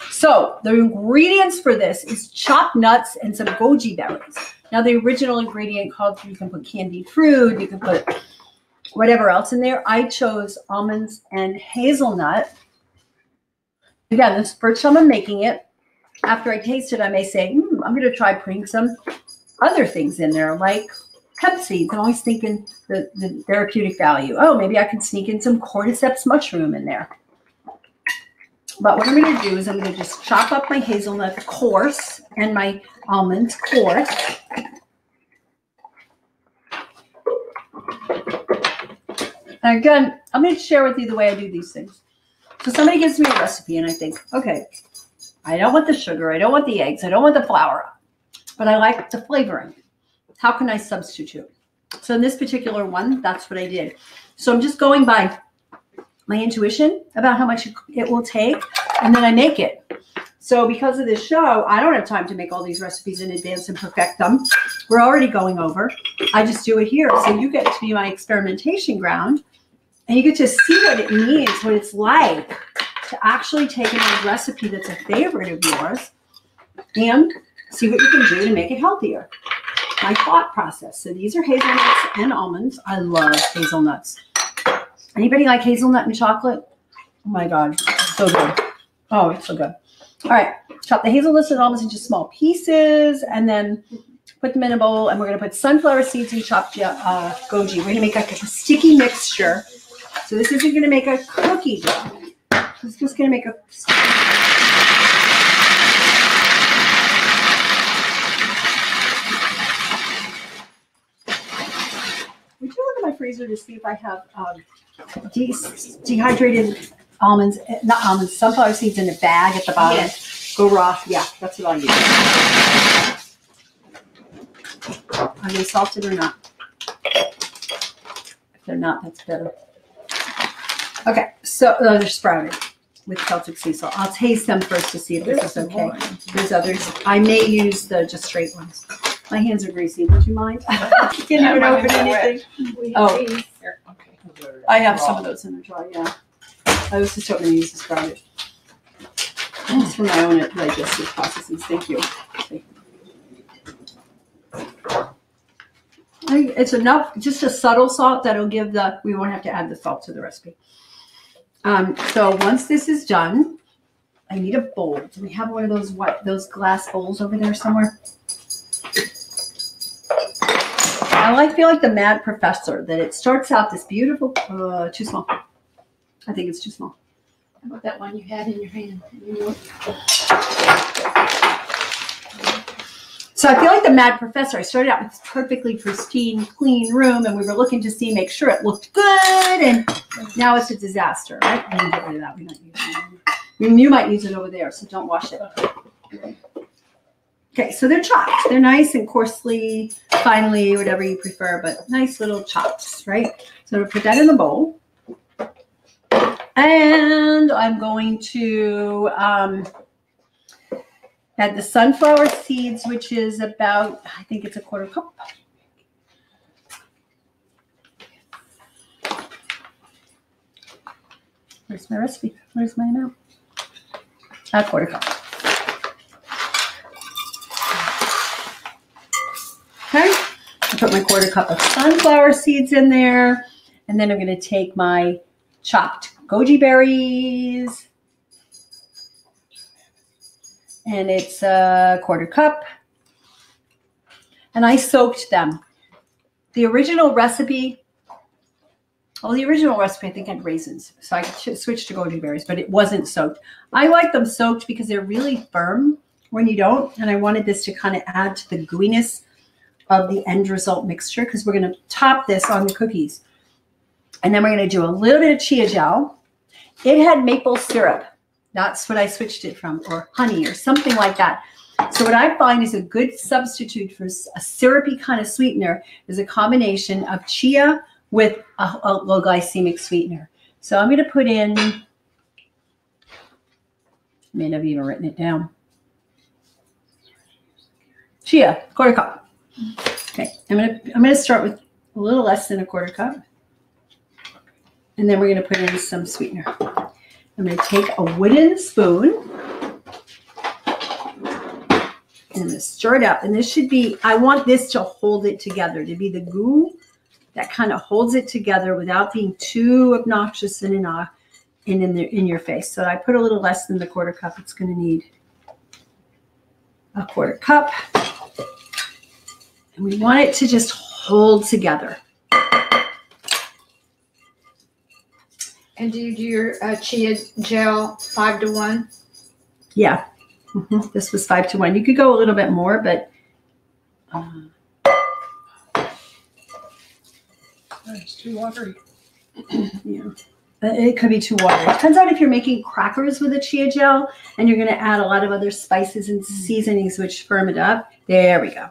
So the ingredients for this is chopped nuts and some goji berries. Now the original ingredient called for, you can put candied fruit, you can put whatever else in there. I chose almonds and hazelnut. Again, this is the first time I'm making it. After I taste it, I may say, I'm going to try putting some other things in there, like hemp seeds. I'm always thinking the therapeutic value. Oh, maybe I can sneak in some cordyceps mushroom in there. But what I'm going to do is I'm going to just chop up my hazelnut coarse and my almonds coarse. And again, I'm going to share with you the way I do these things. So somebody gives me a recipe and I think, okay, I don't want the sugar, I don't want the eggs, I don't want the flour, but I like the flavoring. How can I substitute? So in this particular one, that's what I did. So I'm just going by my intuition about how much it will take, and then I make it. So because of this show, I don't have time to make all these recipes in advance and perfect them. We're already going over. I just do it here. So you get to be my experimentation ground, and you get to see what it means, what it's like to actually take an old recipe that's a favorite of yours and see what you can do to make it healthier. My thought process. So these are hazelnuts and almonds. I love hazelnuts. Anybody like hazelnut and chocolate? Oh my God, so good. Oh, it's so good. All right, chop the hazelnuts and almonds into small pieces and then put them in a bowl. And we're going to put sunflower seeds and chopped goji. We're going to make like a sticky mixture. So this isn't going to make a cookie dough. It's just going to make a... Would you look at my freezer to see if I have dehydrated almonds, not almonds, sunflower seeds in a bag at the bottom? Yes. Go raw. Yeah, that's what I'll use. Are they salted or not? If they're not, that's better. Okay, so they're sprouted with Celtic sea salt. I'll taste them first to see if this is okay. There's others. I may use the just straight ones. My hands are greasy. Would you mind? I can't even open anything. Oh, Here, okay. I have some of those in the jar, yeah. I was just hoping to use the sprouted. Just for my own digestive processes. Thank you. It's enough, just a subtle salt that'll give we won't have to add the salt to the recipe. So once this is done, I need a bowl. Do we have one of those glass bowls over there somewhere? I feel like the Mad Professor, that it starts out this beautiful, too small. I think it's too small. How about that one you had in your hand? So I feel like the Mad Professor, I started out with this perfectly pristine, clean room, and we were looking to make sure it looked good, and now it's a disaster, right? I'm going to get rid of that. We're not using it. You might use it over there, so don't wash it. Okay, so they're chopped. They're nice and coarsely, finely, whatever you prefer, but nice little chops, right? So we'll put that in the bowl. And I'm going to add the sunflower seeds, which is about, I think it's a quarter cup. Where's my recipe? Where's my amount? A quarter cup. Okay, I put my quarter cup of sunflower seeds in there, and then I'm going to take my chopped goji berries, and it's a quarter cup, and I soaked them. The original recipe I think had raisins, so I switched to goji berries, but it wasn't soaked. I like them soaked because they're really firm when you don't, and I wanted this to kind of add to the gooiness of the end result mixture, because we're going to top this on the cookies. And then we're going to do a little bit of chia gel. It had maple syrup. That's what I switched it from, or honey or something like that. So what I find is a good substitute for a syrupy kind of sweetener is a combination of chia with a low glycemic sweetener. So I'm going to put in, I may have even written it down. Chia, quarter cup. Okay, I'm gonna start with a little less than a quarter cup, and then we're gonna put in some sweetener. I'm gonna take a wooden spoon and stir it up. And this should be, I want this to hold it together, to be the goo that kind of holds it together without being too obnoxious and in your face. So I put a little less than the quarter cup. It's gonna need a quarter cup. And we want it to just hold together. And do you do your chia gel 5 to 1? Yeah. This was 5 to 1. You could go a little bit more, but It's too watery. yeah, it could be too watery. It turns out if you're making crackers with a chia gel and you're going to add a lot of other spices and seasonings which firm it up. There we go.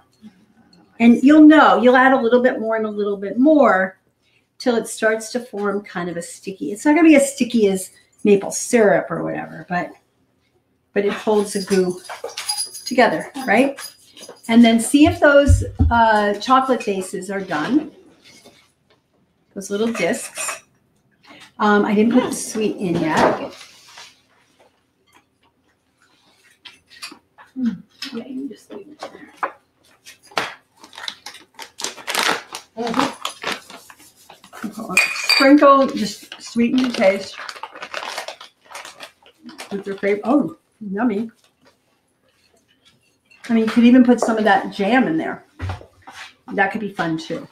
And you'll add a little bit more and a little bit more till it starts to form kind of a sticky. It's not going to be as sticky as maple syrup or whatever, but it holds the goo together, right? And then see if those chocolate bases are done. Those little discs. I didn't put the sweet in yet. Yeah, you just leave it there. Sprinkle, just sweeten the taste with your favorite. Oh, yummy. I mean, you could even put some of that jam in there. That could be fun too.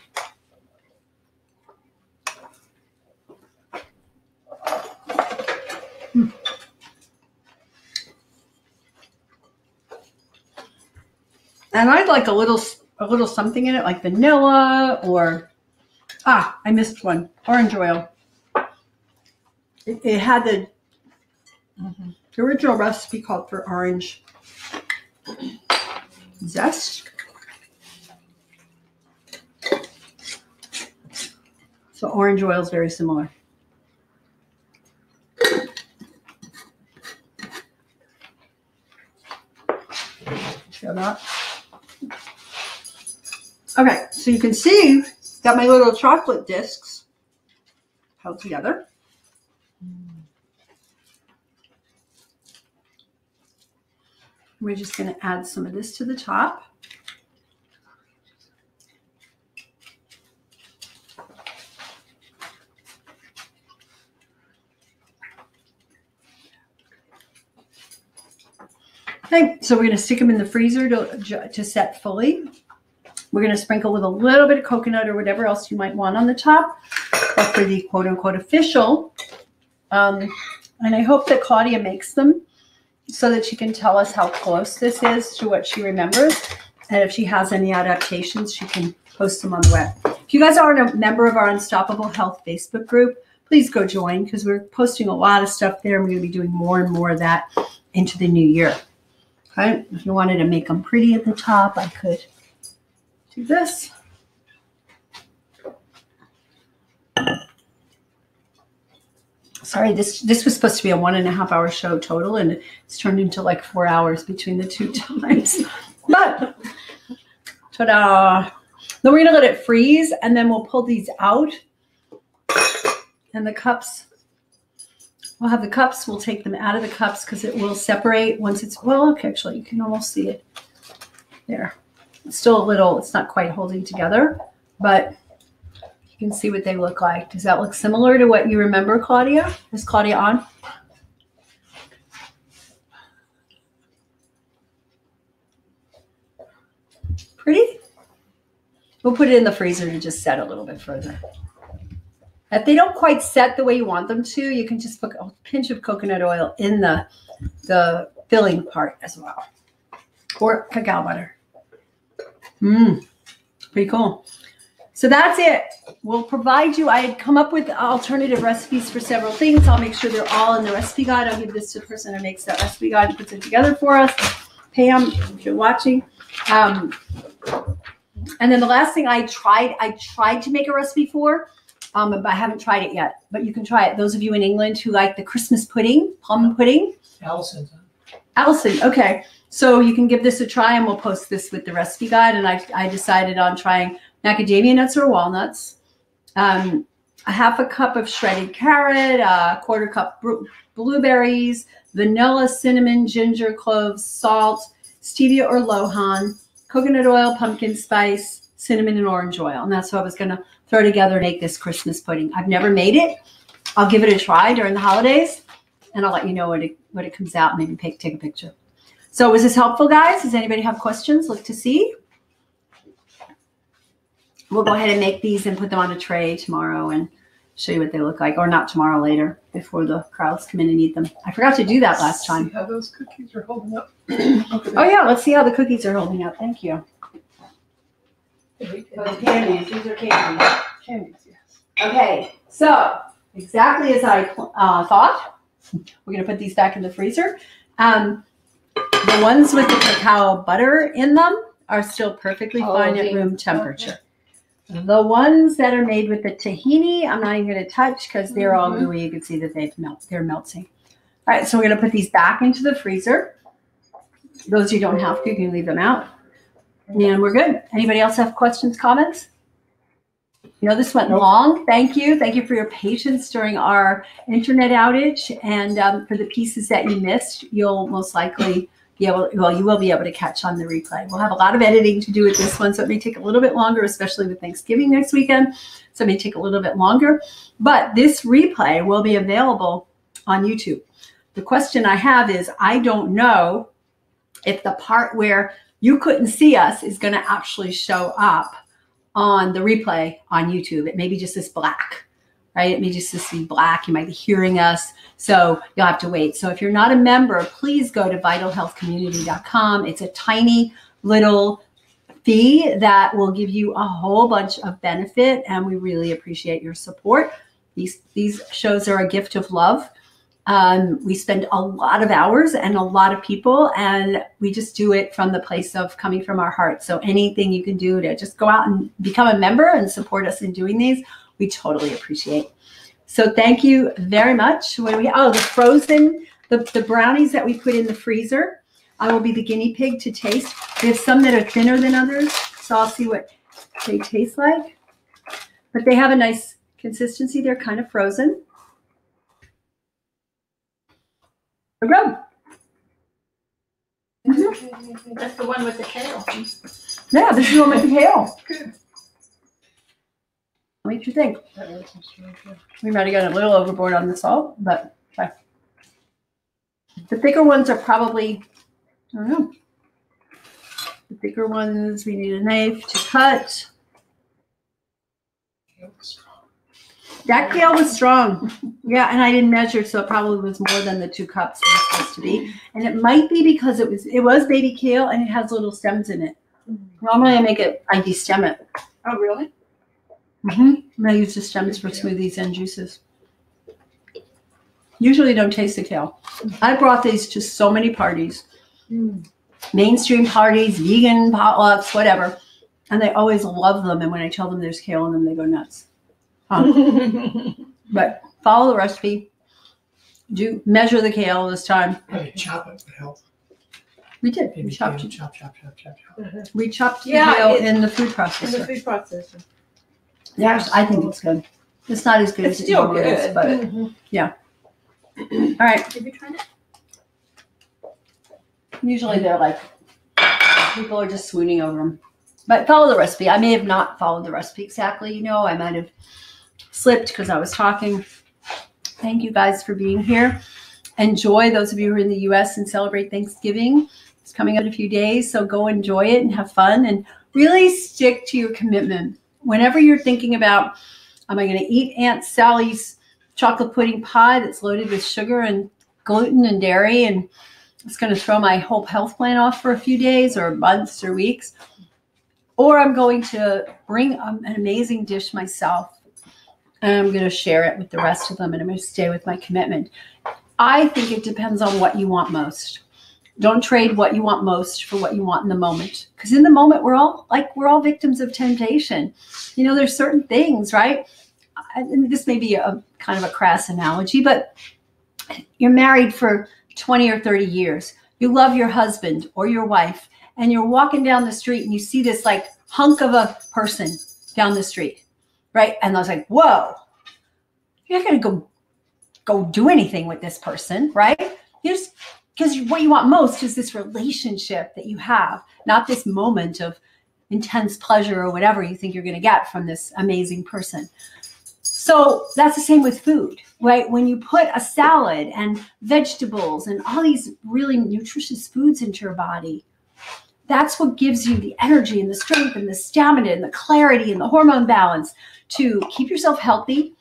And I'd like a little something in it, like vanilla or, I missed one, orange oil. It had the original recipe called for orange zest. So orange oil is very similar. Shut up. Okay, so you can see, got my little chocolate discs held together. We're just going to add some of this to the top. Okay, so we're going to stick them in the freezer to set fully. We're going to sprinkle with a little bit of coconut or whatever else you might want on the top, but for the quote-unquote official. And I hope that Claudia makes them so that she can tell us how close this is to what she remembers. And if she has any adaptations, she can post them on the web. If you guys aren't a member of our Unstoppable Health Facebook group, please go join because we're posting a lot of stuff there. And we're going to be doing more and more of that into the new year. Okay, if you wanted to make them pretty at the top, I could do this. Sorry, this was supposed to be a 1.5 hour show total, and it's turned into like 4 hours between the two times. But ta-da! Then we're gonna let it freeze, and then we'll pull these out. And the cups, we'll have the cups. We'll take them out of the cups because it will separate once it's okay. Actually, you can almost see it there. It's still a little. It's not quite holding together, but you can see what they look like. Does that look similar to what you remember, Claudia? Is Claudia on? Pretty? We'll put it in the freezer to just set a little bit further. If they don't quite set the way you want them to, you can just put a pinch of coconut oil in the filling part as well. Or cacao butter. Pretty cool. So that's it. We'll provide you, I had come up with alternative recipes for several things. I'll make sure they're all in the recipe guide. I'll give this to the person who makes that recipe guide and puts it together for us. Pam, if you're watching. And then the last thing I tried to make a recipe for, but I haven't tried it yet. But you can try it. Those of you in England who like the Christmas pudding, plum pudding. Allison, okay. So you can give this a try, and we'll post this with the recipe guide. And I decided on trying macadamia nuts or walnuts, a half a cup of shredded carrot, a quarter cup blueberries, vanilla, cinnamon, ginger, cloves, salt, stevia or lohan, coconut oil, pumpkin spice, cinnamon, and orange oil. And that's what I was going to throw together to make this Christmas pudding. I've never made it. I'll give it a try during the holidays, and I'll let you know when it comes out. Maybe take a picture. So was this helpful, guys? Does anybody have questions? Look to see. We'll go ahead and make these and put them on a tray tomorrow and show you what they look like, or not tomorrow, later, before the crowds come in and eat them. I forgot to do that last time. See how those cookies are holding up? Oh yeah, let's see how the cookies are holding up. Thank you. Candies, these are candies. Candies, yes. Okay, so exactly as I thought, we're gonna put these back in the freezer. The ones with the cacao butter in them are still perfectly fine at room temperature. The ones that are made with the tahini, I'm not even going to touch because they're all gooey. You can see that they're melting. All right, so we're going to put these back into the freezer. Those you don't have to, you can leave them out. And we're good. Anybody else have questions, comments? You know, this went long. Thank you. Thank you for your patience during our internet outage. And for the pieces that you missed, you'll most likely be able, well, you will be able to catch on the replay. We'll have a lot of editing to do with this one, so it may take a little bit longer, especially with Thanksgiving next weekend. So it may take a little bit longer. But this replay will be available on YouTube. The question I have is, I don't know if the part where you couldn't see us is going to actually show up on the replay on YouTube. It may be just this black, right? It may just be black. You might be hearing us. So you'll have to wait. So if you're not a member, please go to vitalhealthcommunity.com. It's a tiny little fee that will give you a whole bunch of benefit. And we really appreciate your support. These shows are a gift of love. We spend a lot of hours and a lot of people, and we just do it from the place of coming from our heart. So anything you can do to just go out and become a member and support us in doing these, we totally appreciate. So thank you very much. What do we? Oh, the frozen, the brownies that we put in the freezer. I will be the guinea pig to taste. We have some that are thinner than others, so I'll see what they taste like. But they have a nice consistency. They're kind of frozen. Good. That's the one with the kale. Yeah, this is the one with the kale. Good. What do you think? That really seems really good. We might have gone a little overboard on the salt, but okay. The thicker ones are probably, I don't know. The thicker ones, we need a knife to cut. That kale was strong. Yeah, and I didn't measure, so it probably was more than the 2 cups it was supposed to be. And it might be because it was baby kale and it has little stems in it. Normally I de-stem it. Oh, really? I use the stems for smoothies and juices. Usually don't taste the kale. I brought these to so many parties. Mainstream parties, vegan potlucks, whatever. And they always love them. And when I tell them there's kale in them, they go nuts. But follow the recipe. Do measure the kale this time. Maybe chop it would help. We did. Maybe We chopped it. chop. We chopped the Yeah, kale it- in the food In the processor. food processor. Yes, I think it's good. It's not as good It's as still it normally is, good. but yeah. All right. Have you tried it? Usually they're like, people are just swooning over them. But follow the recipe. I may have not followed the recipe exactly. You know, I might have slipped because I was talking. Thank you guys for being here. Enjoy, those of you who are in the U.S. and celebrate Thanksgiving. It's coming up in a few days, so go enjoy it and have fun and really stick to your commitment. Whenever you're thinking about, am I going to eat Aunt Sally's chocolate pudding pie that's loaded with sugar and gluten and dairy, and it's going to throw my whole health plan off for a few days or months or weeks, or I'm going to bring an amazing dish myself and I'm going to share it with the rest of them, and I'm going to stay with my commitment. I think it depends on what you want most. Don't trade what you want most for what you want in the moment. Because in the moment, we're all victims of temptation. You know, there's certain things, right? And this may be a kind of a crass analogy, but you're married for 20 or 30 years. You love your husband or your wife, and you're walking down the street and you see this like hunk of a person down the street, right? And I was like, whoa, you're not going to go do anything with this person, right? Because what you want most is this relationship that you have, not this moment of intense pleasure or whatever you think you're going to get from this amazing person. So that's the same with food, right? When you put a salad and vegetables and all these really nutritious foods into your body, that's what gives you the energy and the strength and the stamina and the clarity and the hormone balance to keep yourself healthy,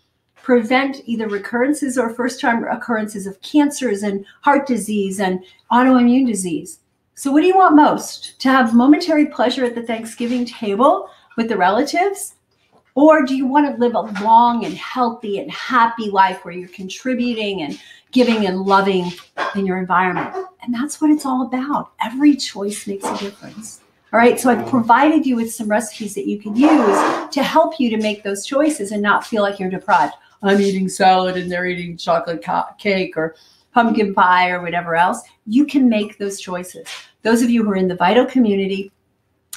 prevent either recurrences or first-time occurrences of cancers and heart disease and autoimmune disease. So what do you want most? To have momentary pleasure at the Thanksgiving table with the relatives? Or do you want to live a long and healthy and happy life where you're contributing and giving and loving in your environment? And that's what it's all about. Every choice makes a difference. All right, so I've provided you with some recipes that you can use to help you to make those choices and not feel like you're deprived. I'm eating salad and they're eating chocolate cake or pumpkin pie or whatever else. You can make those choices. Those of you who are in the Vital community,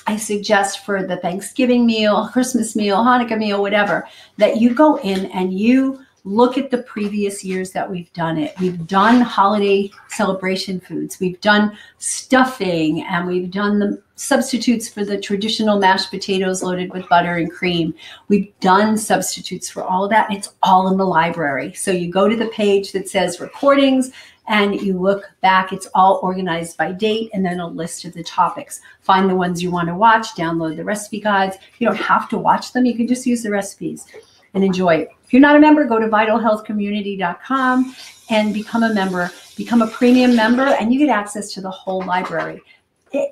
I suggest for the Thanksgiving meal, Christmas meal, Hanukkah meal, whatever, that you go in and you look at the previous years that we've done it. We've done holiday celebration foods. We've done stuffing, and we've done the substitutes for the traditional mashed potatoes loaded with butter and cream. We've done substitutes for all of that. It's all in the library. So you go to the page that says recordings, and you look back. It's all organized by date and then a list of the topics. Find the ones you want to watch, download the recipe guides. You don't have to watch them. You can just use the recipes and enjoy it. If you're not a member, go to vitalhealthcommunity.com and become a member, become a premium member, and you get access to the whole library.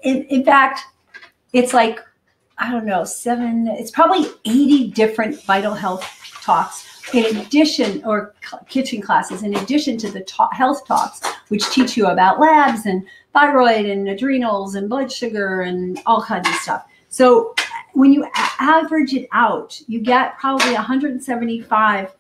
In fact, it's like, I don't know, it's probably 80 different Vital Health talks in addition, or kitchen classes, in addition to the health talks, which teach you about labs and thyroid and adrenals and blood sugar and all kinds of stuff. So when you average it out, you get probably 175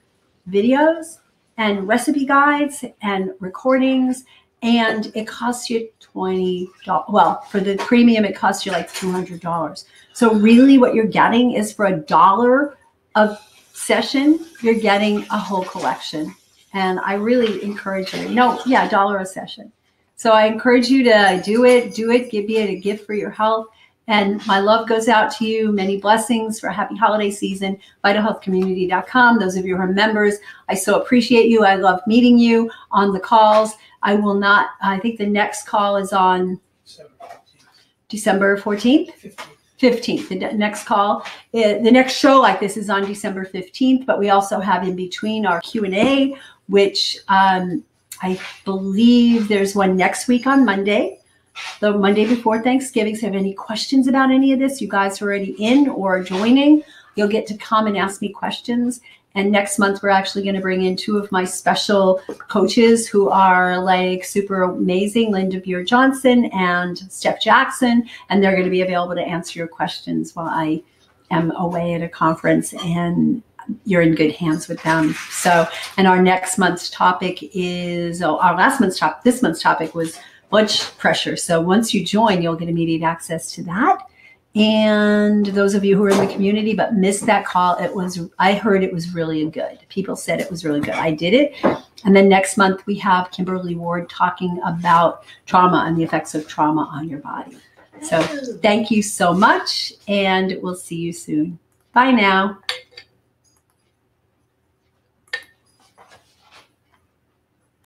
videos and recipe guides and recordings, and it costs you $20. Well, for the premium, it costs you like $200. So really what you're getting is for $1 of session, you're getting a whole collection. And I really encourage you. $1 a session. So I encourage you to do it, give it a gift for your health. And my love goes out to you. Many blessings for a happy holiday season. VitalHealthCommunity.com. Those of you who are members, I so appreciate you. I love meeting you on the calls. I think the next call is on December 14th? 15th. The next call, the next show like this is on December 15th, but we also have in between our Q&A, which I believe there's one next week on Monday, the Monday before Thanksgiving. So if you have any questions about any of this, you guys are already in or joining, you'll get to come and ask me questions. And next month, we're actually going to bring in 2 of my special coaches who are like super amazing, Linda Buer-Johnson and Steph Jackson. And they're going to be available to answer your questions while I am away at a conference, and you're in good hands with them. So, and our next month's topic is, this month's topic was blood pressure. So once you join, you'll get immediate access to that. And those of you who are in the community but missed that call, I heard it was really good. People said it was really good. I did it. And then next month we have Kimberly Ward talking about trauma and the effects of trauma on your body. So thank you so much, and we'll see you soon. Bye now.